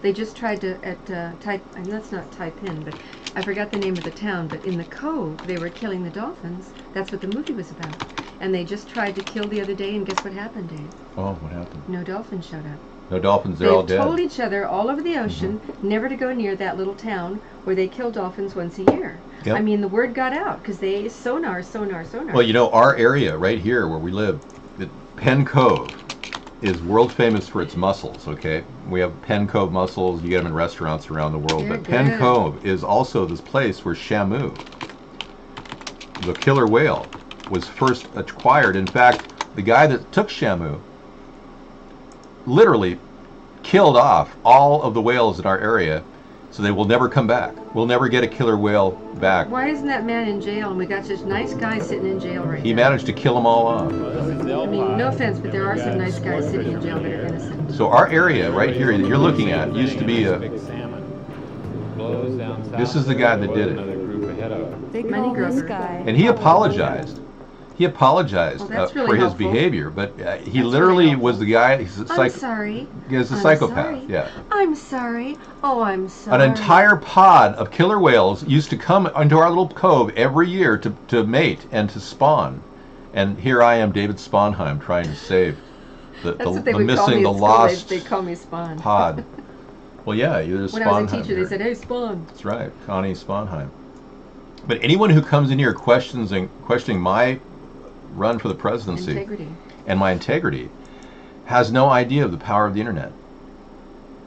They just tried to type, and that's not type in, but I forgot the name of the town, but in the Cove they were killing the dolphins. That's what the movie was about. And they just tried to kill the other day, and guess what happened, Dave? Oh, what happened? No dolphins showed up. No dolphins, they're all dead. They told each other all over the ocean never to go near that little town where they kill dolphins once a year. Yep. I mean, the word got out because they sonar. Well, you know, our area right here where we live, Penn Cove, is world famous for its mussels, okay? We have Penn Cove mussels, you get them in restaurants around the world, but Penn Cove is also this place where Shamu, the killer whale, was first acquired. In fact, the guy that took Shamu literally killed off all of the whales in our area, so they will never come back. We'll never get a killer whale back. Why isn't that man in jail? And we got such nice guys sitting in jail right now. He managed to kill them all off. I mean, no offense, but there are some nice guys sitting in jail that are innocent. So our area right here that you're looking at used to be a... This is the guy that did it. Money Grover. And he apologized. He apologized really for his helpful. behavior, but he literally was the guy. He's a I'm sorry. He's a I'm psychopath. sorry. Yeah. I'm sorry. Oh, I'm sorry. An entire pod of killer whales used to come into our little cove every year to mate and to spawn. And here I am, David Sponheim, trying to save the missing, the lost They call me Spawn. pod. Well, yeah, you're When I was a teacher, they said, "Hey, Spawn." That's right, Connie Sponheim. But anyone who comes in here questioning my run for the presidency and my integrity has no idea of the power of the internet.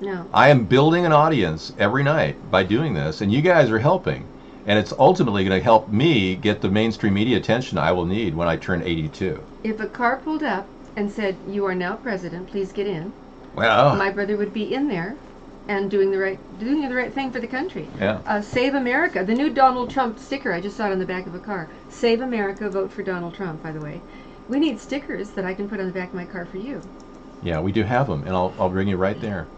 No. I am building an audience every night by doing this, and you guys are helping. And it's ultimately going to help me get the mainstream media attention I will need when I turn 82. If a car pulled up and said, "You are now president, please get in," well, my brother would be in there and doing the right thing for the country. Yeah. Save America. The new Donald Trump sticker, I just saw it on the back of a car. Save America, vote for Donald Trump, by the way. We need stickers that I can put on the back of my car for you. Yeah, we do have them, and I'll bring you right there.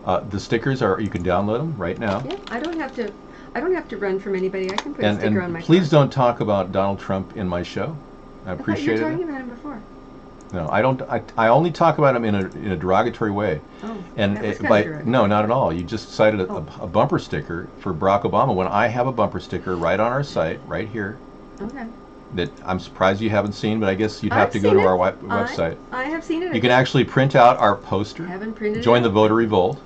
The stickers you can download them right now. Yeah, I don't have to run from anybody. I can put a sticker on my car. Please don't talk about Donald Trump in my show. I appreciate it. You were talking about him before. No, I don't. I only talk about him in a derogatory way. Oh, and no, not at all. You just cited a bumper sticker for Barack Obama when I have a bumper sticker right on our site, right here. Okay. That I'm surprised you haven't seen, but I guess you'd have to go to our website. I have seen it. You can actually print out our poster. I haven't printed Join it. the voter revolt.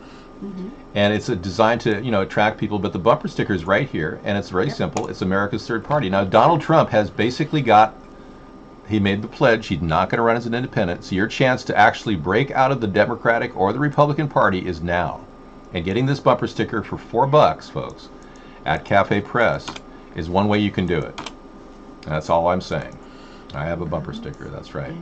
And it's designed to attract people, but the bumper sticker is right here, and it's very simple. It's America's Third Party. Now Donald Trump has basically he made the pledge he's not going to run as an independent, so your chance to actually break out of the Democratic or the Republican Party is now. And getting this bumper sticker for $4, folks, at Cafe Press is one way you can do it. And that's all I'm saying. I have a bumper sticker, that's right.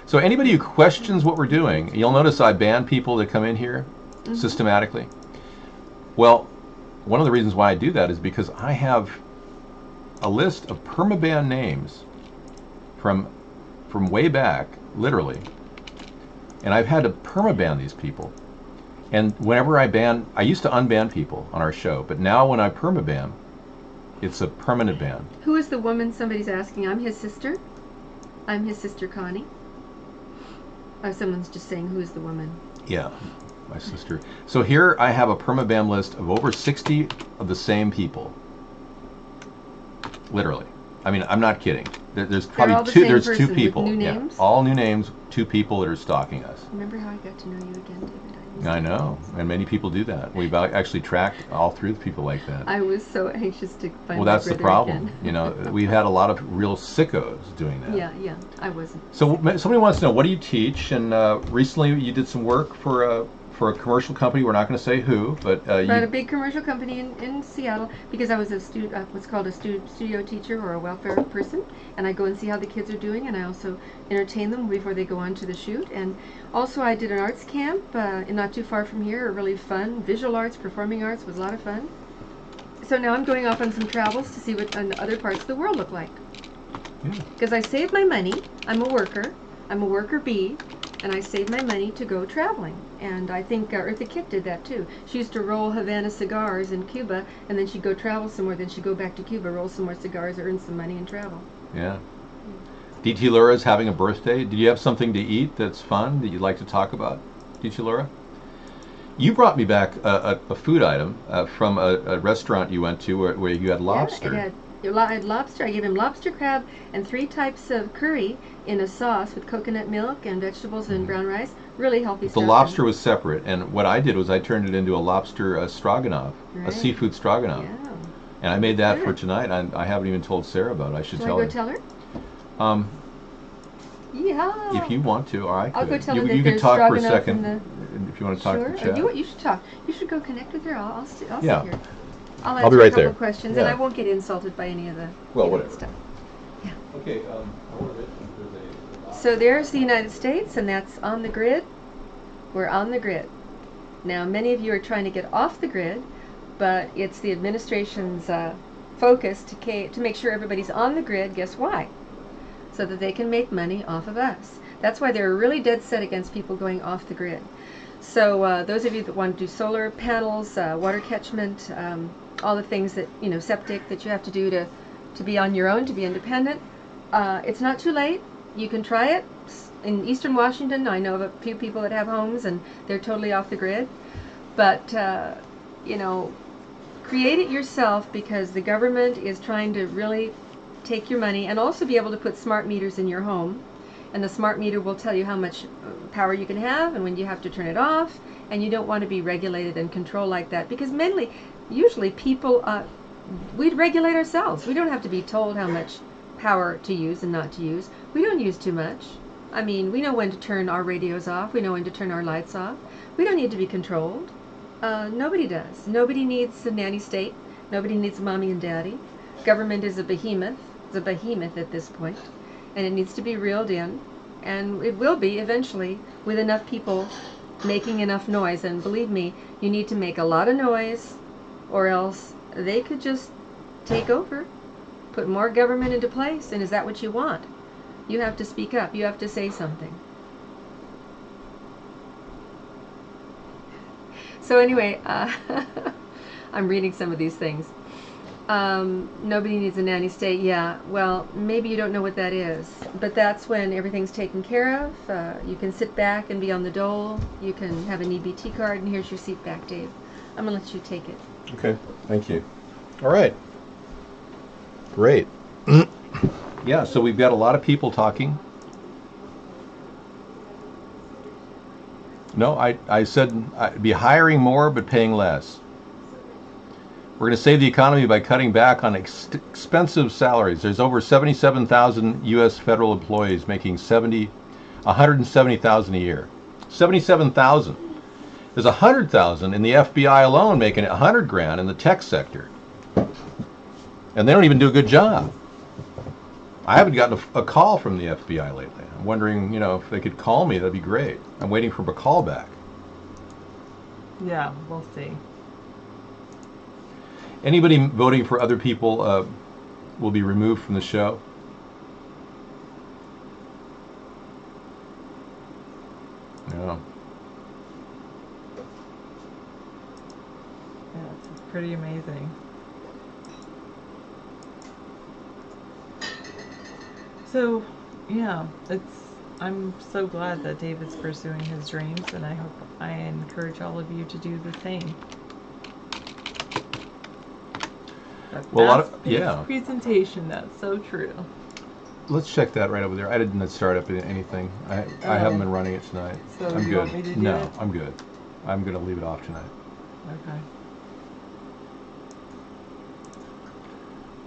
So anybody who questions what we're doing, you'll notice I ban people that come in here systematically. Well, one of the reasons why I do that is because I have a list of permaban names from way back, literally, and I've had to permaban these people. And whenever I used to unban people on our show, but now when I permaban, it's a permanent ban. Who is the woman somebody's asking? I'm his sister. I'm his sister Connie. Someone's just saying, who is the woman? Yeah, my sister. So here I have a permaban list of over 60 of the same people. literally. I mean, I'm not kidding. There's all probably the two. same There's person two with people. new Yeah, names? all new names. 2 people that are stalking us. Remember how I got to know you again, David? I know, and many people do that. We've actually tracked all through the people like that. I was so anxious to find Well, my that's the brother problem. again. You know, we've had a lot of real sickos doing that. Yeah, I wasn't. So somebody wants to know, what do you teach? And recently you did some work for a commercial company. We're not going to say who, but a big commercial company in Seattle, because I was a what's called a studio teacher or a welfare person, and I go and see how the kids are doing, and I also entertain them before they go on to the shoot. And also I did an arts camp not too far from here, really fun. Visual arts, performing arts was a lot of fun. So now I'm going off on some travels to see what other parts of the world look like. Because I saved my money. I'm a worker bee, and I saved my money to go traveling. And I think Eartha Kitt did that too. She used to roll Havana cigars in Cuba, and then she'd go travel somewhere, then she'd go back to Cuba, roll some more cigars, earn some money, and travel. Yeah. D.T. Laura is having a birthday. Did you have something to eat that's fun that you'd like to talk about, D.T. Laura? You brought me back a food item from a restaurant you went to where you had lobster. Yeah, I had lobster. I gave him lobster, crab, and 3 types of curry in a sauce with coconut milk and vegetables and brown rice. Really healthy stuff. The lobster was separate, and what I did was I turned it into a lobster stroganoff, a seafood stroganoff. Yeah. And I made that for tonight. I haven't even told Sarah about it. I should tell her. Shall I go tell her? If you want to, or I could. I'll go tell her you that could talk for a stroganoff second if you want to talk to the chat. You should talk. You should go connect with her. I'll sit here. I'll be answer right a couple there. questions, Yeah. and I won't get insulted by any of the whatever stuff. Yeah. Okay. So there's the United States, and that's on the grid. We're on the grid. Now, many of you are trying to get off the grid, but it's the administration's focus to make sure everybody's on the grid. Guess why? So that they can make money off of us. That's why they're really dead set against people going off the grid. So those of you that want to do solar panels, water catchment, all the things that, septic that you have to do to be on your own, to be independent, it's not too late. You can try it. In Eastern Washington, I know of a few people that have homes and they're totally off the grid. But, create it yourself, because the government is trying to really take your money and also be able to put smart meters in your home. And the smart meter will tell you how much power you can have and when you have to turn it off. And you don't want to be regulated and controlled like that, because usually people, we'd regulate ourselves. We don't have to be told how much power to use and not to use. We don't use too much. I mean, we know when to turn our radios off. We know when to turn our lights off. We don't need to be controlled. Nobody does. Nobody needs a nanny state. Nobody needs mommy and daddy. Government is a behemoth. It's a behemoth at this point, and it needs to be reeled in, and it will be eventually, with enough people making enough noise. And believe me, you need to make a lot of noise, or else they could just take over, put more government into place. And is that what you want? You have to speak up. You have to say something. So anyway, I'm reading some of these things. Nobody needs a nanny state. Yeah, well, maybe you don't know what that is, but that's when everything's taken care of. You can sit back and be on the dole. You can have an EBT card, and here's your seat back, Dave. I'm going to let you take it. Okay, thank you. All right. Great. Yeah, so we've got a lot of people talking. No, I said I'd be hiring more but paying less. We're going to save the economy by cutting back on expensive salaries. There's over 77,000 U.S. federal employees making $170,000 a year. 77,000. There's 100,000 in the FBI alone making $100,000 in the tech sector, and they don't even do a good job. I haven't gotten a call from the FBI lately. I'm wondering, if they could call me, that'd be great. I'm waiting for a call back. Yeah, we'll see. Anybody voting for other people will be removed from the show. No. Yeah, it's pretty amazing. So, yeah, I'm so glad that David's pursuing his dreams, and I encourage all of you to do the same. Well, a lot of Fast-paced presentation. That's so true. Let's check that right over there. I didn't start up anything. I haven't been running it tonight. So I'm you good. want me to do No, it? I'm good. I'm going to leave it off tonight. Okay.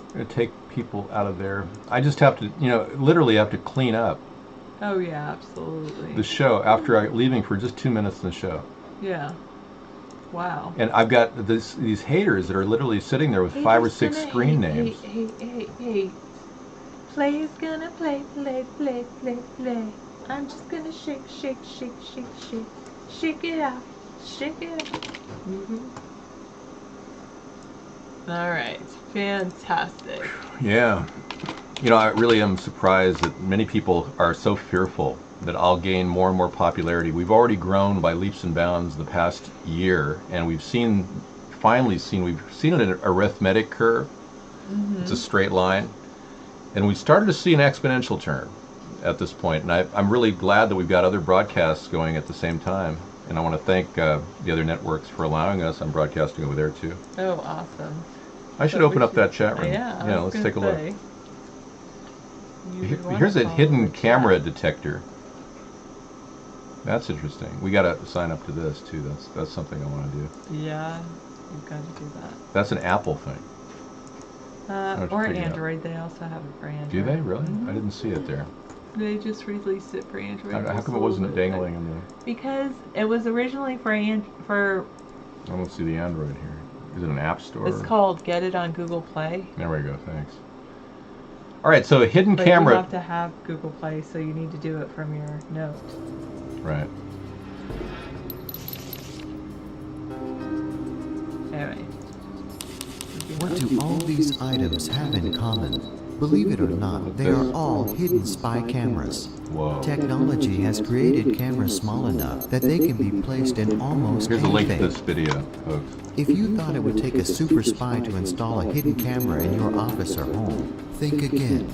I'm going to take people out of there. I just have to, literally have to clean up Oh yeah, absolutely. the show after leaving for just 2 minutes in the show. Yeah. Wow. And I've got these haters that are literally sitting there with Hey, 5 or just 6 gonna- screen hey, names. Hey. Play's gonna play. I'm just gonna shake it out. All right. Fantastic. Yeah. I really am surprised that many people are so fearful that I'll gain more and more popularity. We've already grown by leaps and bounds the past year, and we've finally seen an arithmetic curve. It's a straight line. And we started to see an exponential turn at this point. And I'm really glad that we've got other broadcasts going at the same time. And I want to thank the other networks for allowing us. I'm broadcasting over there too. Oh, awesome. I should open up that chat room. Yeah, Let's take a look. Here's Here's a hidden camera detector. That's interesting. We got to sign up to this too. That's something I want to do. Yeah, you've got to do that. That's an Apple thing. Or Android. They also have it for Android. Do they really? I didn't see it there. They just released it for Android. How come it wasn't dangling in the? Because it was originally for I don't see the Android here. Is it an app store? It's called Get It on Google Play. There we go. Thanks. All right. So a hidden But camera. you have to have Google Play, so you need to do it from your note. Right. Anyway. What do all these items have in common? Believe it or not, they are all hidden spy cameras. Whoa. Technology has created cameras small enough that they can be placed in almost Here's a link to anything. this video, folks. If you thought it would take a super spy to install a hidden camera in your office or home, think again.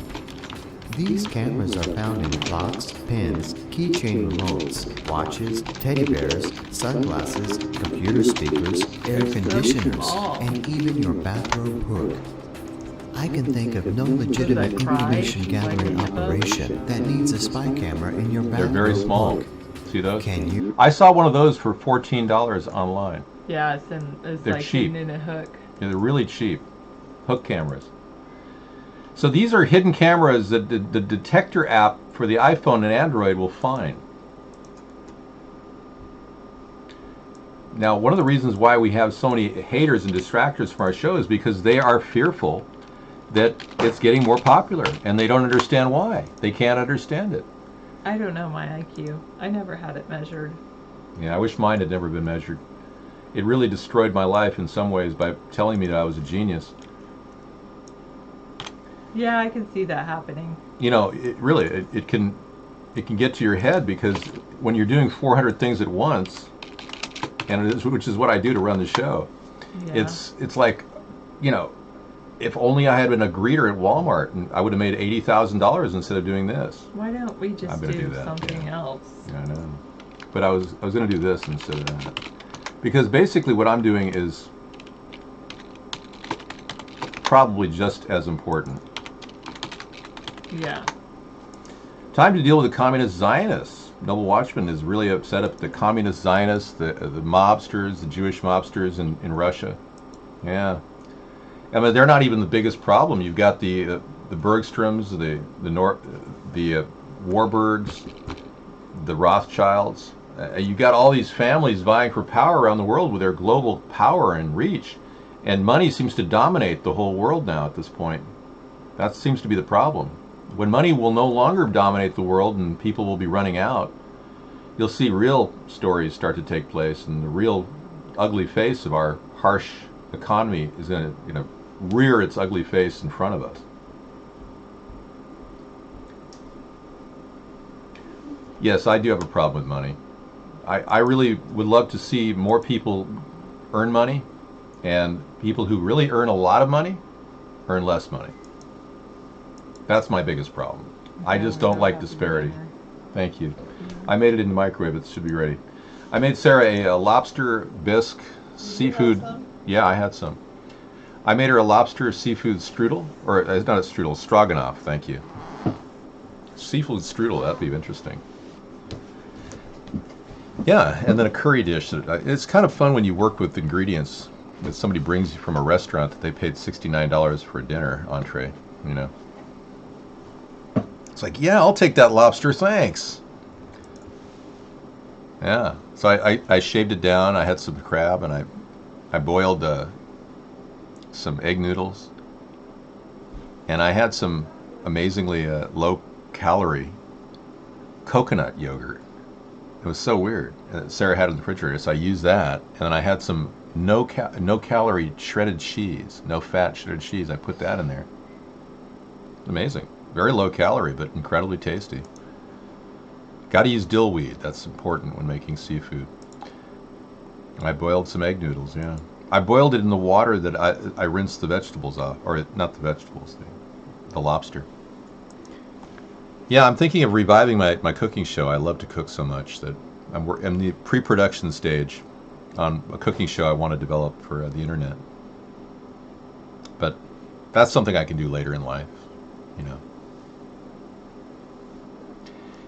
These cameras are found in clocks, pins, keychain remotes, watches, teddy bears, sunglasses, computer speakers, air conditioners, and even your bathrobe hook. I can think of no legitimate information gathering operation that needs a spy camera in your bathrobe. They're very small. hook. See those? Can you? I saw one of those for $14 online. Yeah, it's They're like cheap. hidden in a hook. Yeah, they're really cheap. Hook cameras. So these are hidden cameras that the detector app for the iPhone and Android will find. Now, one of the reasons why we have so many haters and distractors from our show is because they are fearful that it's getting more popular, and they don't understand why. They can't understand it. I don't know my IQ. I never had it measured. Yeah, I wish mine had never been measured. It really destroyed my life in some ways by telling me that I was a genius. Yeah, I can see that happening. It can get to your head, because when you're doing 400 things at once, which is what I do to run the show, Yeah. it's like, if only I had been a greeter at Walmart, and I would have made $80,000 instead of doing this. Why don't we I'm just gonna do do that, something else? Yeah, I know. But I was going to do this instead of that, because basically what I'm doing is probably just as important. Yeah. Time to deal with the communist Zionists. Noble Watchman is really upset at the communist Zionists, the mobsters, the Jewish mobsters in Russia. Yeah. I mean, they're not even the biggest problem. You've got the Bergstroms, the Warburgs, the Rothschilds. You've got all these families vying for power around the world with their global power and reach. And money seems to dominate the whole world now at this point. That seems to be the problem. When money will no longer dominate the world and people will be running out, you'll see real stories start to take place, and the real ugly face of our harsh economy is going to rear its ugly face in front of us. Yes, I do have a problem with money. I really would love to see more people earn money, and people who really earn a lot of money earn less money. That's my biggest problem. I just don't like disparity. Thank you. I made it in the microwave. It should be ready. I made Sarah a lobster bisque seafood. Yeah, I had some. I made her a lobster seafood strudel, or not a strudel, stroganoff. Thank you. Seafood strudel, that'd be interesting. Yeah, and then a curry dish. It's kind of fun when you work with ingredients that somebody brings you from a restaurant that they paid $69 for a dinner entree, you know. It's like, yeah, I'll take that lobster, thanks. Yeah, so I shaved it down. I had some crab, and I boiled some egg noodles, and I had some amazingly low-calorie coconut yogurt. It was so weird. Sarah had it in the refrigerator, so I used that, and then I had some no-calorie shredded cheese, no-fat shredded cheese. I put that in there. Amazing. Very low calorie, but incredibly tasty. Got to use dill weed. That's important when making seafood. I boiled some egg noodles, yeah. I boiled it in the water that I rinsed the vegetables off, or not the vegetables, the lobster. Yeah, I'm thinking of reviving my cooking show. I love to cook so much that I'm in the pre-production stage on a cooking show I want to develop for the internet. But that's something I can do later in life, you know.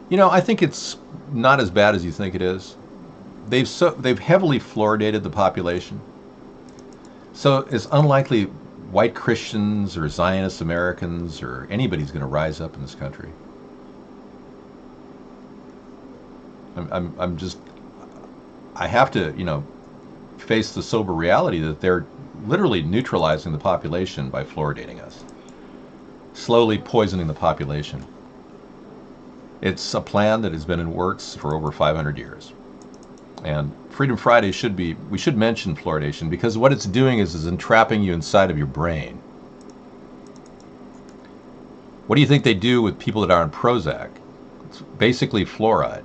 You know, I think it's not as bad as you think it is. They've heavily fluoridated the population. So it's unlikely white Christians or Zionist Americans or anybody's going to rise up in this country. I have to, you know, face the sober reality that they're literally neutralizing the population by fluoridating us, slowly poisoning the population. It's a plan that has been in works for over 500 years. And Freedom Friday we should mention fluoridation, because what it's doing is entrapping you inside of your brain. What do you think they do with people that are on Prozac? It's basically fluoride.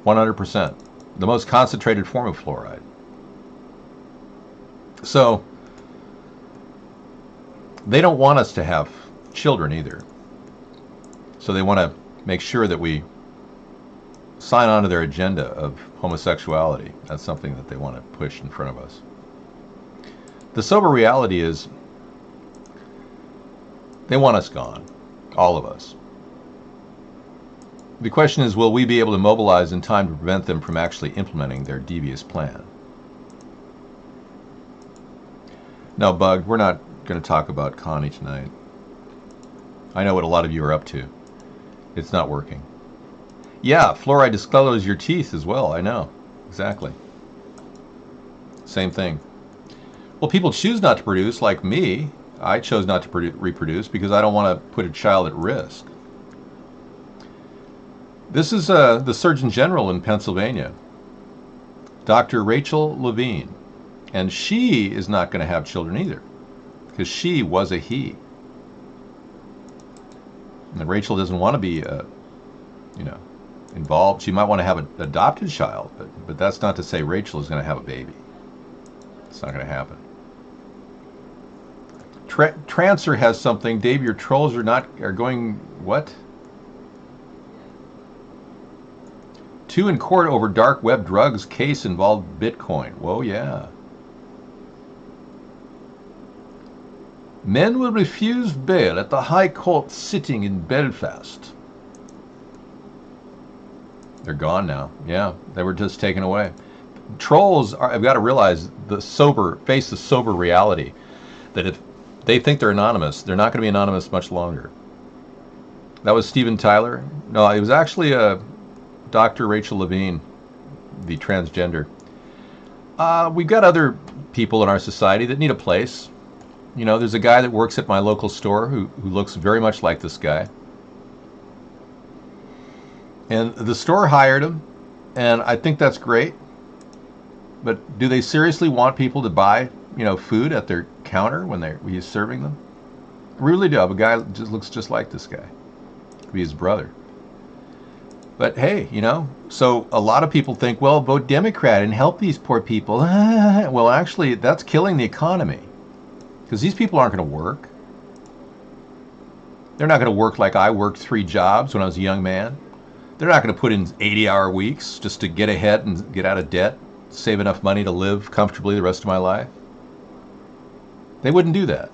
100%. The most concentrated form of fluoride. So, they don't want us to have children either. So they want to make sure that we sign on to their agenda of homosexuality. That's something that they want to push in front of us. The sober reality is they want us gone. All of us. The question is, will we be able to mobilize in time to prevent them from actually implementing their devious plan? Now, Bug, we're not going to talk about Connie tonight. I know what a lot of you are up to. It's not working. Yeah, fluoride discolors your teeth as well. I know. Exactly. Same thing. Well, people choose not to produce, like me. I chose not to reproduce because I don't want to put a child at risk. This is the Surgeon General in Pennsylvania, Dr. Rachel Levine. And she is not going to have children either, because she was a he. And Rachel doesn't want to be, you know, involved. She might want to have an adopted child, but that's not to say Rachel is going to have a baby. It's not going to happen. Trancer has something. Dave, your trolls are going what? 2 in court over dark web drugs case involved Bitcoin. Whoa, yeah. Men will refuse bail at the High Court sitting in Belfast. They're gone now. Yeah, they were just taken away. Trolls have got to realize face the sober reality that if they think they're anonymous, they're not going to be anonymous much longer. That was Steven Tyler. No, it was actually Dr. Rachel Levine, the transgender. We've got other people in our society that need a place. You know, there's a guy that works at my local store who looks very much like this guy. And the store hired him, and I think that's great. But do they seriously want people to buy, you know, food at their counter when he's serving them? I really do. A guy just looks just like this guy. Could be his brother. But hey, you know, so a lot of people think, well, vote Democrat and help these poor people. Well, actually, that's killing the economy. Because these people aren't going to work. They're not going to work like I worked 3 jobs when I was a young man. They're not going to put in 80-hour weeks just to get ahead and get out of debt, save enough money to live comfortably the rest of my life. They wouldn't do that.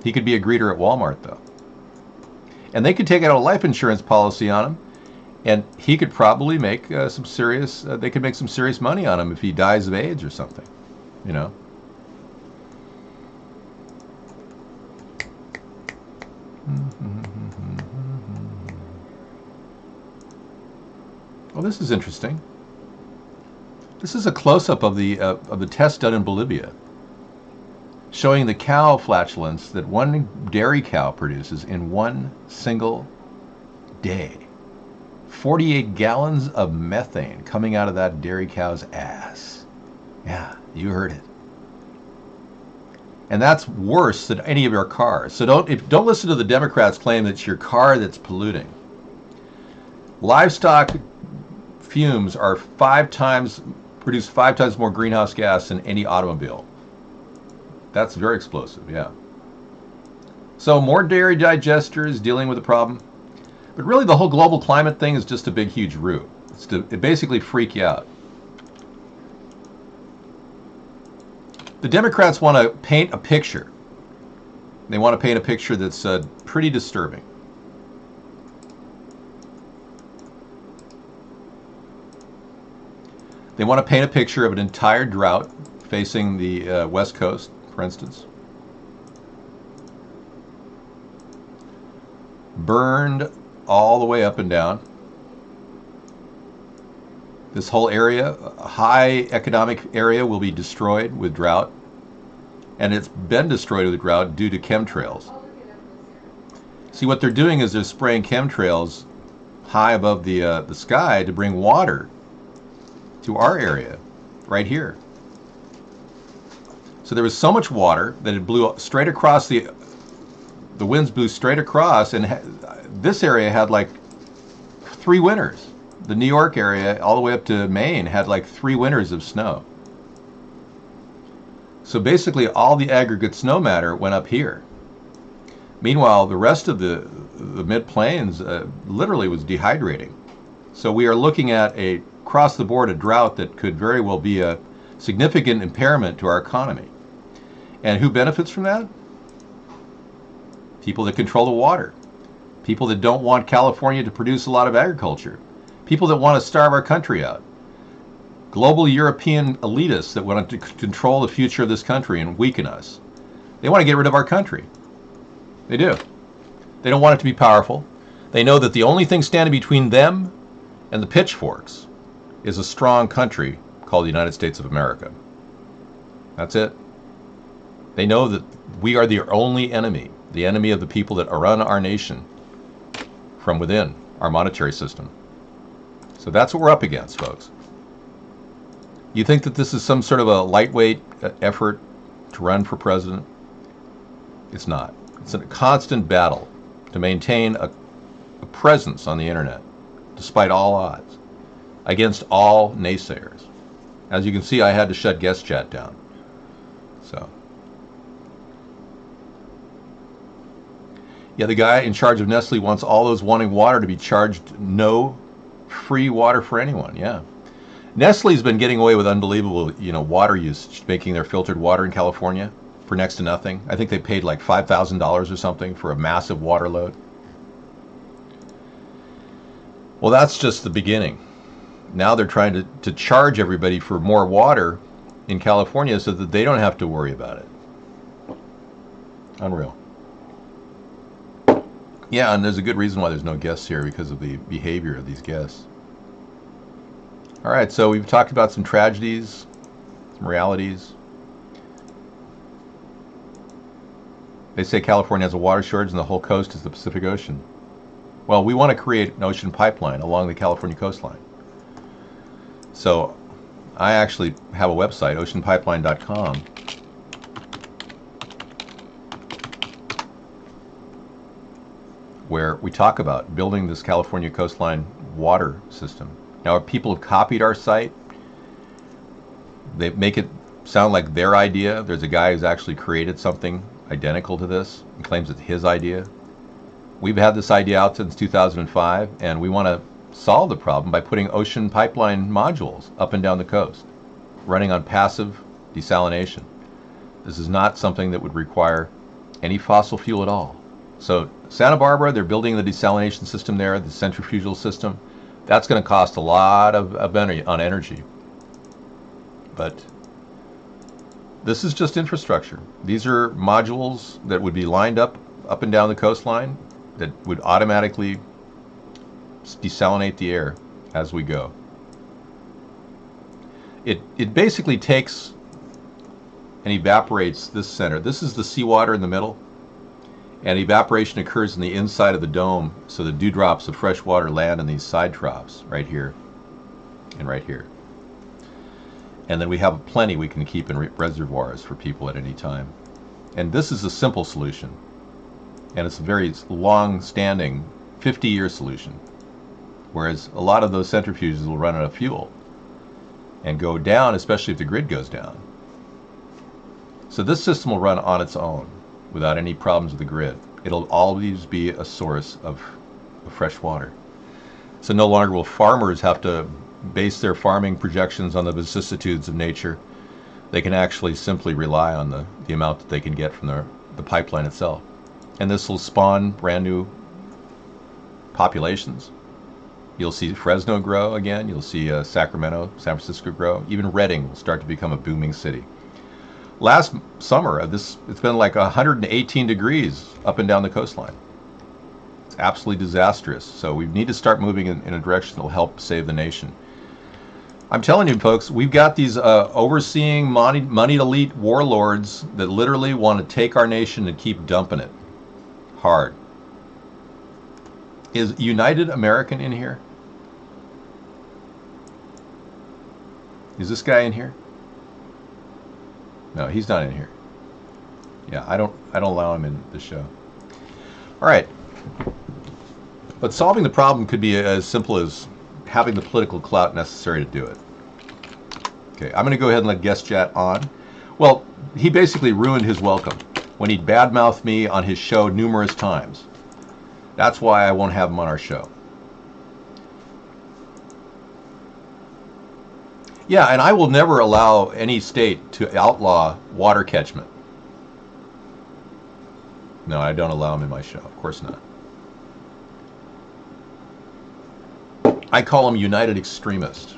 He could be a greeter at Walmart, though. And they could take out a life insurance policy on him, and he could probably make some serious, they could make some serious money on him if he dies of AIDS or something, you know. Well, this is interesting. This is a close-up of the test done in Bolivia, showing the cow flatulence that one dairy cow produces in one single day. 48 gallons of methane coming out of that dairy cow's ass. Yeah, you heard it. And that's worse than any of your cars. So don't listen to the Democrats claim that it's your car that's polluting. Livestock fumes are produce 5 times more greenhouse gas than any automobile. That's very explosive, yeah. So more dairy digesters dealing with the problem. But really the whole global climate thing is just a big, huge ruse. It's to basically freak you out. The Democrats want to paint a picture. They want to paint a picture that's pretty disturbing. They want to paint a picture of an entire drought facing the West Coast, for instance. Burned all the way up and down. This whole area, a high economic area, will be destroyed with drought. And it's been destroyed with drought due to chemtrails. See, what they're doing is they're spraying chemtrails high above the sky to bring water to our area, right here. So there was so much water that it blew straight across the winds blew straight across, and this area had like 3 winters. The New York area, all the way up to Maine, had like 3 winters of snow. So basically all the aggregate snow matter went up here. Meanwhile, the rest of the mid-plains literally was dehydrating. So we are looking at across the board a drought that could very well be a significant impairment to our economy. And who benefits from that? People that control the water. People that don't want California to produce a lot of agriculture. People that want to starve our country out. Global European elitists that want to control the future of this country and weaken us. They want to get rid of our country. They do. They don't want it to be powerful. They know that the only thing standing between them and the pitchforks is a strong country called the United States of America. That's it. They know that we are their only enemy, the enemy of the people that run our nation from within our monetary system. So that's what we're up against, folks. You think that this is some sort of a lightweight effort to run for president? It's not. It's a constant battle to maintain a presence on the internet, despite all odds, against all naysayers. As you can see, I had to shut guest chat down. So, yeah, the guy in charge of Nestle wants all those wanting water to be charged no free water for anyone. Yeah. Nestle's been getting away with unbelievable, water use, making their filtered water in California for next to nothing. I think they paid like $5,000 or something for a massive water load. Well, that's just the beginning. Now they're trying to charge everybody for more water in California so that they don't have to worry about it. Unreal. Yeah, and there's a good reason why there's no guests here, because of the behavior of these guests. All right, so we've talked about some tragedies, some realities. They say California has a water shortage and the whole coast is the Pacific Ocean. Well, we want to create an ocean pipeline along the California coastline. So I actually have a website, oceanpipeline.com, where we talk about building this California coastline water system. Now, people have copied our site. They make it sound like their idea. There's a guy who's actually created something identical to this and claims it's his idea. We've had this idea out since 2005, and we want to solve the problem by putting ocean pipeline modules up and down the coast, running on passive desalination. This is not something that would require any fossil fuel at all. So Santa Barbara, they're building the desalination system there, the centrifugal system. That's going to cost a lot of energy. But this is just infrastructure. These are modules that would be lined up and down the coastline that would automatically desalinate the air as we go. It basically takes and evaporates this center. This is the seawater in the middle, and evaporation occurs in the inside of the dome, so the dewdrops of fresh water land in these side troughs right here and right here. And then we have plenty we can keep in reservoirs for people at any time. And this is a simple solution, and it's a very long-standing 50-year solution, whereas a lot of those centrifuges will run out of fuel and go down, especially if the grid goes down. So this system will run on its own without any problems with the grid. It'll always be a source of fresh water. So no longer will farmers have to base their farming projections on the vicissitudes of nature. They can actually simply rely on the amount that they can get from the pipeline itself. And this will spawn brand new populations. You'll see Fresno grow again. You'll see Sacramento, San Francisco grow. Even Redding will start to become a booming city. Last summer, it's been like 118 degrees up and down the coastline. It's absolutely disastrous. So we need to start moving in a direction that will help save the nation. I'm telling you, folks, we've got these overseeing moneyed elite warlords that literally want to take our nation and keep dumping it hard. Is United American in here? Is this guy in here? No, he's not in here. Yeah, I don't allow him in the show. All right. But solving the problem could be as simple as having the political clout necessary to do it. Okay, I'm going to go ahead and let Guest Chat on. Well, he basically ruined his welcome when he badmouthed me on his show numerous times. That's why I won't have him on our show. Yeah, and I will never allow any state to outlaw water catchment. No, I don't allow him in my show. Of course not. I call him United Extremist.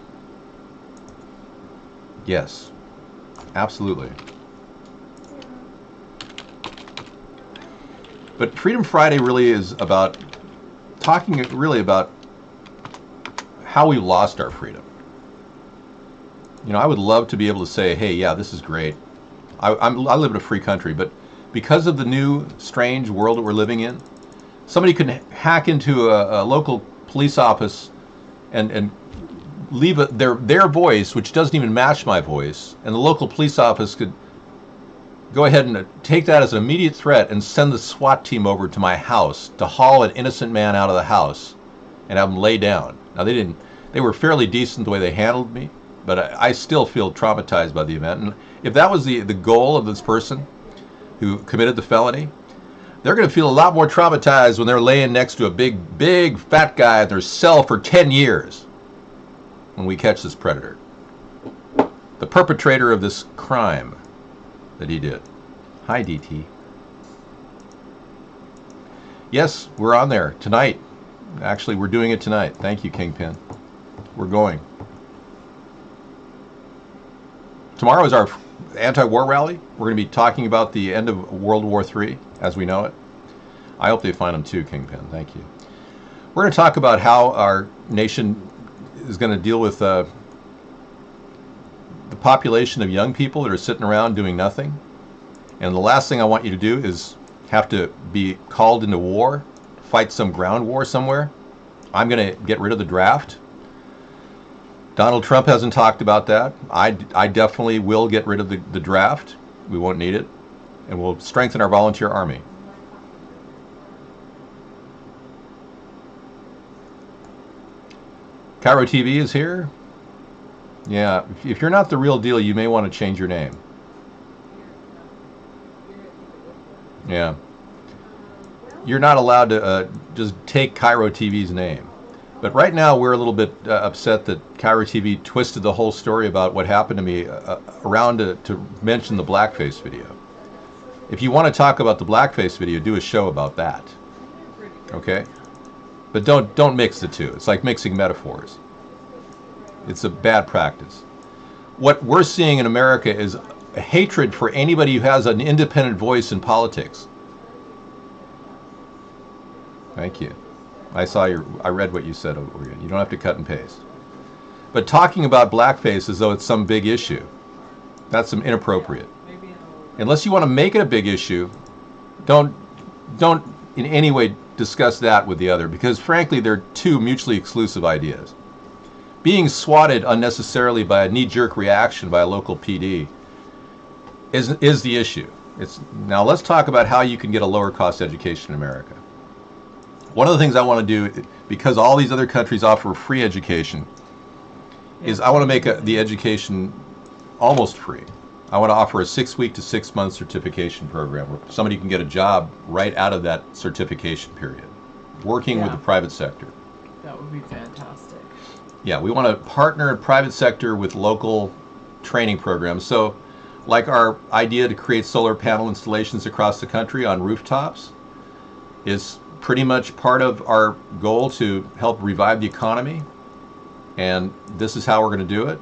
Yes, absolutely. But Freedom Friday really is about talking really about how we lost our freedom. You know, I would love to be able to say, hey, yeah, this is great. I live in a free country, but because of the new strange world that we're living in, somebody could hack into a local police office and leave their voice, which doesn't even match my voice, and the local police office could go ahead and take that as an immediate threat and send the SWAT team over to my house to haul an innocent man out of the house and have him lay down. Now they were fairly decent the way they handled me, but I still feel traumatized by the event. And if that was the goal of this person who committed the felony, they're going to feel a lot more traumatized when they're laying next to a big fat guy in their cell for 10 years when we catch this predator, the perpetrator of this crime that he did. Hi, DT. Yes, we're on there tonight. Actually, we're doing it tonight. Thank you, Kingpin. We're going. Tomorrow is our anti-war rally. We're going to be talking about the end of World War III as we know it. I hope they find them too, Kingpin. Thank you. We're going to talk about how our nation is going to deal with the population of young people that are sitting around doing nothing. And the last thing I want you to do is have to be called into war, fight some ground war somewhere. I'm going to get rid of the draft. Donald Trump hasn't talked about that. I definitely will get rid of the draft. We won't need it. And we'll strengthen our volunteer army. Cairo TV is here. Yeah, if you're not the real deal, you may want to change your name. Yeah. You're not allowed to just take Cairo TV's name. But right now, we're a little bit upset that Cairo TV twisted the whole story about what happened to me around to mention the blackface video. If you want to talk about the blackface video, do a show about that. Okay? But don't mix the two. It's like mixing metaphors. It's a bad practice. What we're seeing in America is a hatred for anybody who has an independent voice in politics. Thank you. I read what you said over here. You don't have to cut and paste. But talking about blackface as though it's some big issue, that's some inappropriate. Unless you want to make it a big issue, don't in any way discuss that with the other, because frankly they're two mutually exclusive ideas. Being swatted unnecessarily by a knee-jerk reaction by a local PD is the issue. Now let's talk about how you can get a lower cost education in America. One of the things I want to do, because all these other countries offer free education, is I want to make the education almost free. I want to offer a 6-week to 6-month certification program where somebody can get a job right out of that certification period, working with the private sector. That would be fantastic. Yeah, we want to partner in private sector with local training programs. So, like our idea to create solar panel installations across the country on rooftops is pretty much part of our goal to help revive the economy, and this is how we're going to do it.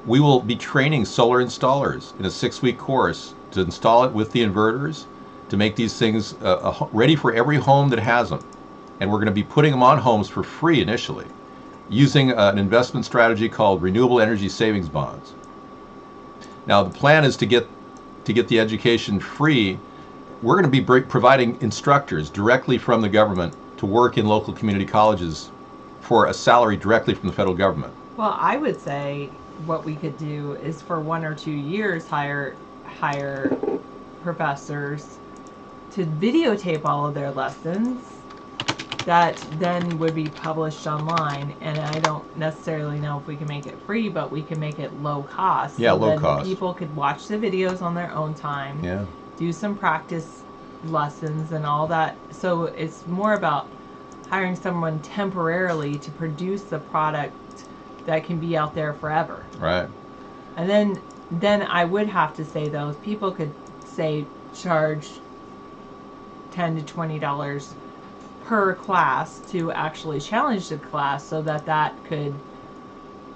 We will be training solar installers in a 6-week course to install it with the inverters, to make these things ready for every home that has them. And we're going to be putting them on homes for free initially, using an investment strategy called renewable energy savings bonds. Now the plan is to get the education free. We're going to be providing instructors directly from the government to work in local community colleges for a salary directly from the federal government. Well, I would say what we could do is for 1 or 2 years hire professors to videotape all of their lessons that then would be published online. And I don't necessarily know if we can make it free, but we can make it low cost. Yeah, so low then cost. People could watch the videos on their own time. Yeah. Do some practice lessons and all that. So it's more about hiring someone temporarily to produce the product that can be out there forever. Right. And then I would have to say, though, people could say charge $10 to $20 per class to actually challenge the class, so that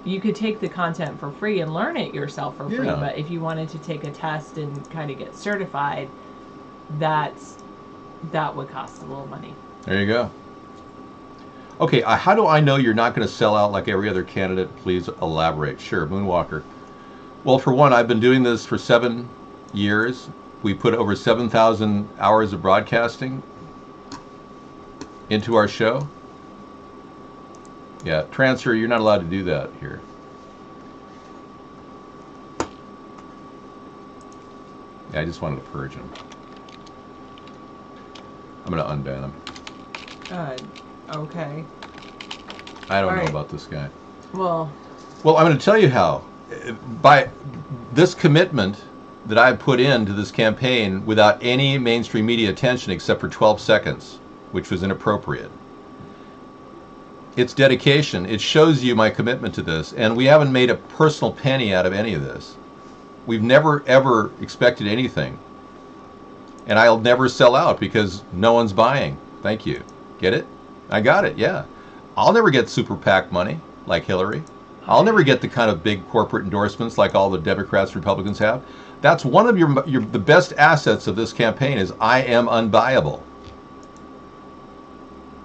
you could take the content for free and learn it yourself for free. But if you wanted to take a test and kind of get certified, that would cost a little money. There you go. Okay, how do I know you're not going to sell out like every other candidate? Please elaborate. Sure, Moonwalker. Well, for one, I've been doing this for 7 years. We put over 7,000 hours of broadcasting into our show. Yeah, transfer, you're not allowed to do that here. Yeah, I just wanted to purge him. I'm going to unban him. Okay. I don't know Alright. about this guy. Well, I'm going to tell you how. By this commitment that I put into this campaign without any mainstream media attention except for 12 seconds, which was inappropriate. It's dedication. It shows you my commitment to this. And we haven't made a personal penny out of any of this. We've never, ever expected anything. And I'll never sell out because no one's buying. Thank you. Get it? I got it, yeah. I'll never get super PAC money like Hillary. I'll never get the kind of big corporate endorsements like all the Democrats, Republicans have. That's one of the best assets of this campaign is I am unbuyable.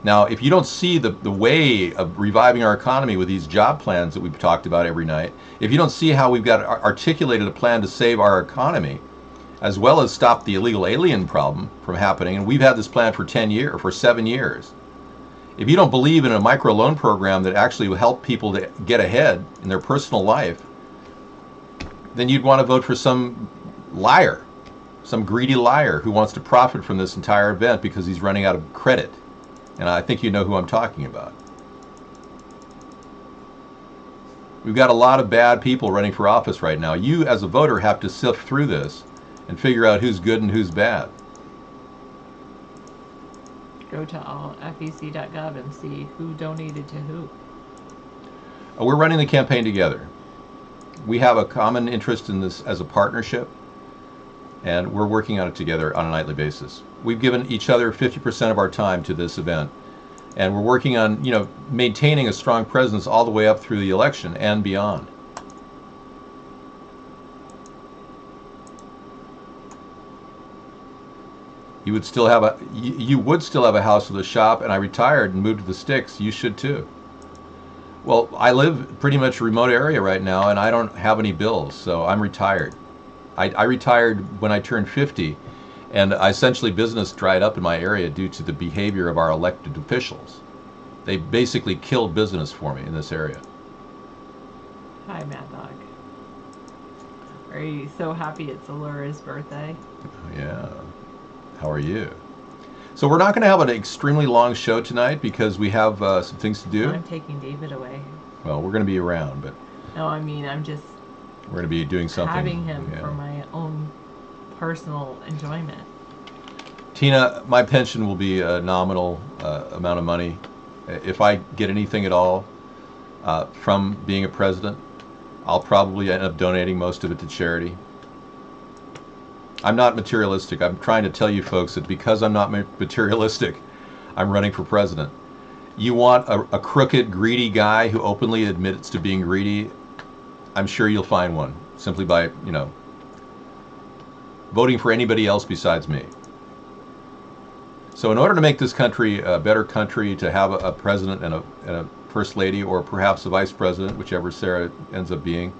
Now, if you don't see the way of reviving our economy with these job plans that we've talked about every night, if you don't see how we've got articulated a plan to save our economy, as well as stop the illegal alien problem from happening, and we've had this plan for 7 years. If you don't believe in a microloan program that actually will help people to get ahead in their personal life, then you'd want to vote for some liar, some greedy liar who wants to profit from this entire event because he's running out of credit. And I think you know who I'm talking about. We've got a lot of bad people running for office right now. You, as a voter, have to sift through this and figure out who's good and who's bad. go to allfec.gov and see who donated to who. We're running the campaign together. We have a common interest in this as a partnership, and we're working on it together on a nightly basis. We've given each other 50% of our time to this event, and we're working on, maintaining a strong presence all the way up through the election and beyond. You would still have a house with a shop, and I retired and moved to the sticks. You should too. Well, I live pretty much a remote area right now, and I don't have any bills, so I'm retired. I retired when I turned 50, and essentially business dried up in my area due to the behavior of our elected officials. They basically killed business for me in this area. Hi, Mad Dog. Are you so happy it's Allura's birthday? Yeah. How are you? So we're not going to have an extremely long show tonight because we have some things to do. I'm taking David away. Well, we're going to be around, but... No, I mean, I'm just... We're going to be doing something. Having him for my own personal enjoyment. Tina, my pension will be a nominal amount of money. If I get anything at all from being a president, I'll probably end up donating most of it to charity. I'm not materialistic. I'm trying to tell you folks that because I'm not materialistic, I'm running for president. You want a crooked, greedy guy who openly admits to being greedy? I'm sure you'll find one simply by, voting for anybody else besides me. So in order to make this country a better country, to have a president and a first lady, or perhaps a vice president, whichever Sarah ends up being,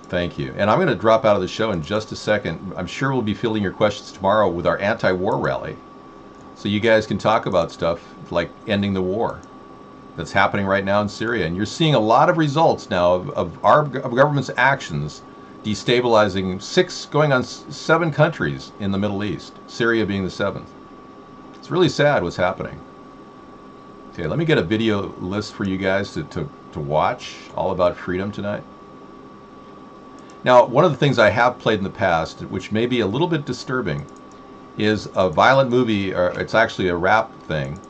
thank you. And I'm going to drop out of the show in just a second. I'm sure we'll be fielding your questions tomorrow with our anti-war rally. So you guys can talk about stuff like ending the war that's happening right now in Syria. And you're seeing a lot of results now of our government's actions destabilizing going on 7 countries in the Middle East, Syria being the 7th. It's really sad what's happening. Okay, let me get a video list for you guys to watch all about freedom tonight. Now, one of the things I have played in the past, which may be a little bit disturbing, is a violent movie, or it's actually a rap thing.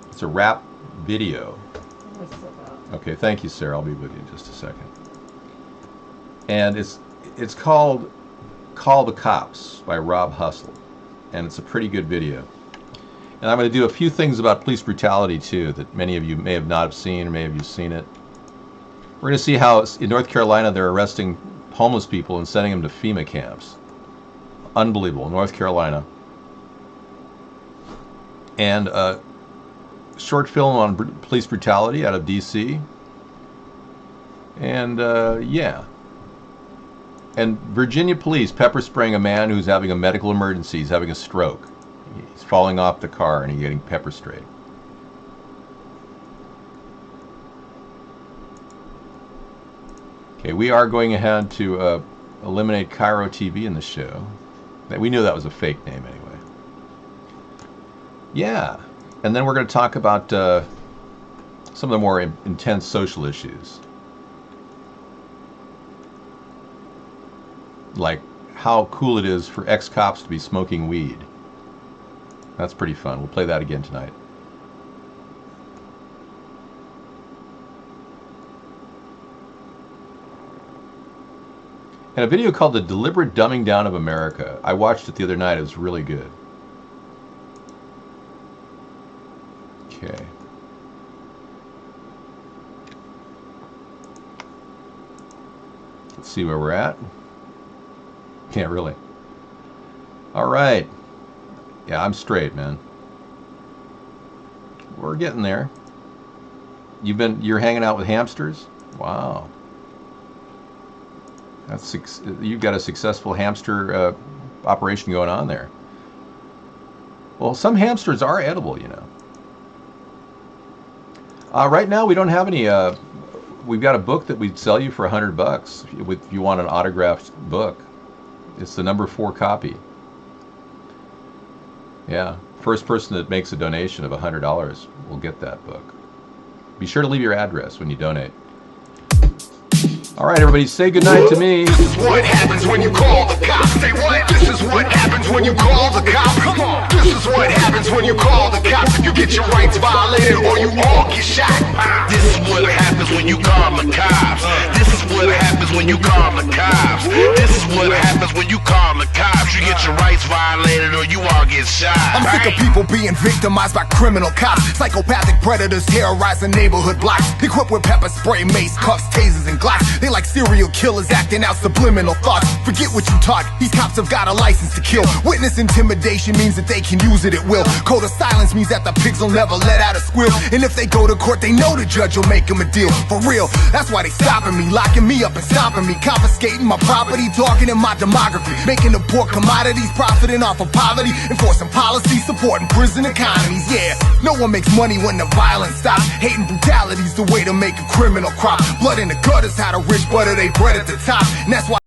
It's a rap video. Okay, thank you, Sarah. I'll be with you in just a second. And it's called Call the Cops by Rob Hustle. And it's a pretty good video. And I'm going to do a few things about police brutality, too, that many of you may have not seen, or may have you seen it. We're going to see how in North Carolina they're arresting homeless people and sending them to FEMA camps. Unbelievable. North Carolina. And a short film on police brutality out of D.C. And, yeah. And Virginia police pepper spraying a man who's having a medical emergency. He's having a stroke. He's falling off the car and he's getting pepper sprayed. Okay, we are going ahead to eliminate Cairo TV in the show. We knew that was a fake name anyway. Yeah, and then we're going to talk about some of the more intense social issues. Like how cool it is for ex-cops to be smoking weed. That's pretty fun. We'll play that again tonight. And a video called The Deliberate Dumbing Down of America. I watched it the other night. It was really good. Okay. Let's see where we're at. Can't really. All right. Yeah, I'm straight, man. We're getting there. You're hanging out with hamsters? Wow. You've got a successful hamster operation going on there. Well, some hamsters are edible, you know. Right now, we don't have any. We've got a book that we'd sell you for $100 if you want an autographed book. It's the number 4 copy. Yeah, first person that makes a donation of $100 will get that book. Be sure to leave your address when you donate. All right, everybody, say goodnight to me. This is what happens when you call the cops. Say what? This is what happens when you call the cops. Come on. This is what happens when you call the cops. You get your rights violated or you all get shot. This is what happens when you call the cops. This is what happens when you call the cops. This is what happens when you call the cops. You get your rights violated or you all get shot. I'm sick of people being victimized by criminal cops. Psychopathic predators terrorizing neighborhood blocks. Equipped with pepper spray, mace, cuffs, tasers, and glocks. They like serial killers acting out subliminal thoughts. Forget what you taught, these cops have got a license to kill. Witness intimidation means that they can use it at will. Code of silence means that the pigs will never let out a squeal. And if they go to court, they know the judge will make them a deal. For real, that's why they stopping me, locking me up and stopping me, confiscating my property, talking in my demography, making the poor commodities, profiting off of poverty, enforcing policies, supporting prison economies. Yeah, no one makes money when the violence stops. Hating brutality's the way to make a criminal crop. Blood in the gutters, how the rich butter they bread at the top, and that's why